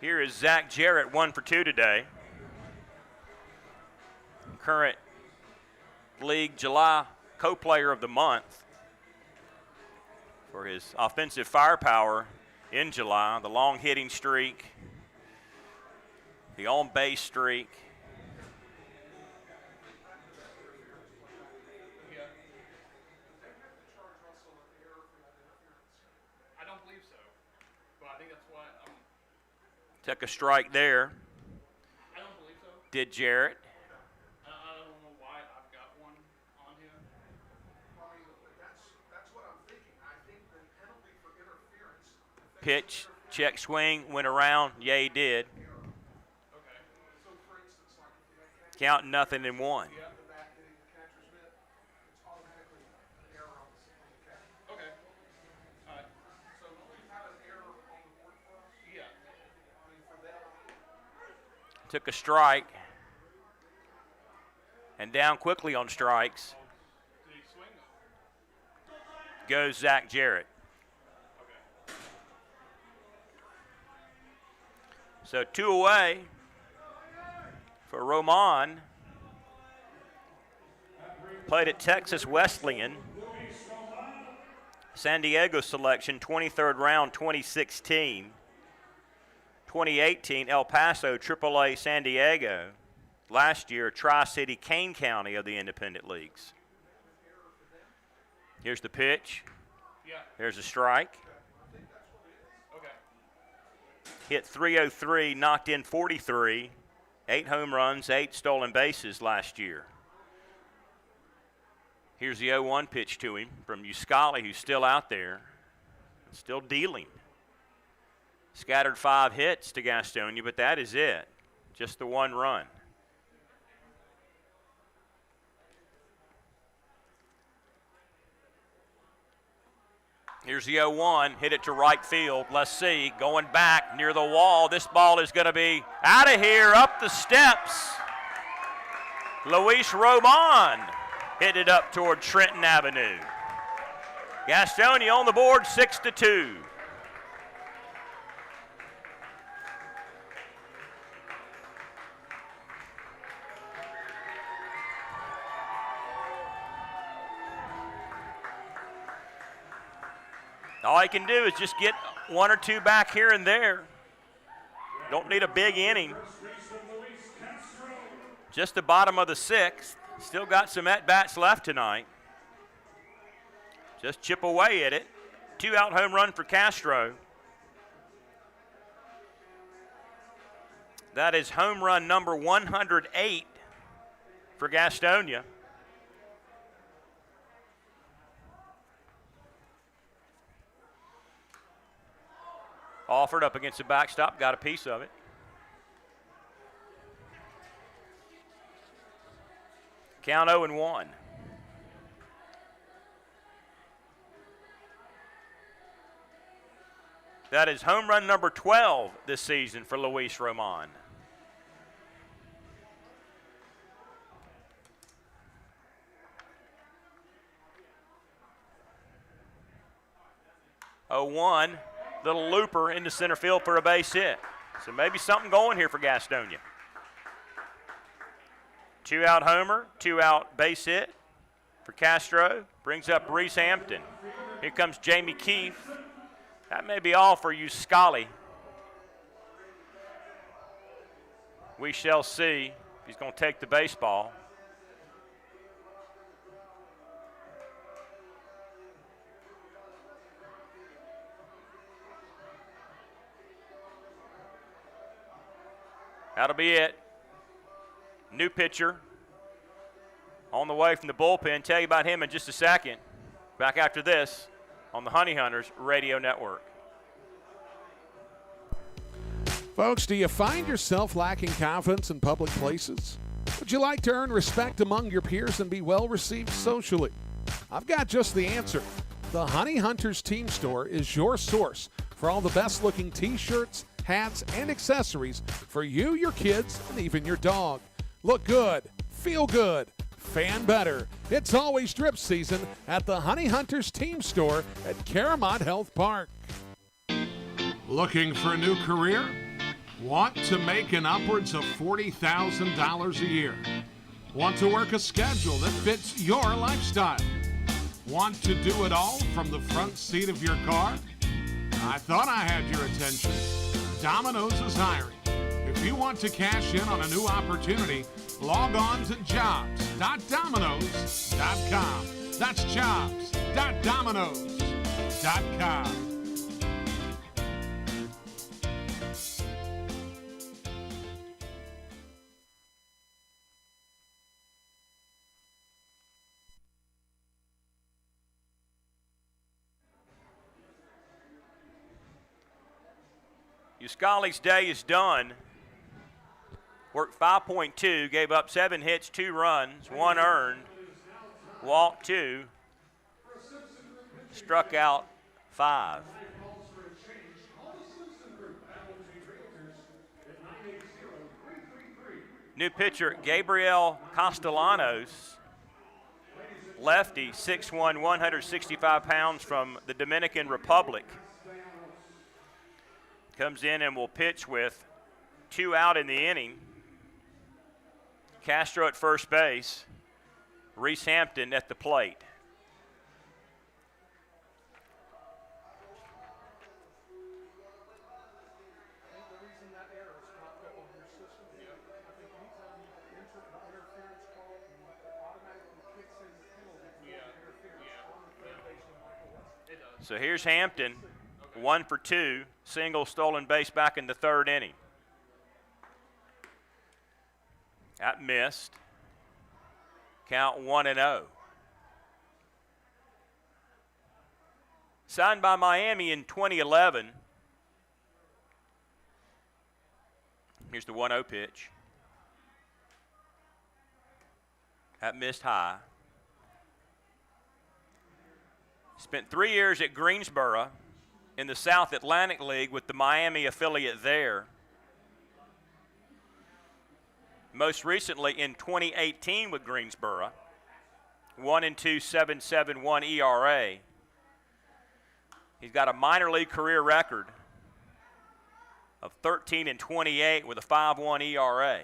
Here is Zach Jarrett, 1 for 2 today. Current league July co-player of the month for his offensive firepower in July, the long hitting streak, the on-base streak. I don't believe so, but I think that's why Took a strike there. I don't believe so. Did Jarrett. I don't know why I've got one on him. That's what I'm thinking. I think the penalty for interference. Pitch, check swing, went around. Yeah, he did. Okay. So, for instance, like if you make Count 0-1. the back hitting the catcher's mitt, it's automatically an error on the catch. Okay. All right. So, we've had an error on the board for us. Yeah. I mean, for them. Took a strike. And down quickly on strikes Did he swing though? goes Zach Jarrett. Okay. So 2 away for Roman. Played at Texas Wesleyan. San Diego selection, 23rd round, 2016. 2018, El Paso, AAA San Diego. Last year, Tri-City, Kane County of the independent leagues. Here's the pitch. Yeah. There's a strike. Okay. Hit 303, knocked in 43, 8 home runs, 8 stolen bases last year. Here's the 0-1 pitch to him from Uscali, who's still out there, still dealing. Scattered 5 hits to Gastonia, but that is it. Just the 1 run. Here's the 0-1, hit it to right field. Let's see, going back near the wall. This ball is going to be out of here, up the steps. Luis Roman hit it up toward Trenton Avenue. Gastonia on the board, 6-2. All he can do is just get 1 or 2 back here and there. Don't need a big inning. Just the bottom of the 6th. Still got some at-bats left tonight. Just chip away at it. 2-out home run for Castro. That is home run number 108 for Gastonia. Offered up against the backstop, got a piece of it. Count 0-1. That is home run number 12 this season for Luis Roman. Oh-1. Little looper into center field for a base hit. So maybe something going here for Gastonia. 2-out homer, 2-out base hit for Castro. Brings up Reese Hampton. Here comes Jamie Keefe. That may be all for you, Scully. We shall see if he's going to take the baseball. That'll be it. New pitcher on the way from the bullpen. Tell you about him in just a second. Back after this on the Honey Hunters Radio Network. Folks, do you find yourself lacking confidence in public places? Would you like to earn respect among your peers and be well received socially? I've got just the answer. The Honey Hunters Team Store is your source for all the best looking t-shirts, hats, and accessories for you, your kids, and even your dog. Look good, feel good, fan better. It's always drip season at the Honey Hunters Team Store at Caramont Health Park. Looking for a new career? Want to make an upwards of $40,000 a year? Want to work a schedule that fits your lifestyle? Want to do it all from the front seat of your car? I thought I had your attention. Domino's is hiring. If you want to cash in on a new opportunity, log on to jobs.domino's.com. That's jobs.domino's.com. Uscali's day is done. Worked 5.2, gave up 7 hits, 2 runs, 1 earned, walked 2, struck out 5. New pitcher Gabriel Castellanos, lefty, 6'1", 165 pounds from the Dominican Republic. Comes in and will pitch with 2 out in the inning. Castro at first base, Reese Hampton at the plate. So here's Hampton, 1 for 2, single, stolen base back in the 3rd inning. That missed. Count 1-0. Signed by Miami in 2011. Here's the 1-0 pitch. That missed high. Spent 3 years at Greensboro in the South Atlantic League with the Miami affiliate there. Most recently in 2018 with Greensboro, 1-2, 7.71 ERA. He's got a minor league career record of 13-28 with a 5.1 ERA.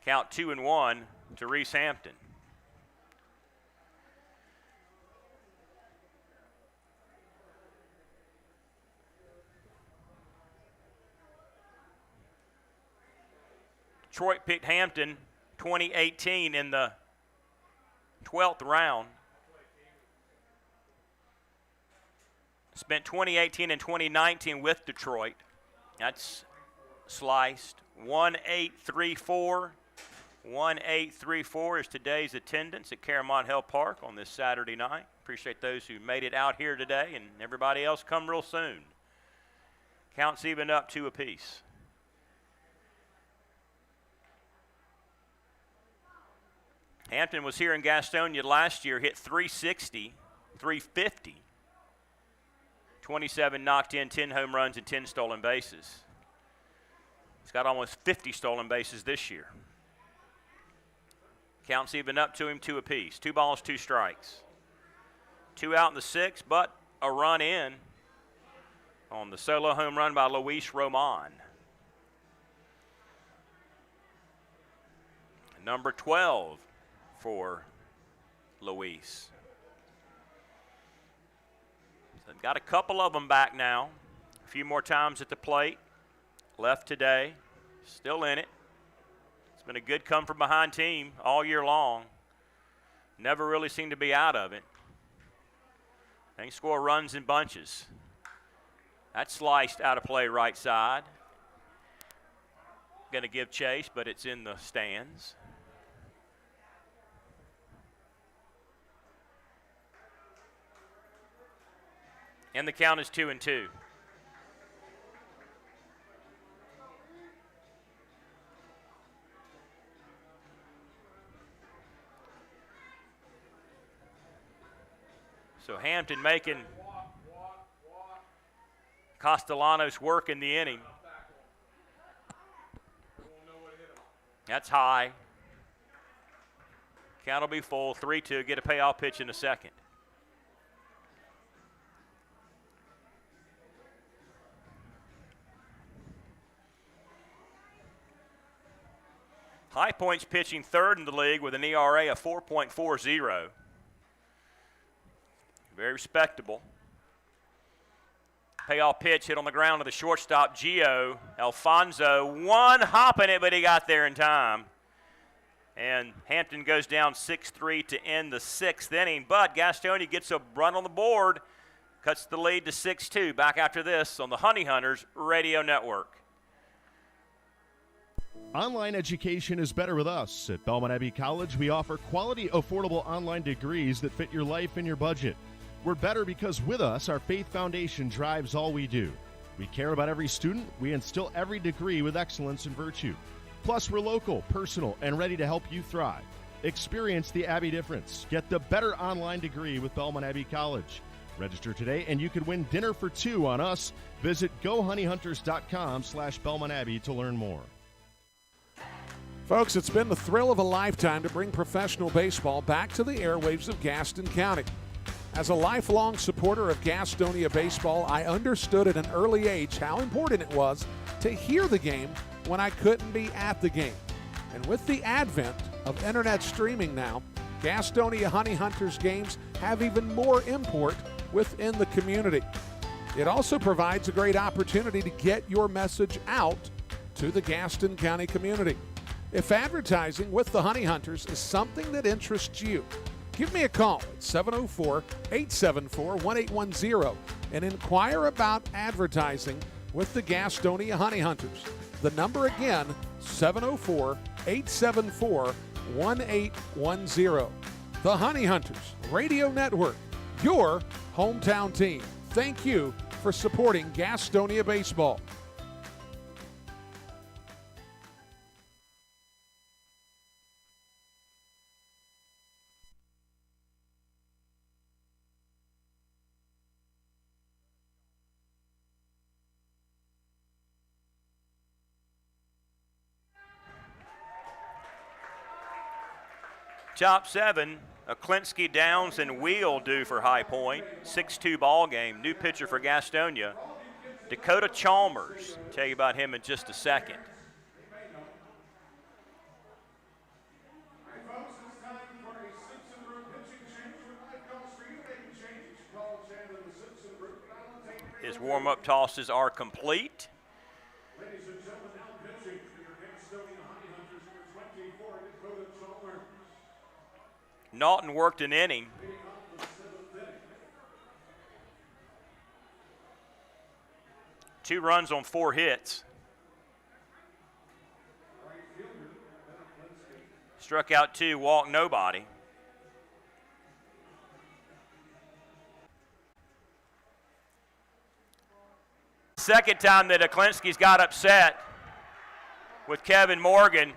Count 2-1 to Reese Hampton. Detroit picked Hampton 2018 in the 12th round. Spent 2018 and 2019 with Detroit. That's sliced. 1834. 1834 is today's attendance at Caramont Hill Park on this Saturday night. Appreciate those who made it out here today, and everybody else come real soon. Counts even up 2 apiece. Hampton was here in Gastonia last year, hit 360, 350, 27 knocked in, 10 home runs, and 10 stolen bases. He's got almost 50 stolen bases this year. Counts even up to him 2 apiece. 2 balls, 2 strikes. 2 out in the 6th, but a run in on the solo home run by Luis Roman. Number 12. For Luis. So got a couple of them back now. A few more times at the plate. Left today. Still in it. It's been a good come from behind team all year long. Never really seemed to be out of it. They score runs in bunches. That's sliced out of play right side. Going to give chase, but it's in the stands. And the count is 2-2. So Hampton making Castellanos work in the inning. That's high. Count will be full, 3-2, get a payoff pitch in the 2nd. High Point's pitching third in the league with an ERA of 4.40. Very respectable. Payoff pitch hit on the ground to the shortstop, Gio Alfonso. One hopping it, but he got there in time. And Hampton goes down 6-3 to end the 6th inning. But Gastonia gets a run on the board, cuts the lead to 6-2. Back after this on the Honey Hunters Radio Network. Online education is better with us. At Belmont Abbey College, we offer quality, affordable online degrees that fit your life and your budget. We're better because with us, our faith foundation drives all we do. We care about every student. We instill every degree with excellence and virtue. Plus, we're local, personal, and ready to help you thrive. Experience the Abbey difference. Get the better online degree with Belmont Abbey College. Register today, and you could win dinner for two on us. Visit GoHoneyHunters.com/Belmont Abbey to learn more. Folks, it's been the thrill of a lifetime to bring professional baseball back to the airwaves of Gaston County. As a lifelong supporter of Gastonia baseball, I understood at an early age how important it was to hear the game when I couldn't be at the game. And with the advent of internet streaming now, Gastonia Honey Hunters games have even more import within the community. It also provides a great opportunity to get your message out to the Gaston County community. If advertising with the Honey Hunters is something that interests you, give me a call at 704-874-1810 and inquire about advertising with the Gastonia Honey Hunters. The number again, 704-874-1810. The Honey Hunters Radio Network, your hometown team. Thank you for supporting Gastonia baseball. Top 7, Aklinski, Downs, and Wheel due for High Point. 6-2 ball game. New pitcher for Gastonia, Dakota Chalmers. Tell you about him in just a second. His warm-up tosses are complete. Ladies and gentlemen, now pitching for your Gastonia Honey Hunters, number 24, Dakota Chalmers. Naughton worked an inning. Two runs on 4 hits. Struck out 2, walked nobody. Second time that Aklinski's got upset with Kevin Morgan.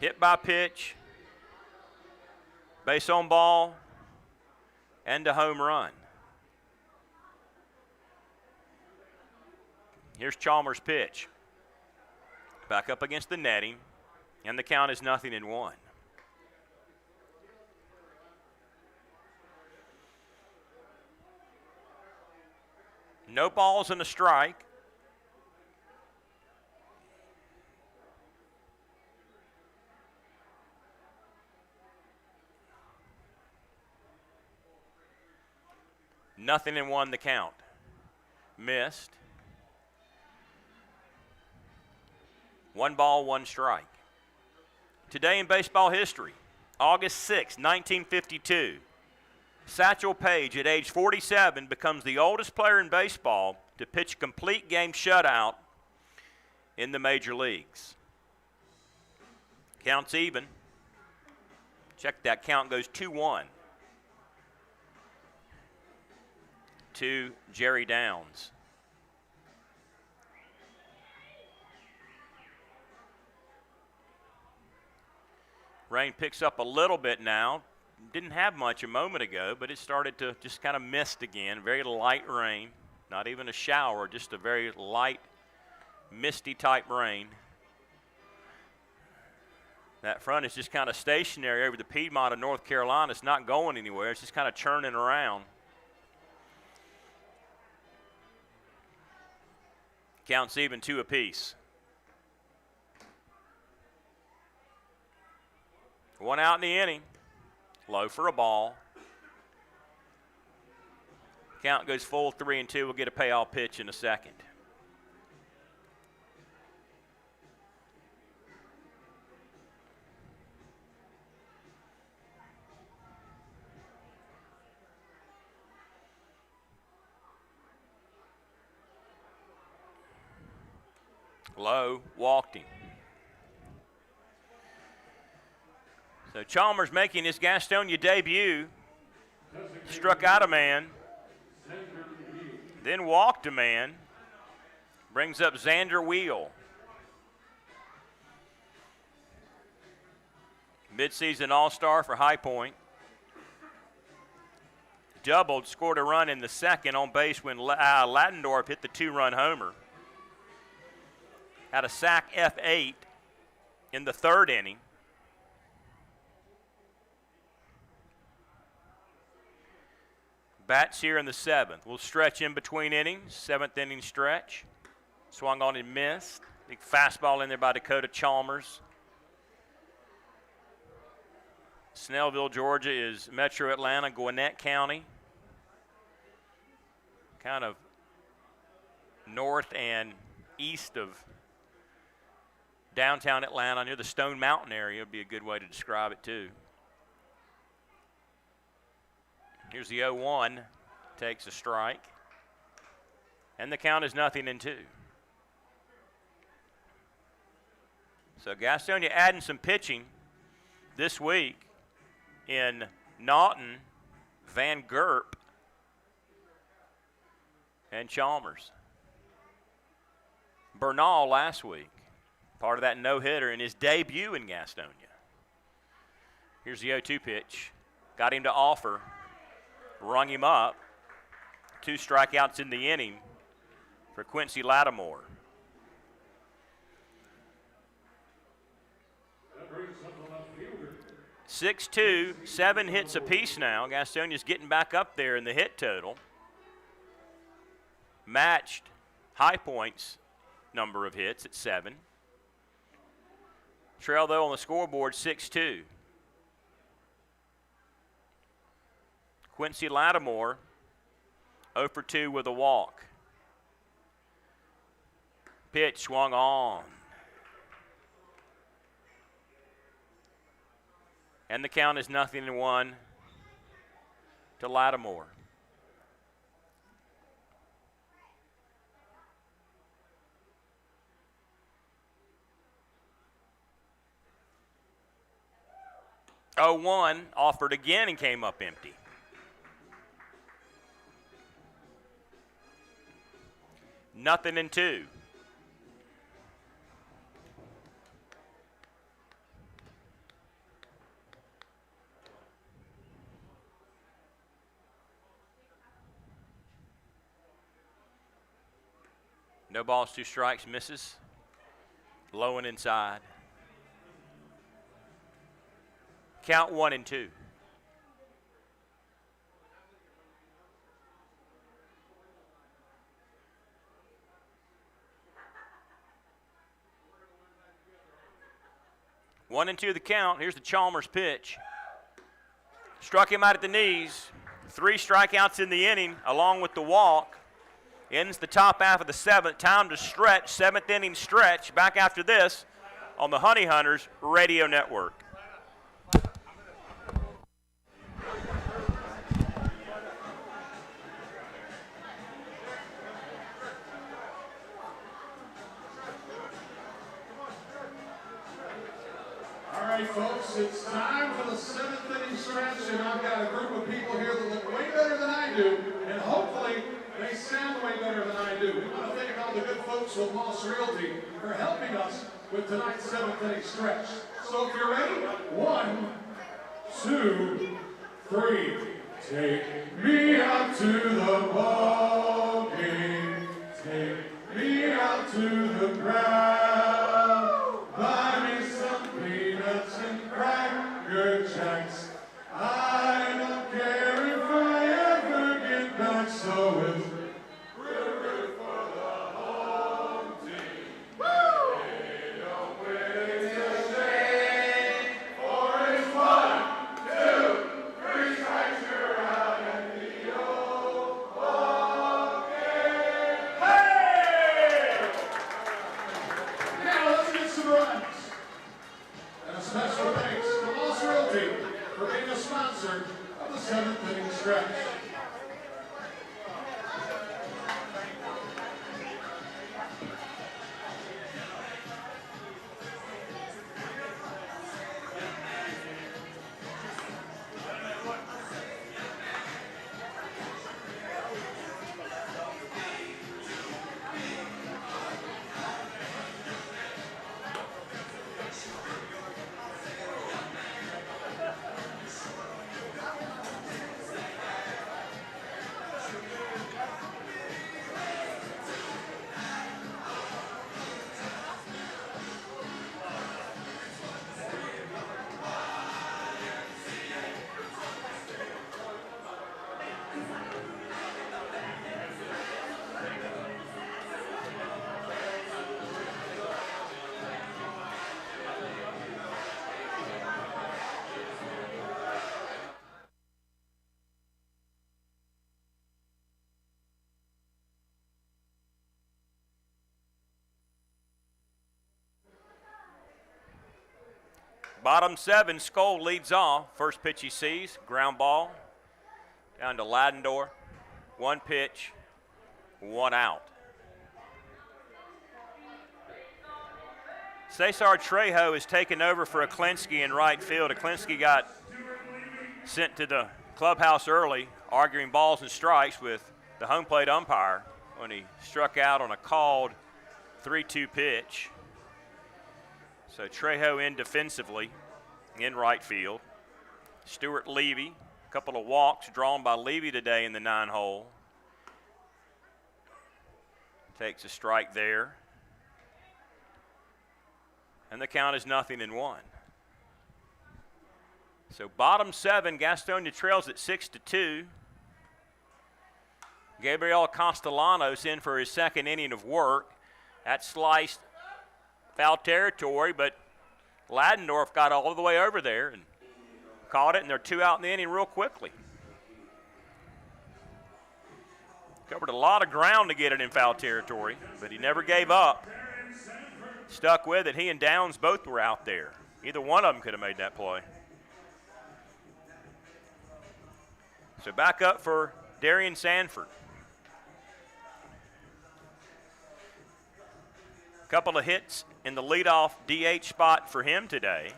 Hit by pitch, base on ball, and a home run. Here's Chalmers' pitch. Back up against the netting, and the count is 0-1. No balls and a strike. Nothing and 1 the count. Missed. 1 ball, 1 strike. Today in baseball history, August 6, 1952, Satchel Paige at age 47 becomes the oldest player in baseball to pitch a complete game shutout in the major leagues. Count's even. Check that count, goes 2-1 to Jerry Downs. Rain picks up a little bit now. Didn't have much a moment ago, but it started to just kind of mist again. Very light rain, not even a shower, just a very light, misty type rain. That front is just kind of stationary over the Piedmont of North Carolina. It's not going anywhere. It's just kind of churning around. Counts even 2 apiece. 1 out in the inning. Low for a ball. Count goes full 3-2. We'll get a payoff pitch in a second. Low, walked him. So Chalmers making his Gastonia debut. Struck out a man, then walked a man. Brings up Xander Wheel. Midseason All-Star for High Point. Doubled, scored a run in the second on base when Ladendorf hit the 2-run homer. Had a sack F8 in the 3rd inning. Bats here in the 7th. We'll stretch in between innings. 7th inning stretch. Swung on and missed. Big fastball in there by Dakota Chalmers. Snellville, Georgia is Metro Atlanta, Gwinnett County. Kind of north and east of downtown Atlanta, near the Stone Mountain area would be a good way to describe it too. Here's the 0-1, takes a strike. And the count is 0-2. So Gastonia adding some pitching this week in Naughton, Van Gerp, and Chalmers. Bernal last week. Part of that no-hitter in his debut in Gastonia. Here's the 0-2 pitch. Got him to offer. Rung him up. 2 strikeouts in the inning for Quincy Lattimore. That brings up the left fielder. 6-2, 7 hits apiece now. Gastonia's getting back up there in the hit total. Matched High Point's number of hits at 7. Trail, though, on the scoreboard, 6-2. Quincy Lattimore, 0 for 2 with a walk. Pitch swung on. And the count is 0-1 to Lattimore. Oh, 1 offered again and came up empty. Nothing in 2. No balls, 2 strikes, misses. Low and inside. Count 1-2. One and 2 the count. Here's the Chalmers pitch. Struck him out at the knees. 3 strikeouts in the inning, along with the walk. Ends the top half of the 7th. Time to stretch. 7th inning stretch. Back after this on the Honey Hunters Radio Network. All right, folks, it's time for the 7th inning stretch, and I've got a group of people here that look way better than I do, and hopefully they sound way better than I do. We want to thank all the good folks with Moss Realty for helping us with tonight's 7th inning stretch. So if you're ready, 1, 2, 3. Take me out to the ball game. Take me out to the ground. Buy me some peanuts and cracker jacks. I don't care if I ever get back, so it's root for the home Bottom 7, Skoll leads off. First pitch he sees, ground ball down to Ladendorf. 1 pitch, 1 out. Cesar Trejo has taken over for Aklinski in right field. Aklinski got sent to the clubhouse early, arguing balls and strikes with the home plate umpire when he struck out on a called 3-2 pitch. So Trejo in defensively in right field. Stuart Levy, a couple of walks drawn by Levy today in the 9-hole. Takes a strike there. And the count is 0-1. So bottom 7, Gastonia trails at 6-2. Gabriel Castellanos in for his second inning of work. That sliced foul territory, but Ladendorf got all the way over there and caught it, and they're 2 out in the inning real quickly. Covered a lot of ground to get it in foul territory, but he never gave up. Stuck with it. He and Downs both were out there. Either one of them could have made that play. So back up for Darian Sanford. A couple of hits in the leadoff DH spot for him today.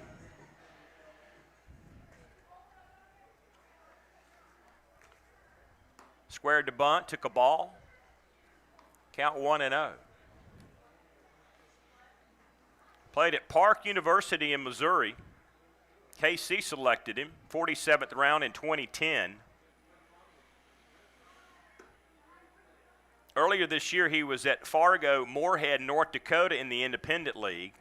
Squared to bunt, took a ball. Count 1-0. Played at Park University in Missouri. KC selected him, 47th round in 2010. Earlier this year, he was at Fargo, Moorhead, North Dakota in the Independent League.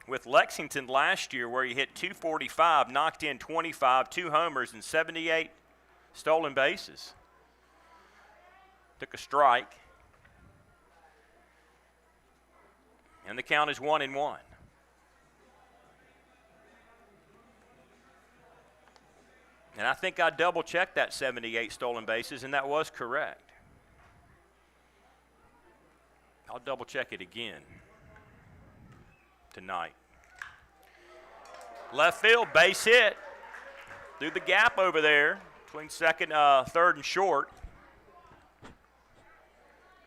With Lexington last year, where he hit .245, knocked in 25, 2 homers, and 78 stolen bases. Took a strike. And the count is 1-1. And I think I double-checked that 78 stolen bases, and that was correct. I'll double-check it again tonight. Left field, base hit. Through the gap over there between second, third, and short.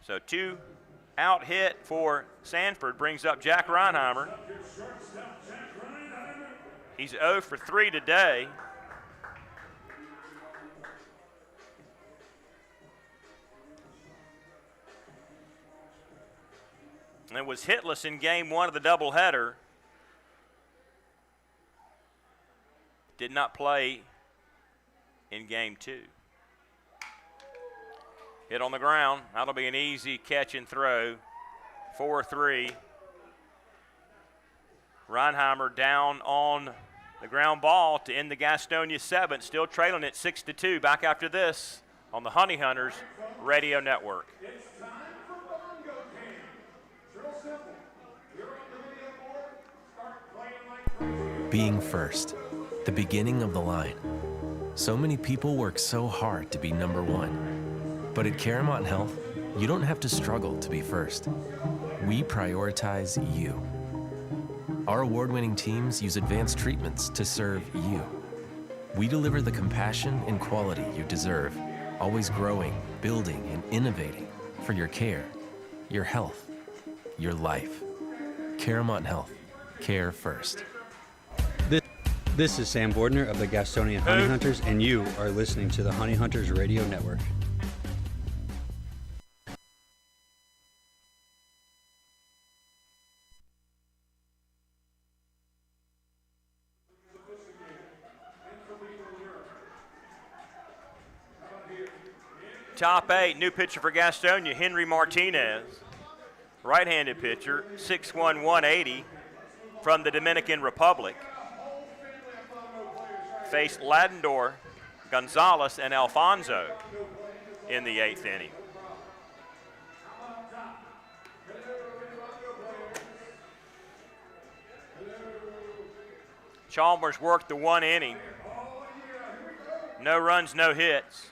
So 2 out hit for Sanford brings up Jack Reinheimer. He's 0 for 3 today. And was hitless in game 1 of the doubleheader. Did not play in game 2. Hit on the ground. That'll be an easy catch and throw. 4-3. Reinheimer down on the ground ball to end the Gastonia 7th. Still trailing at 6-2. Back after this on the Honey Hunters Radio Network. Being first, the beginning of the line. So many people work so hard to be number 1. But at Caramont Health, you don't have to struggle to be first. We prioritize you. Our award-winning teams use advanced treatments to serve you. We deliver the compassion and quality you deserve, always growing, building, and innovating for your care, your health, your life. Caramont Health. Care first. This is Sam Bordner of the Gastonia Honey Hunters, and you are listening to the Honey Hunters Radio Network. Top 8, new pitcher for Gastonia, Henry Martinez. Right-handed pitcher, 6'1", 180 from the Dominican Republic. Faced Ladendorf, Gonzalez, and Alfonso in the 8th inning. Chalmers worked the 1 inning. No runs, no hits.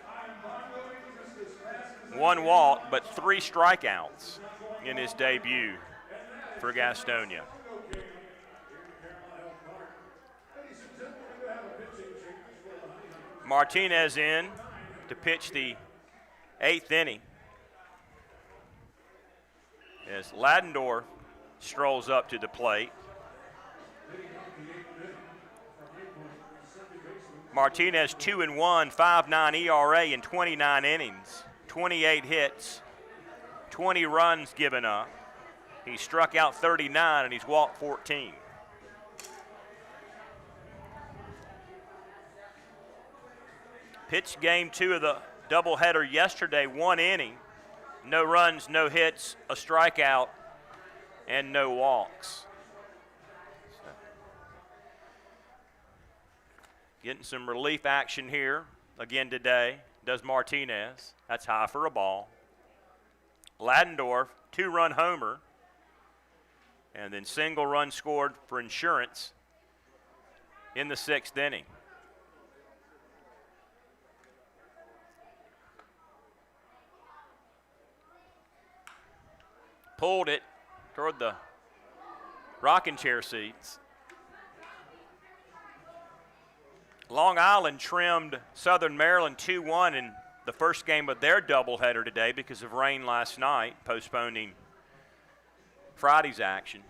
1 walk, but 3 strikeouts in his debut for Gastonia. Martinez in to pitch the 8th inning. As Ladendorf strolls up to the plate. Martinez 2-1, 5.9 ERA in 29 innings, 28 hits, 20 runs given up. He struck out 39 and he's walked 14. Pitched game 2 of the doubleheader yesterday, 1 inning. No runs, no hits, a strikeout, and no walks. Getting some relief action here again today. Does Martinez. That's high for a ball. Ladendorf, 2-run homer. And then single run scored for insurance in the 6th inning. Pulled it toward the rocking chair seats. Long Island trimmed Southern Maryland 2-1 in the first game of their doubleheader today because of rain last night, postponing Friday's action.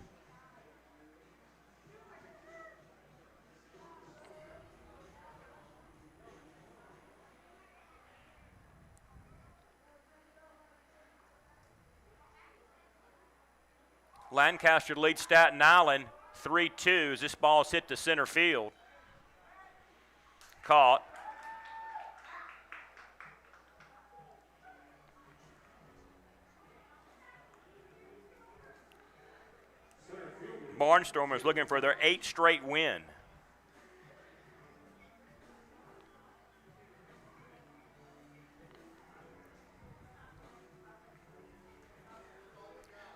Lancaster leads Staten Island 3-2 as this ball is hit to center field. Caught. Barnstormers looking for their 8th straight win.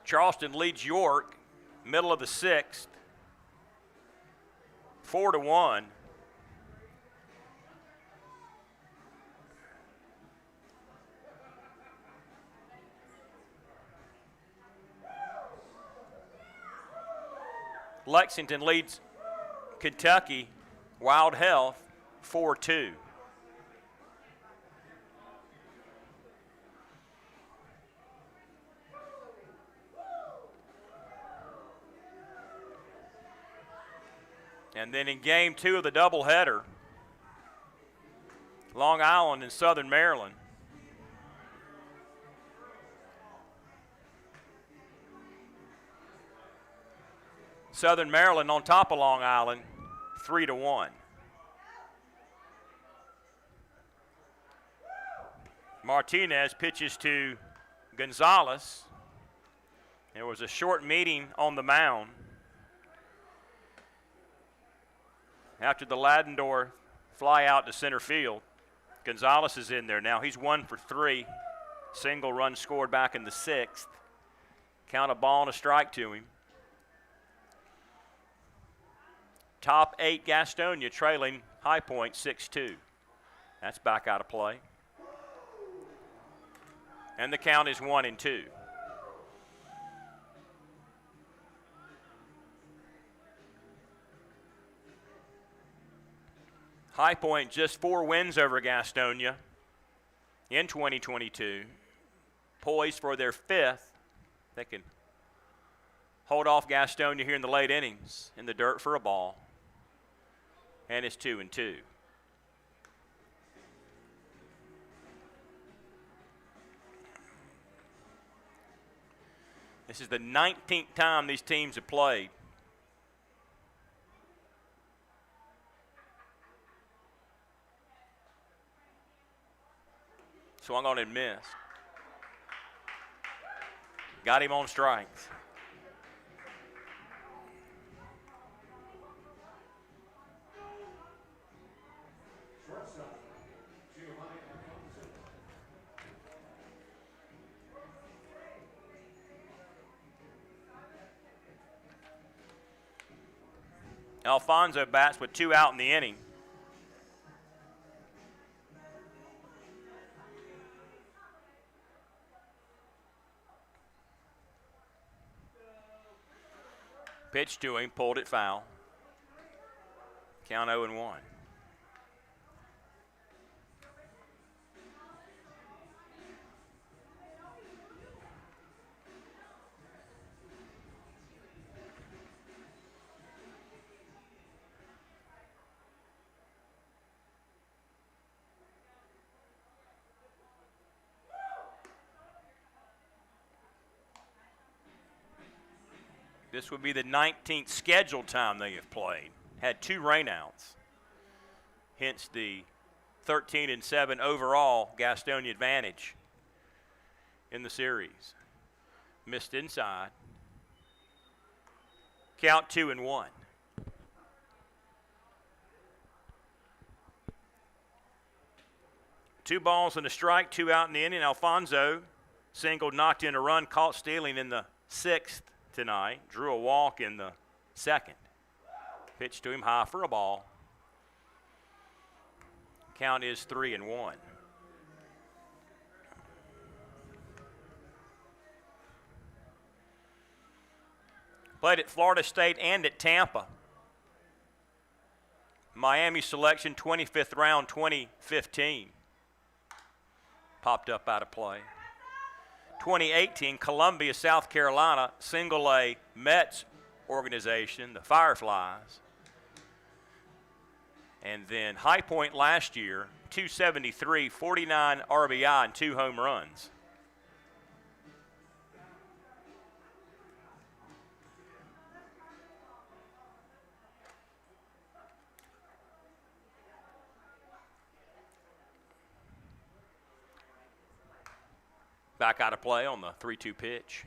Charleston leads York, middle of the 6th, 4-1. Lexington leads Kentucky, Wild Health, 4-2. And then in game 2 of the doubleheader, Long Island and Southern Maryland. Southern Maryland on top of Long Island, 3-1. Martinez pitches to Gonzalez. There was a short meeting on the mound after the Ladendorf fly out to center field. Gonzalez is in there now. He's 1 for 3. Single run scored back in the 6th. Count a ball and a strike to him. Top 8 Gastonia trailing High Point 6-2. That's back out of play. And the count is 1-2. High Point just 4 wins over Gastonia in 2022. Poised for their 5th. They can hold off Gastonia here in the late innings in the dirt for a ball. And it's 2-2. This is the 19th time these teams have played. Swung on and missed. Got him on strikes. Alfonso bats with 2 out in the inning. Pitch to him, pulled it foul. Count 0-1. This would be the 19th scheduled time they have played. Had 2 rainouts. Hence the 13-7 overall Gastonia advantage in the series. Missed inside. Count 2-1. 2 balls and a strike, 2 out in the inning. Alfonso singled, knocked in a run, caught stealing in the 6th tonight. Drew a walk in the 2nd. Pitch to him high for a ball. Count is 3-1. Played at Florida State and at Tampa. Miami selection, 25th round, 2015. Popped up out of play. 2018, Columbia, South Carolina, single A Mets organization, the Fireflies. And then High Point last year, 273, 49 RBI, and 2 home runs. Back out of play on the 3-2 pitch.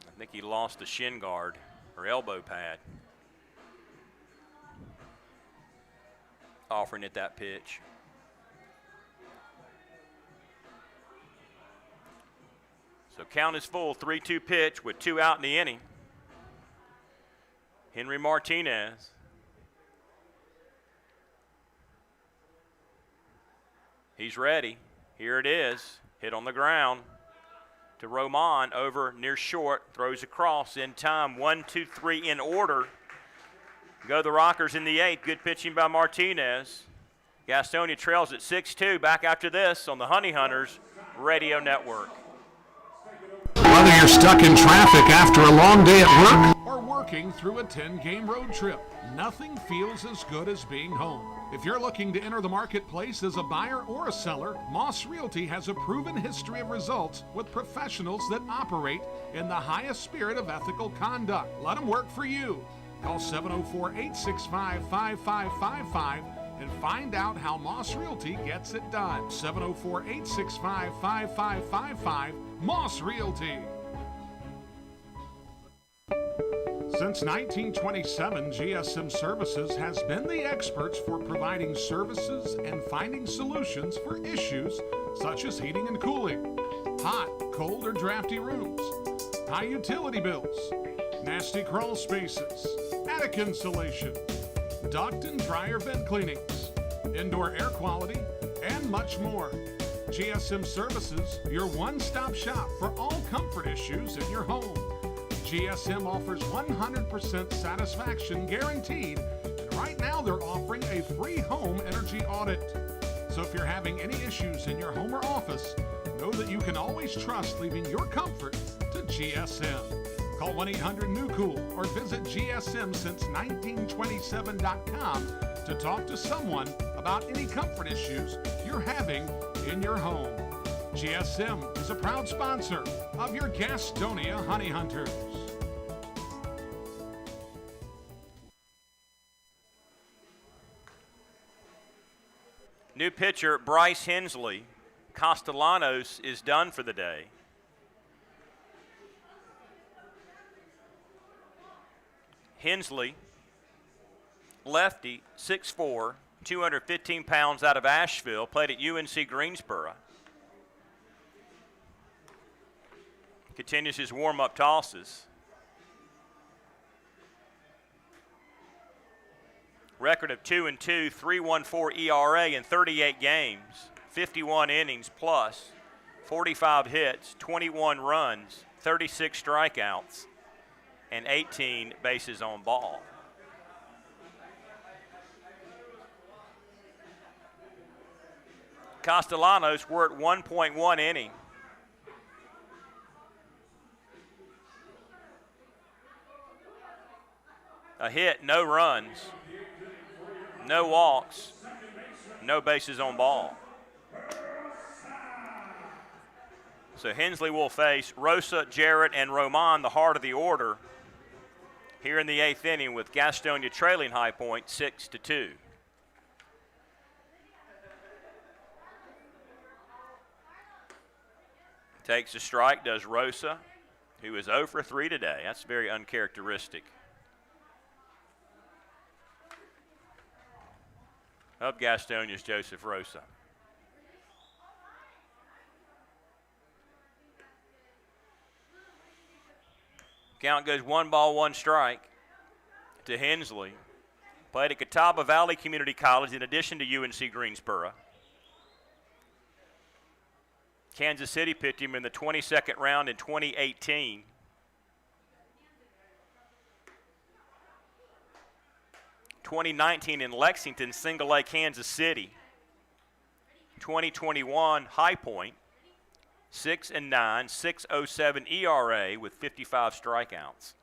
I think he lost the shin guard or elbow pad. Offering it that pitch. So count is full, 3-2 pitch with 2 out in the inning. Henry Martinez. He's ready. Here it is. Hit on the ground to Roman over near short. Throws across in time. 1, 2, 3 in order. Go the Rockers in the 8th. Good pitching by Martinez. Gastonia trails at 6-2. Back after this on the Honey Hunters Radio Network. Whether you're stuck in traffic after a long day at work or working through a 10-game road trip, nothing feels as good as being home. If you're looking to enter the marketplace as a buyer or a seller, Moss Realty has a proven history of results with professionals that operate in the highest spirit of ethical conduct. Let them work for you. Call 704-865-5555 and find out how Moss Realty gets it done. 704-865-5555, Moss Realty. Since 1927, GSM Services has been the experts for providing services and finding solutions for issues such as heating and cooling, hot, cold, or drafty rooms, high utility bills, nasty crawl spaces, attic insulation, duct and dryer vent cleanings, indoor air quality, and much more. GSM Services, your one-stop shop for all comfort issues in your home. GSM offers 100% satisfaction guaranteed, and right now they're offering a free home energy audit. So if you're having any issues in your home or office, know that you can always trust leaving your comfort to GSM. Call 1-800-NEW-COOL or visit GSMsince1927.com to talk to someone about any comfort issues you're having in your home. GSM is a proud sponsor of your Gastonia Honey Hunters. New pitcher Bryce Hensley. Castellanos is done for the day. Hensley, lefty, 6'4", 215 pounds, out of Asheville, played at UNC Greensboro. Continues his warm-up tosses. Record of 2-2, 3.14 ERA in 38 games, 51 innings plus, 45 hits, 21 runs, 36 strikeouts, and 18 bases on ball. Castellanos were at 1.1 inning. A hit, no runs, no walks, no bases on ball. So Hensley will face Rosa, Jarrett, and Roman, the heart of the order, here in the 8th inning with Gastonia trailing High Point 6-2. Takes a strike, does Rosa, who is 0 for 3 today. That's very uncharacteristic of Gastonia's Joseph Rosa. Count goes 1 ball, 1 strike to Hensley. Played at Catawba Valley Community College in addition to UNC Greensboro. Kansas City picked him in the 22nd round in 2018. (2019) in Lexington, single A Kansas City. 2021 High Point, 6-9, 6.07 ERA with 55 strikeouts.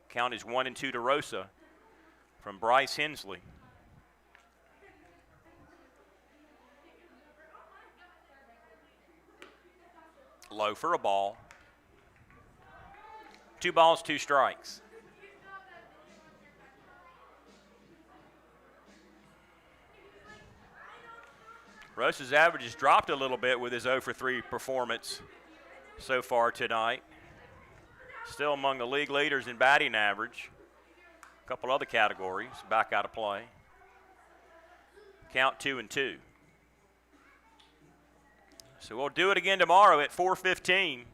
Count is 1-2 to Rosa from Bryce Hensley. Low for a ball. 2 balls, 2 strikes. Rosa's average has dropped a little bit with his 0 for 3 performance so far tonight. Still among the league leaders in batting average. A couple other categories back out of play. Count 2-2. So we'll do it again tomorrow at 4:15.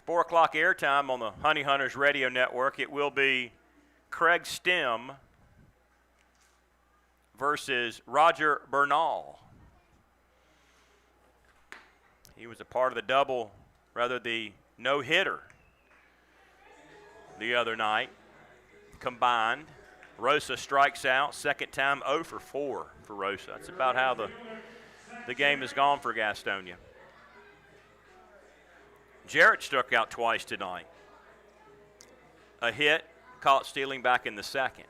4 o'clock airtime on the Honey Hunters Radio Network. It will be Craig Stem versus Roger Bernal. He was a part of the no-hitter the other night combined. Rosa strikes out, second time 0 for 4 for Rosa. That's about how the game has gone for Gastonia. Jarrett struck out twice tonight. A hit, caught stealing back in the second.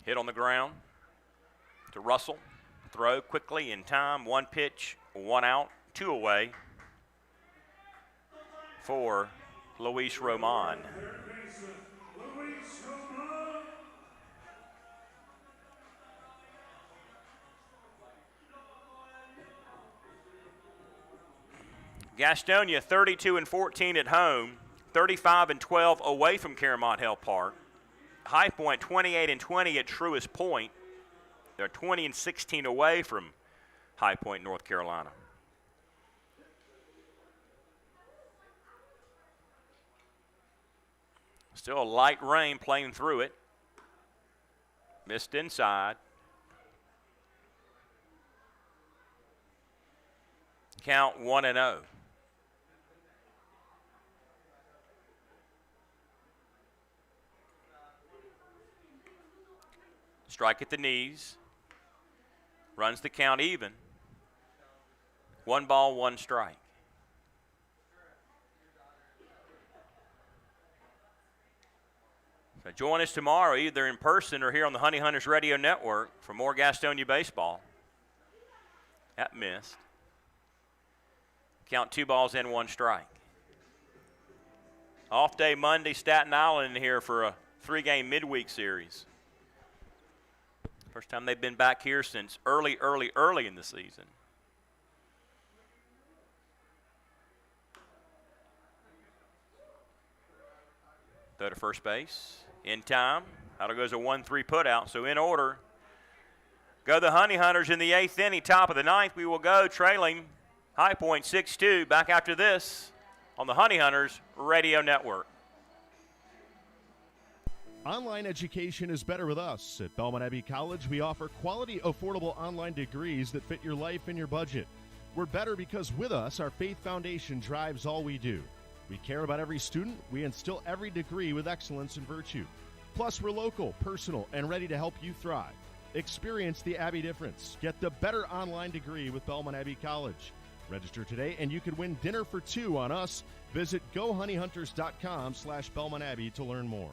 Hit on the ground to Russell. Throw quickly in time. 1 pitch, 1 out, 2 away for Luis Roman. Gastonia 32-14 at home, 35-12 away from Caramont Hill Park. High Point 28-20 at Truist Point. They're 20-16 away from High Point, North Carolina. Still a light rain playing through it. Missed inside. Count 1-0. Strike at the knees. Runs the count even. 1 ball, 1 strike. So join us tomorrow, either in person or here on the Honey Hunters Radio Network, for more Gastonia baseball. That missed. Count 2 balls and 1 strike. Off day Monday, Staten Island in here for a 3-game midweek series. First time they've been back here since early in the season. Throw to first base. In time. Out goes a 1-3 put out. So in order, go the Honey Hunters in the 8th inning, top of the 9th. We will go trailing High Point 6-2. Back after this on the Honey Hunters Radio Network. Online education is better with us. At Belmont Abbey College, we offer quality, affordable online degrees that fit your life and your budget. We're better because with us, our faith foundation drives all we do. We care about every student. We instill every degree with excellence and virtue. Plus, we're local, personal, and ready to help you thrive. Experience the Abbey difference. Get the better online degree with Belmont Abbey College. Register today, and you could win dinner for 2 on us. Visit GoHoneyHunters.com/Belmont Abbey to learn more.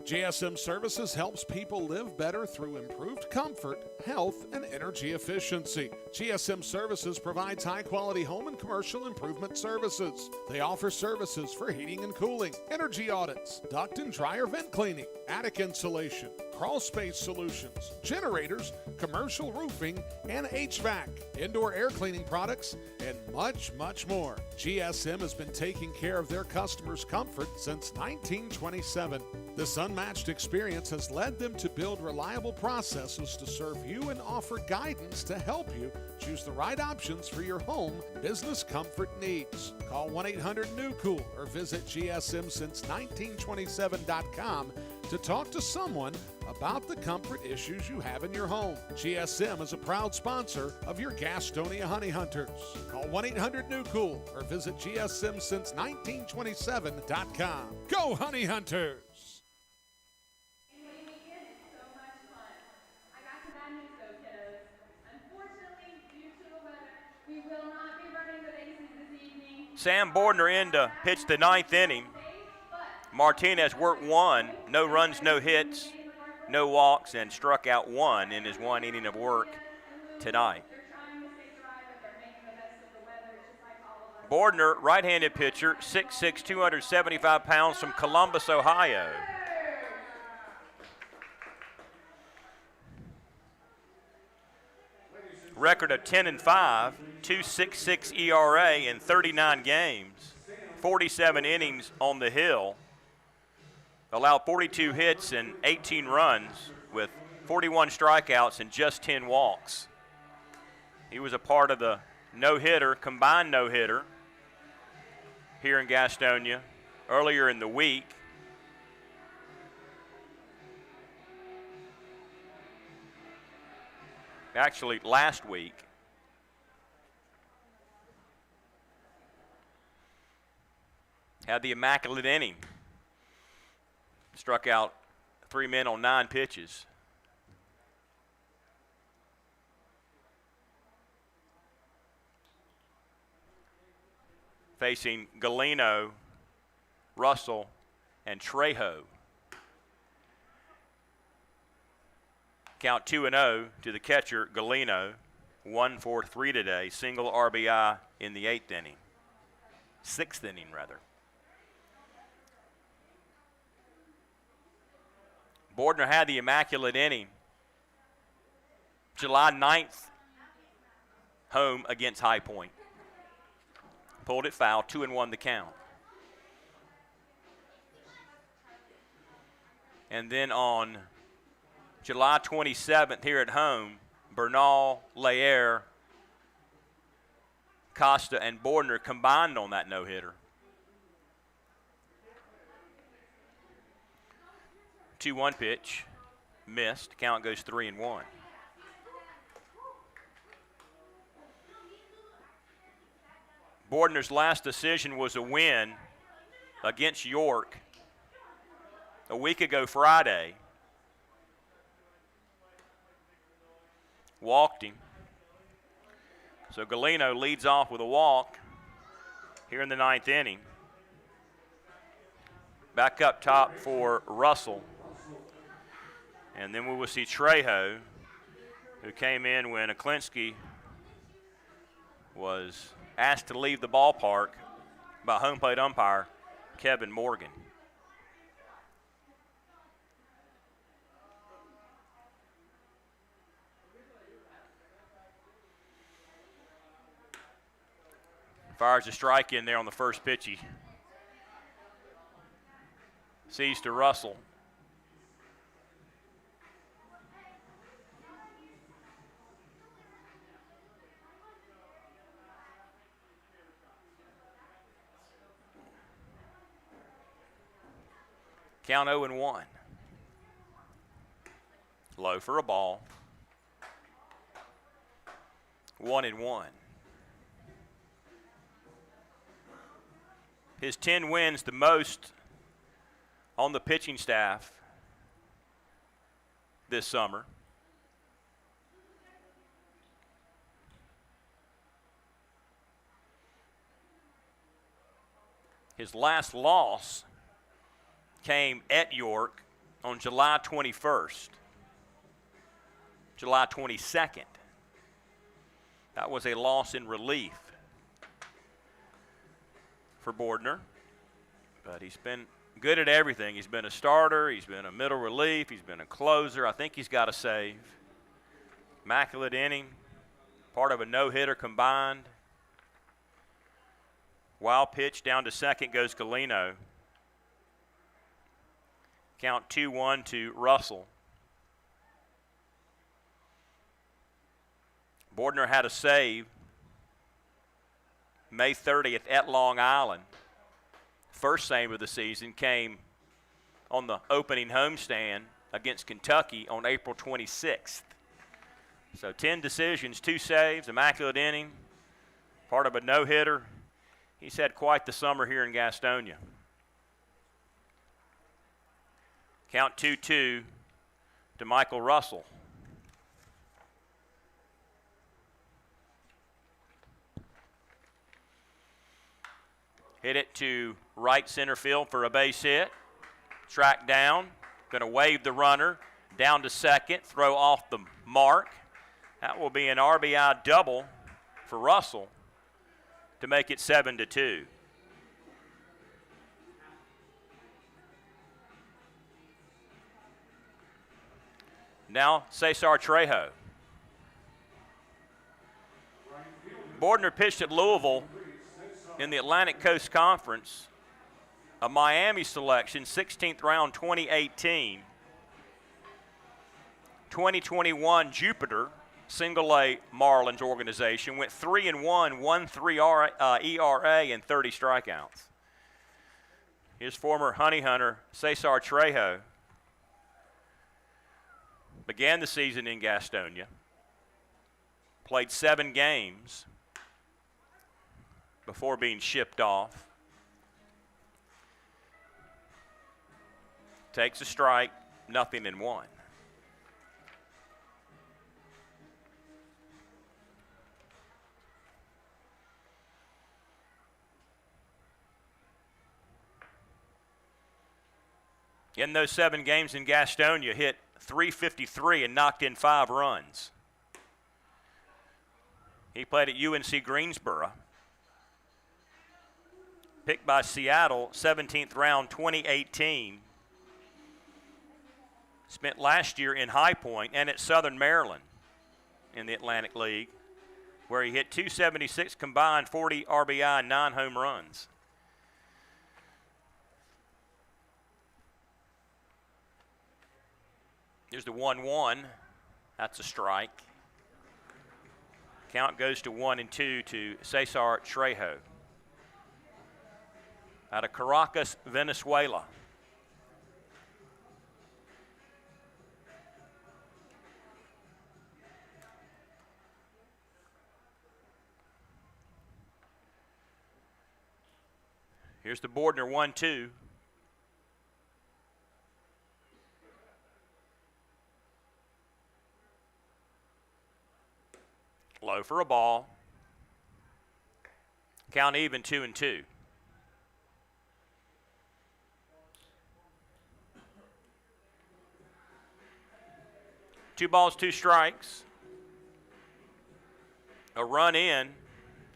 GSM Services helps people live better through improved comfort, health, and energy efficiency. GSM Services provides high-quality home and commercial improvement services. They offer services for heating and cooling, energy audits, duct and dryer vent cleaning, attic insulation, crawl space solutions, generators, commercial roofing, and HVAC, indoor air cleaning products, and much, much more. GSM has been taking care of their customers' comfort since 1927. This unmatched experience has led them to build reliable processes to serve you and offer guidance to help you choose the right options for your home business comfort needs. Call 1-800-NEW-COOL or visit gsmsince1927.com to talk to someone about the comfort issues you have in your home. GSM is a proud sponsor of your Gastonia Honey Hunters. Call 1-800-NEW-COOL or visit gsmsince1927.com. Go Honey Hunters! Sam Bordner in to pitch the ninth inning. Martinez worked one, no runs, no hits, no walks, and struck out one in his one inning of work tonight. Bordner, right-handed pitcher, 6'6", 275 pounds from Columbus, Ohio. Record of 10-5, 2.66 ERA in 39 games, 47 innings on the hill. Allowed 42 hits and 18 runs with 41 strikeouts and just 10 walks. He was a part of the no-hitter, combined no-hitter here in Gastonia earlier in the week. Actually, last week. Had the immaculate inning. Struck out 3 men on 9 pitches. Facing Glennon, Russell, and Trejo. Count 2-0 to the catcher, Glennon. 1 for 3 today. Single RBI in the 8th inning. 6th inning, rather. Bordner had the immaculate inning. July 9th, home against High Point. Pulled it foul, 2-1 the count. And then on July 27th here at home, Bernal, Laer, Costa, and Bordner combined on that no-hitter. 2-1 pitch, missed. Count goes 3-1. Bordner's last decision was a win against York a week ago Friday. Walked him. So Glennon leads off with a walk here in the 9th inning. Back up top for Russell. And then we will see Trejo, who came in when Aklinski was asked to leave the ballpark by home plate umpire Kevin Morgan. Fires a strike in there on the first pitch. He sees to Russell. Count 0-1. Low for a ball. 1-1. His 10 wins, the most on the pitching staff this summer. His last loss came at York on July 21st, July 22nd. That was a loss in relief for Bordner, but he's been good at everything. He's been a starter, he's been a middle relief, he's been a closer. I think he's got a save. Immaculate inning, part of a no-hitter combined. Wild pitch down to second goes Galeno. Count 2-1 to Russell. Bordner had a save May 30th at Long Island. First save of the season came on the opening homestand against Kentucky on April 26th. So 10 decisions, 2 saves, immaculate inning, part of a no-hitter. He's had quite the summer here in Gastonia. Count 2-2 to Michael Russell. Hit it to right center field for a base hit. Track down, going to wave the runner down to second, throw off the mark. That will be an RBI double for Russell to make it 7-2. Now Cesar Trejo. Bordner pitched at Louisville in the Atlantic Coast Conference, a Miami selection, 16th round 2018. 2021 Jupiter, single-A Marlins organization, went 3-1, 1.3 ERA, and 30 strikeouts. His former Honey Hunter, Cesar Trejo, began the season in Gastonia, played 7 games before being shipped off. Takes a strike, 0-1. In those 7 games in Gastonia, hit .353 and knocked in 5 runs. He played at UNC Greensboro. Picked by Seattle, 17th round 2018. Spent last year in High Point and at Southern Maryland in the Atlantic League, where he hit .276 combined, 40 RBI, 9 home runs. Here's the 1-1. That's a strike. Count goes to 1-2 to Cesar Trejo out of Caracas, Venezuela. Here's the Bordner 1-2. Low for a ball. Count even, 2-2. Two balls, 2 strikes. A run in,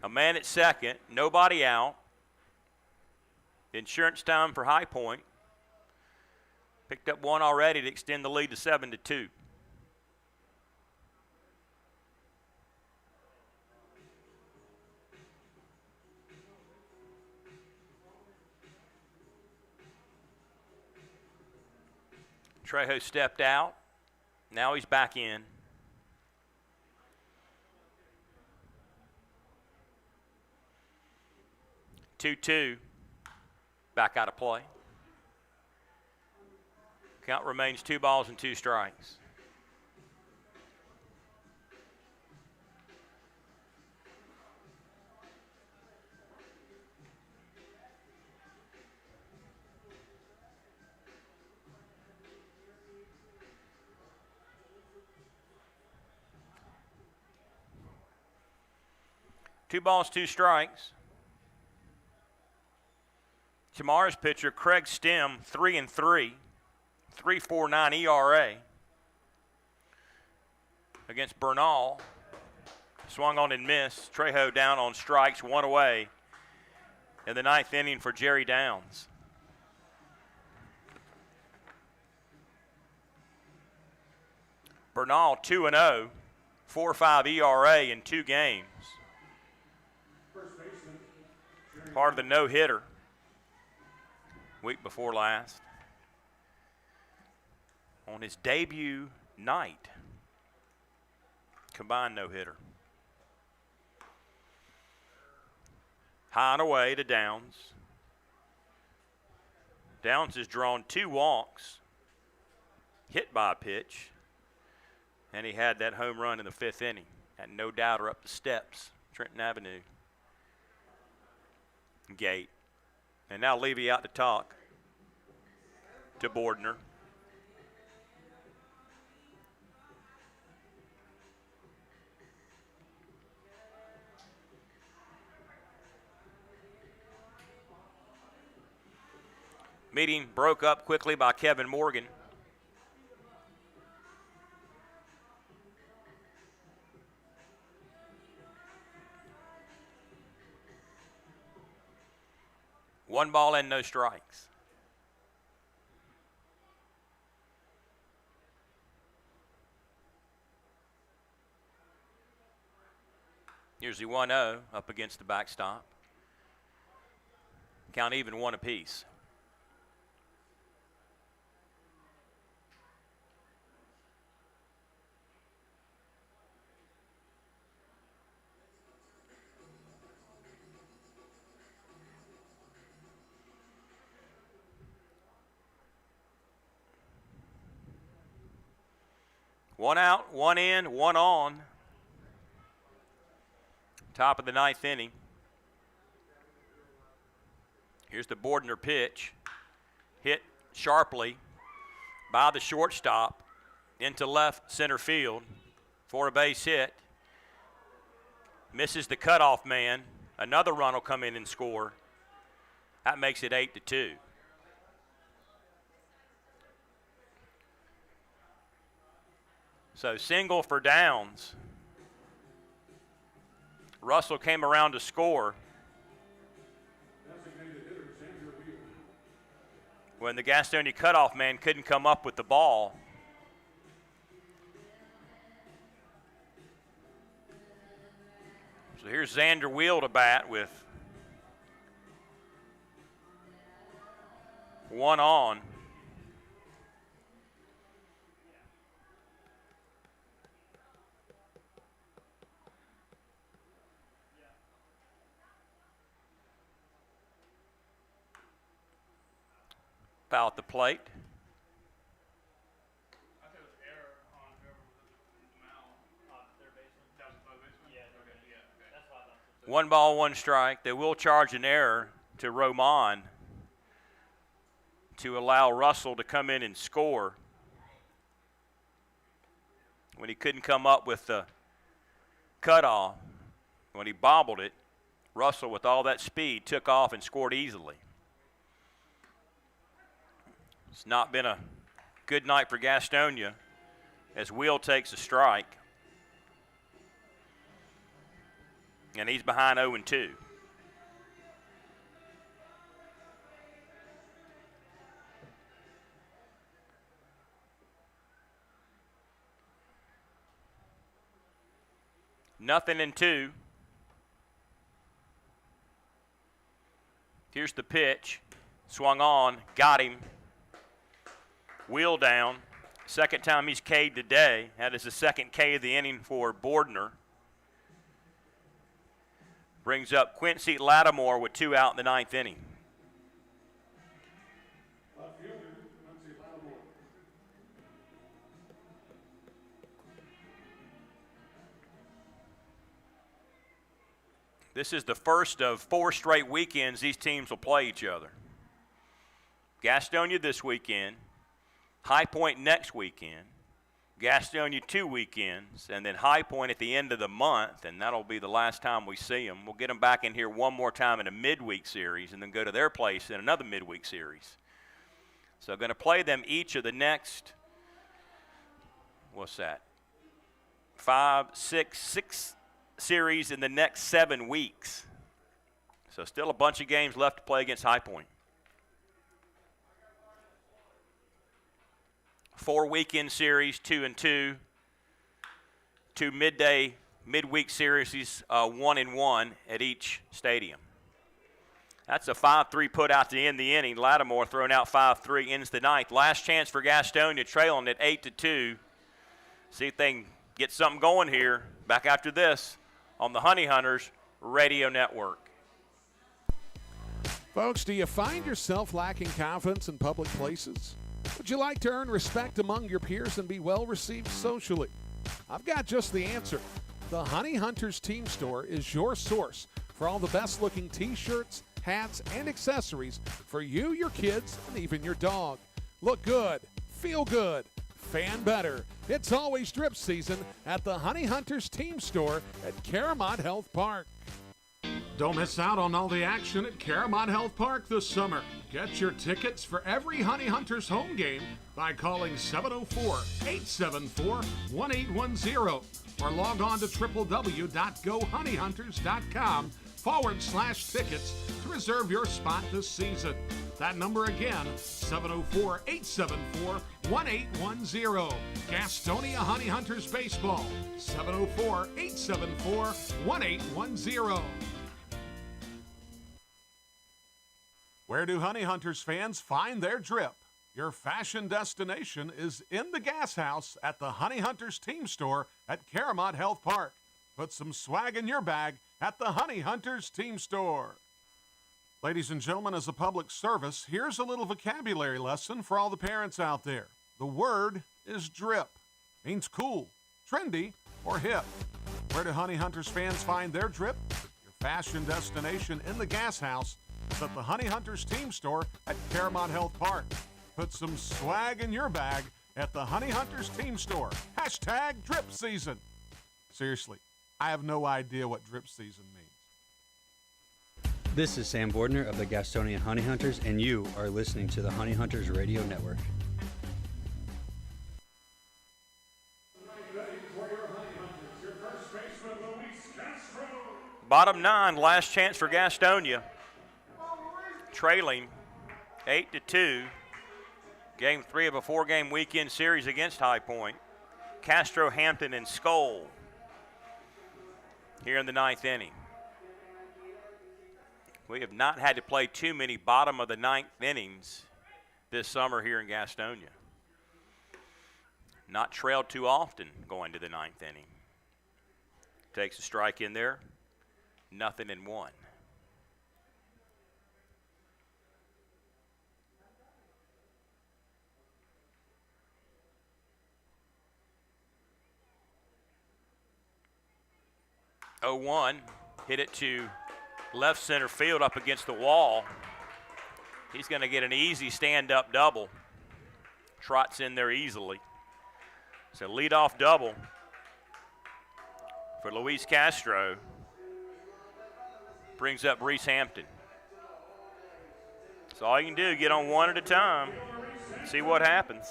a man at second, nobody out. Insurance time for High Point. Picked up 1 already to extend the lead to 7-2. Trejo stepped out. Now he's back in. Two, back out of play. Count remains 2 balls and 2 strikes. Two balls, 2 strikes. Tomorrow's pitcher, Craig Stem, 3-3, 3.49 ERA against Bernal. Swung on and missed. Trejo down on strikes, one away in the ninth inning for Jerry Downs. Bernal 2-0, 4.5 ERA in 2 games. Part of the no-hitter week before last. On his debut night, combined no-hitter. High and away to Downs. Downs has drawn 2 walks, hit by a pitch, and he had that home run in the 5th inning. Had no doubter up the steps, Trenton Avenue gate. And now Levy out to talk to Bordner. Meeting broke up quickly by Kevin Morgan. One ball and no strikes. Here's the 1-0 up against the backstop. Count even, 1 apiece. One out, 1 in, 1 on. Top of the 9th inning. Here's the Bordner pitch. Hit sharply by the shortstop into left center field for a base hit. Misses the cutoff man. Another run will come in and score. That makes it 8-2. So single for Downs. Russell came around to score when the Gastonia cutoff man couldn't come up with the ball. So here's Xander Wheel to bat with 1 on. Foul at the plate. I thought it was error on whoever was in the mound. Their baseman. That was the baseman? Yeah, okay. Yeah, okay. That's why I thought. 1 ball, 1 strike. They will charge an error to Roman to allow Russell to come in and score when he couldn't come up with the cutoff. When he bobbled it, Russell, with all that speed, took off and scored easily. It's not been a good night for Gastonia as Wheel takes a strike. And he's behind 0-2. Nothing in 2. Here's the pitch. Swung on, got him. Wheel down. Second time he's K'd today. That is the second K of the inning for Bordner. Brings up Quincy Lattimore with 2 out in the 9th inning. This is the first of 4 straight weekends these teams will play each other. Gastonia this weekend, High Point next weekend, Gastonia 2 weekends, and then High Point at the end of the month, and that'll be the last time we see them. We'll get them back in here one more time in a midweek series and then go to their place in another midweek series. So going to play them each of the next, what's that, six series in the next 7 weeks. So still a bunch of games left to play against High Point. 4 weekend series, 2-2. 2 midweek series, 1-1 at each stadium. That's a 5-3 put out to end the inning. Lattimore throwing out 5-3, ends the ninth. Last chance for Gastonia, trailing at 8-2. See if they can get something going here. Back after this on the Honey Hunters Radio Network. Folks, do you find yourself lacking confidence in public places? Would you like to earn respect among your peers and be well received socially? I've got just the answer. The Honey Hunters Team Store is your source for all the best looking t-shirts, hats, and accessories for you, your kids, and even your dog. Look good, feel good, fan better. It's always drip season at the Honey Hunters Team Store at Caramont Health Park. Don't miss out on all the action at Caramont Health Park this summer. Get your tickets for every Honey Hunters home game by calling 704-874-1810 or log on to www.gohoneyhunters.com/tickets to reserve your spot this season. That number again, 704-874-1810. Gastonia Honey Hunters Baseball, 704-874-1810. Where do Honey Hunters fans find their drip? Your fashion destination is in the Gas House at the Honey Hunters Team Store at Caramont Health Park. Put some swag in your bag at the Honey Hunters Team Store. Ladies and gentlemen, as a public service, here's a little vocabulary lesson for all the parents out there. The word is drip. Means cool, trendy, or hip. Where do Honey Hunters fans find their drip? Your fashion destination in the Gas House is at the Honey Hunters Team Store at Caramont Health Park. Put some swag in your bag at the Honey Hunters Team Store. Hashtag drip season. Seriously, I have no idea what drip season means. This is Sam Bordner of the Gastonia Honey Hunters, and you are listening to the Honey Hunters Radio Network. Bottom 9, last chance for Gastonia. Trailing 8-2. Game 3 of a 4-game weekend series against High Point. Castro, Hampton, and Skoll here in the 9th inning. We have not had to play too many bottom of the 9th innings this summer here in Gastonia. Not trailed too often going to the 9th inning. Takes a strike in there. 0-1. Hit it to left center field up against the wall. He's going to get an easy stand-up double. Trots in there easily. So leadoff double for Luis Castro. Brings up Reese Hampton. So all you can do, get on one at a time, see what happens.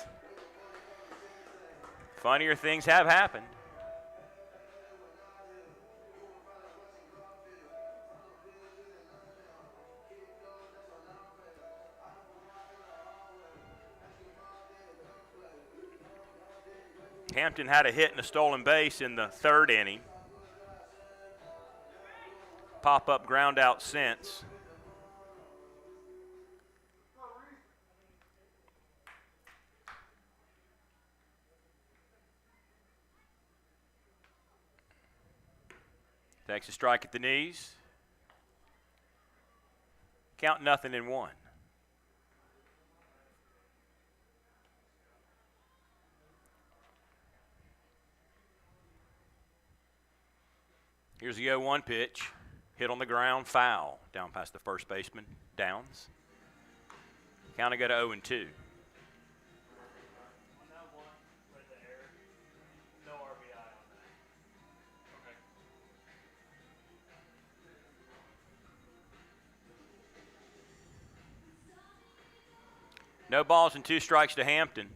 Funnier things have happened. Hampton had a hit and a stolen base in the 3rd inning. Pop-up ground out since. Takes a strike at the knees. Count 0-1. Here's the 0-1 pitch. Hit on the ground, foul. Down past the first baseman, Downs. Count to go to 0-2. No balls and 2 strikes to Hampton.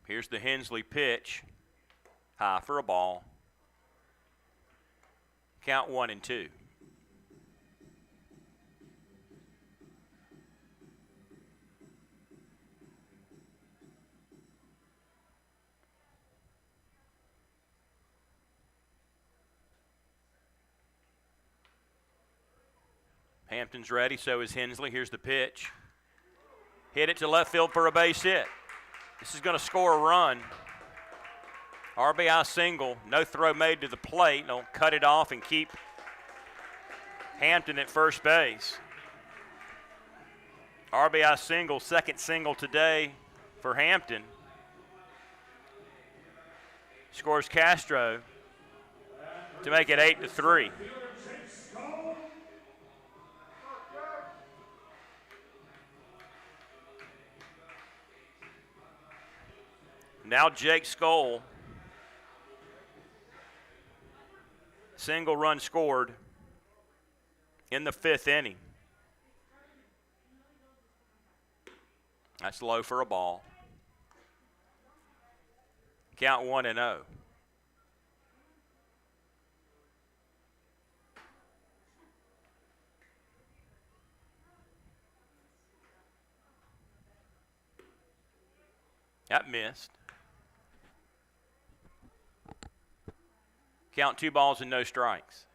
Here's the Hensley pitch. High for a ball. Count 1-2. Hampton's ready, so is Hensley. Here's the pitch. Hit it to left field for a base hit. This is going to score a run. RBI single, no throw made to the plate. Don't cut it off and keep Hampton at first base. RBI single, second single today for Hampton. Scores Castro to make it 8-3. Now Jake Skoll. Single run scored in the 5th inning. That's low for a ball. Count 1-0. That missed. Count 2 balls and no strikes.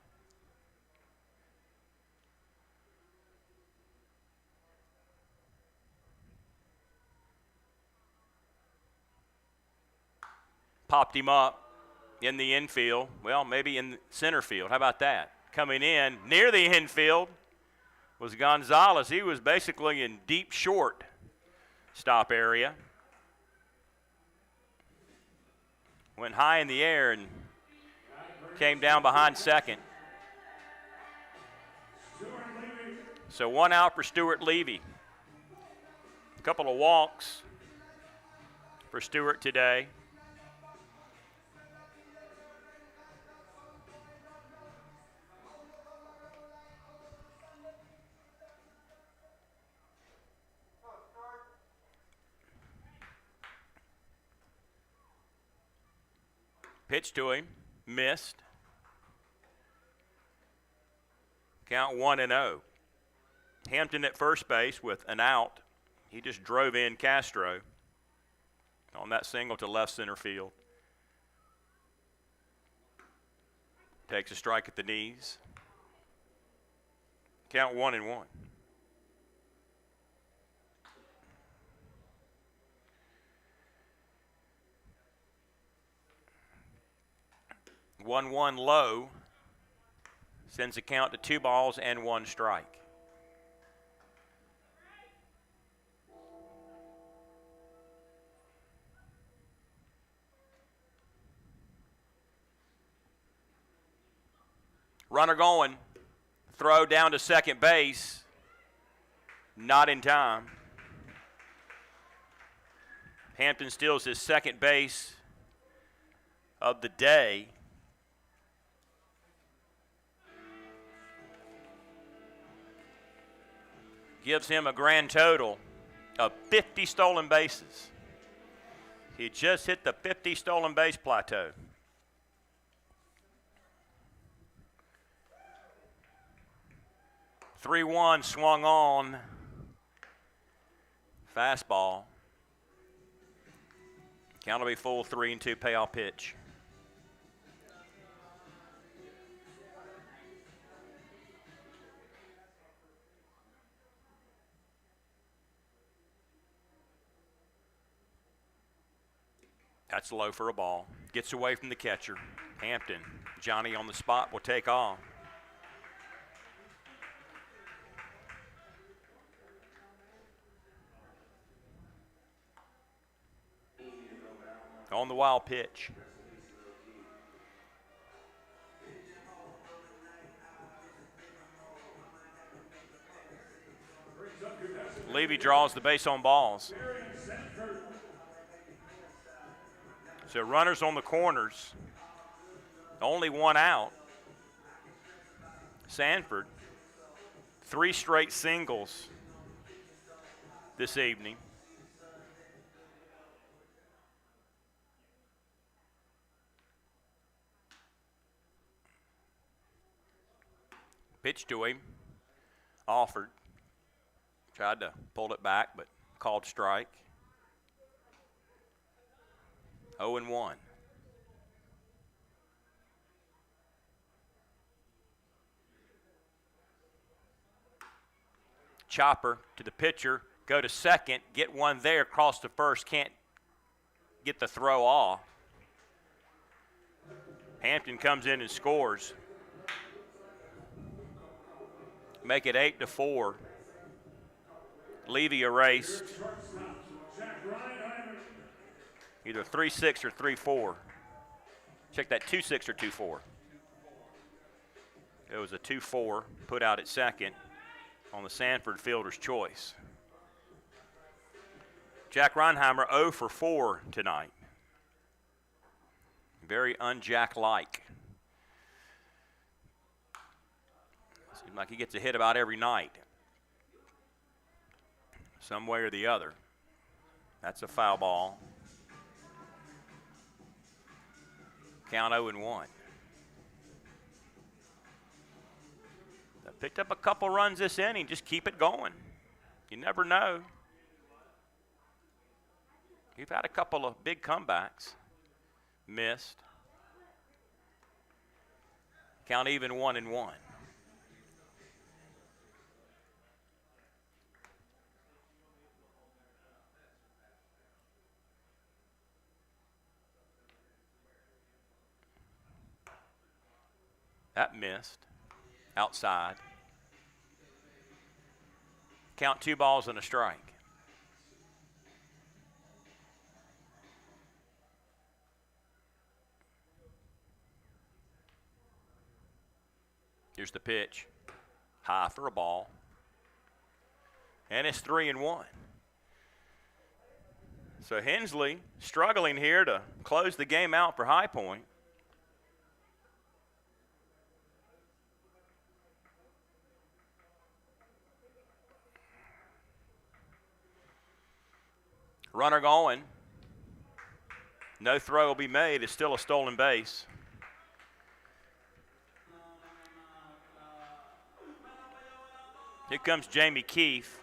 Popped him up in the infield. Well, maybe in center field. How about that? Coming in near the infield was Gonzalez. He was basically in deep short stop area. Went high in the air and came down behind second. So 1 out for Stuart Levy. A couple of walks for Stuart today. Pitch to him, missed. Count 1-0. Hampton at first base with an out. He just drove in Castro on that single to left center field. Takes a strike at the knees. Count 1-1. 1-1 low. Sends the count to 2 balls and 1 strike. Runner going. Throw down to second base. Not in time. Hampton steals his second base of the day. Gives him a grand total of 50 stolen bases. He just hit the 50 stolen base plateau. (3-1) swung on. Fastball. Count will be full, 3-2 payoff pitch. That's low for a ball. Gets away from the catcher. Hampton. Johnny on the spot will take off. On the wild pitch. Levy draws the base on balls. So runners on the corners, only one out. Sanford, 3 straight singles this evening. Pitch to him, offered, tried to pull it back, but called strike. 0-1. Chopper to the pitcher, go to second, get one there, cross to first, can't get the throw off. Hampton comes in and scores. Make it 8-4. Levy erased. Either 3-6 or 3-4. Check that, 2-6 or 2-4. It was a 2-4 put out at second on the Sanford fielder's choice. Jack Reinheimer 0 for 4 tonight. Very un-Jack-like. Seems like he gets a hit about every night, some way or the other. That's a foul ball. Count 0-1. They picked up a couple runs this inning. Just keep it going. You never know. You've had a couple of big comebacks. Missed. Count even 1-1. That missed. Outside. Count 2 balls and a strike. Here's the pitch. High for a ball. And it's 3-1. So Hensley struggling here to close the game out for High Point. Runner going. No throw will be made. It's still a stolen base. Here comes Jamie Keefe.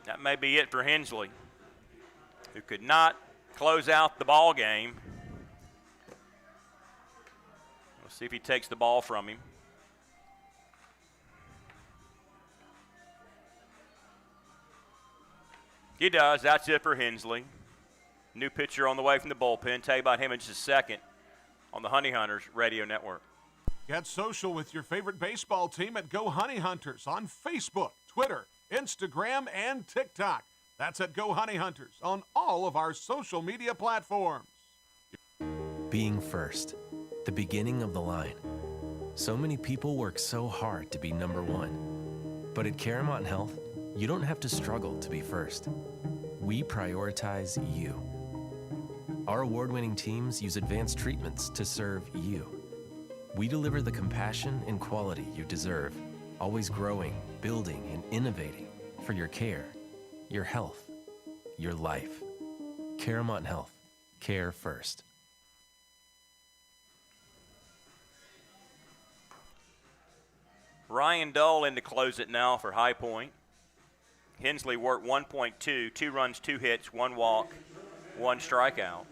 That may be it for Hensley, who could not close out the ball game. We'll see if he takes the ball from him. He does. That's it for Hensley. New pitcher on the way from the bullpen. Tell you about him in just a second on the Honey Hunters Radio Network. Get social with your favorite baseball team at Go Honey Hunters on Facebook, Twitter, Instagram, and TikTok. That's at Go Honey Hunters on all of our social media platforms. Being first, the beginning of the line. So many people work so hard to be number one. But at Caramont Health, you don't have to struggle to be first. We prioritize you. Our award-winning teams use advanced treatments to serve you. We deliver the compassion and quality you deserve, always growing, building, and innovating for your care, your health, your life. Caramont Health. Care first. Ryan Dull in to close it now for High Point. Hensley worked 1.2, 2 runs, 2 hits, 1 walk, 1 strikeout.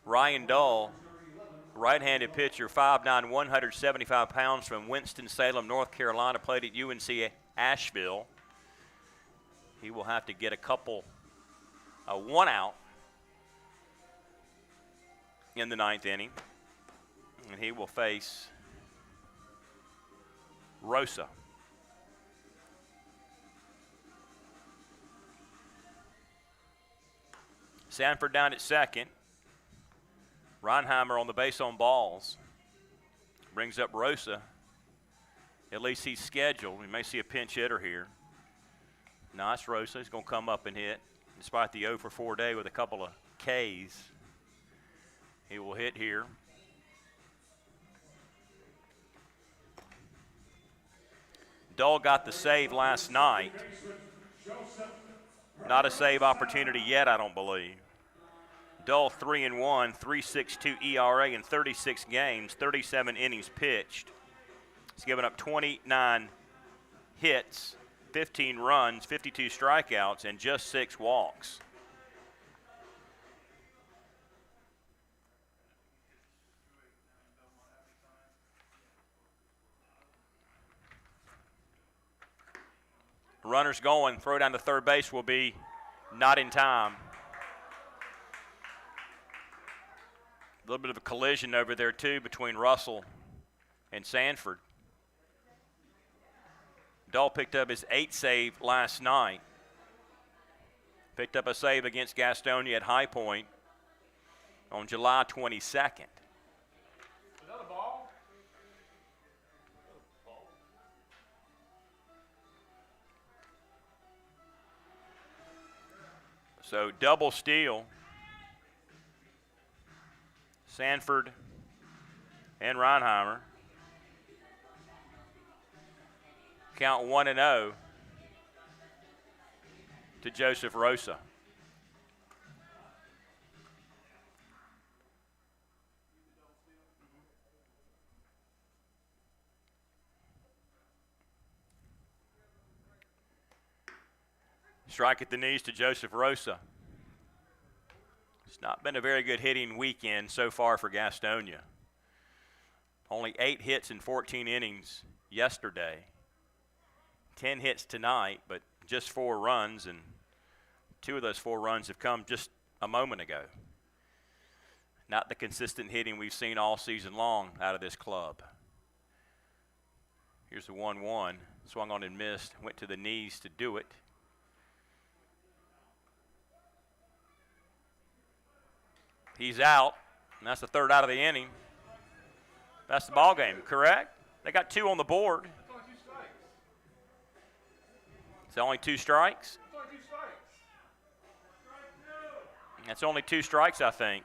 Ryan Dull, right-handed pitcher, 5'9", 175 pounds from Winston-Salem, North Carolina, played at UNC Asheville. He will have to get a 1 out in the 9th inning, and he will face Rosa. Sanford down at second. Reinheimer on the base on balls. Brings up Rosa. At least he's scheduled. We may see a pinch hitter here. Nice Rosa. He's going to come up and hit. despite the 0 for 4 day with a couple of Ks. He will hit here. Dull got the save last night. Not a save opportunity yet, I don't believe. Dull 3-1, 3.62 ERA in 36 games, 37 innings pitched. He's given up 29 hits, 15 runs, 52 strikeouts, and just 6 walks. Runners going, throw down to third base will be not in time. A little bit of a collision over there, too, between Russell and Sanford. Dull picked up his 8th save last night. Picked up a save against Gastonia at High Point on July 22nd. Is that a ball? So double steal. Sanford and Reinheimer. Count 1-0 to Joseph Rosa. Strike at the knees to Joseph Rosa. It's not been a very good hitting weekend so far for Gastonia. Only 8 hits in 14 innings yesterday. 10 hits tonight, but just 4 runs, and 2 of those 4 runs have come just a moment ago. Not the consistent hitting we've seen all season long out of this club. Here's the 1-1. Swung on and missed. Went to the knees to do it. He's out, and that's the 3rd out of the inning. That's the ball game, correct? They got 2 on the board. It's only 2 strikes? That's only 2 strikes, I think.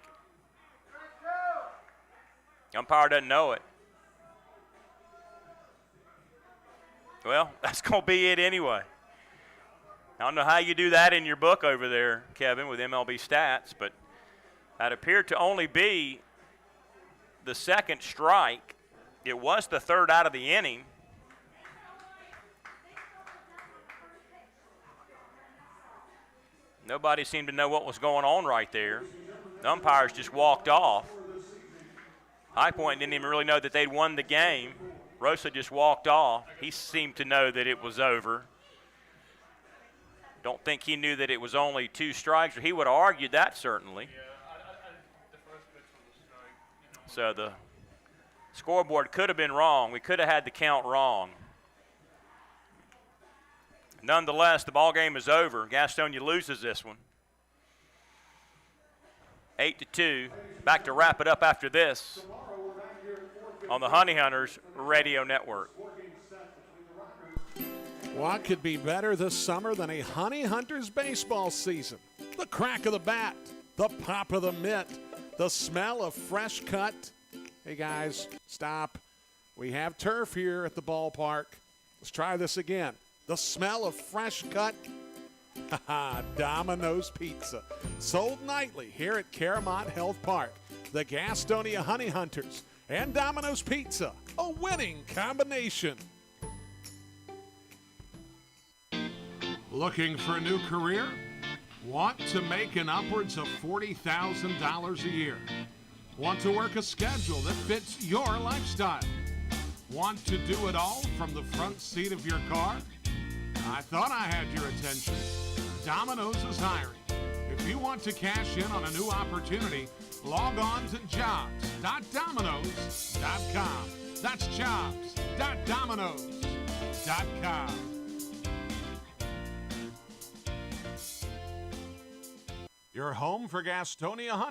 Umpire doesn't know it. Well, that's going to be it anyway. I don't know how you do that in your book over there, Kevin, with MLB stats, but that appeared to only be the 2nd strike. It was the 3rd out of the inning. Nobody seemed to know what was going on right there. The umpires just walked off. High Point didn't even really know that they'd won the game. Rosa just walked off. He seemed to know that it was over. Don't think he knew that it was only 2 strikes, or he would have argued that certainly. So the scoreboard could have been wrong. We could have had the count wrong. Nonetheless, the ball game is over. Gastonia loses this one. 8-2. Back to wrap it up after this on the Honey Hunters Radio Network. What could be better this summer than a Honey Hunters baseball season? The crack of the bat, the pop of the mitt, the smell of fresh cut. Hey guys, stop. We have turf here at the ballpark. Let's try this again. The smell of fresh cut. Domino's Pizza. Sold nightly here at Caramont Health Park. The Gastonia Honey Hunters and Domino's Pizza. A winning combination. Looking for a new career? Want to make an upwards of $40,000 a year? Want to work a schedule that fits your lifestyle? Want to do it all from the front seat of your car? I thought I had your attention. Domino's is hiring. If you want to cash in on a new opportunity, log on to jobs.domino's.com. That's jobs.domino's.com. Your home for Gastonia Honey.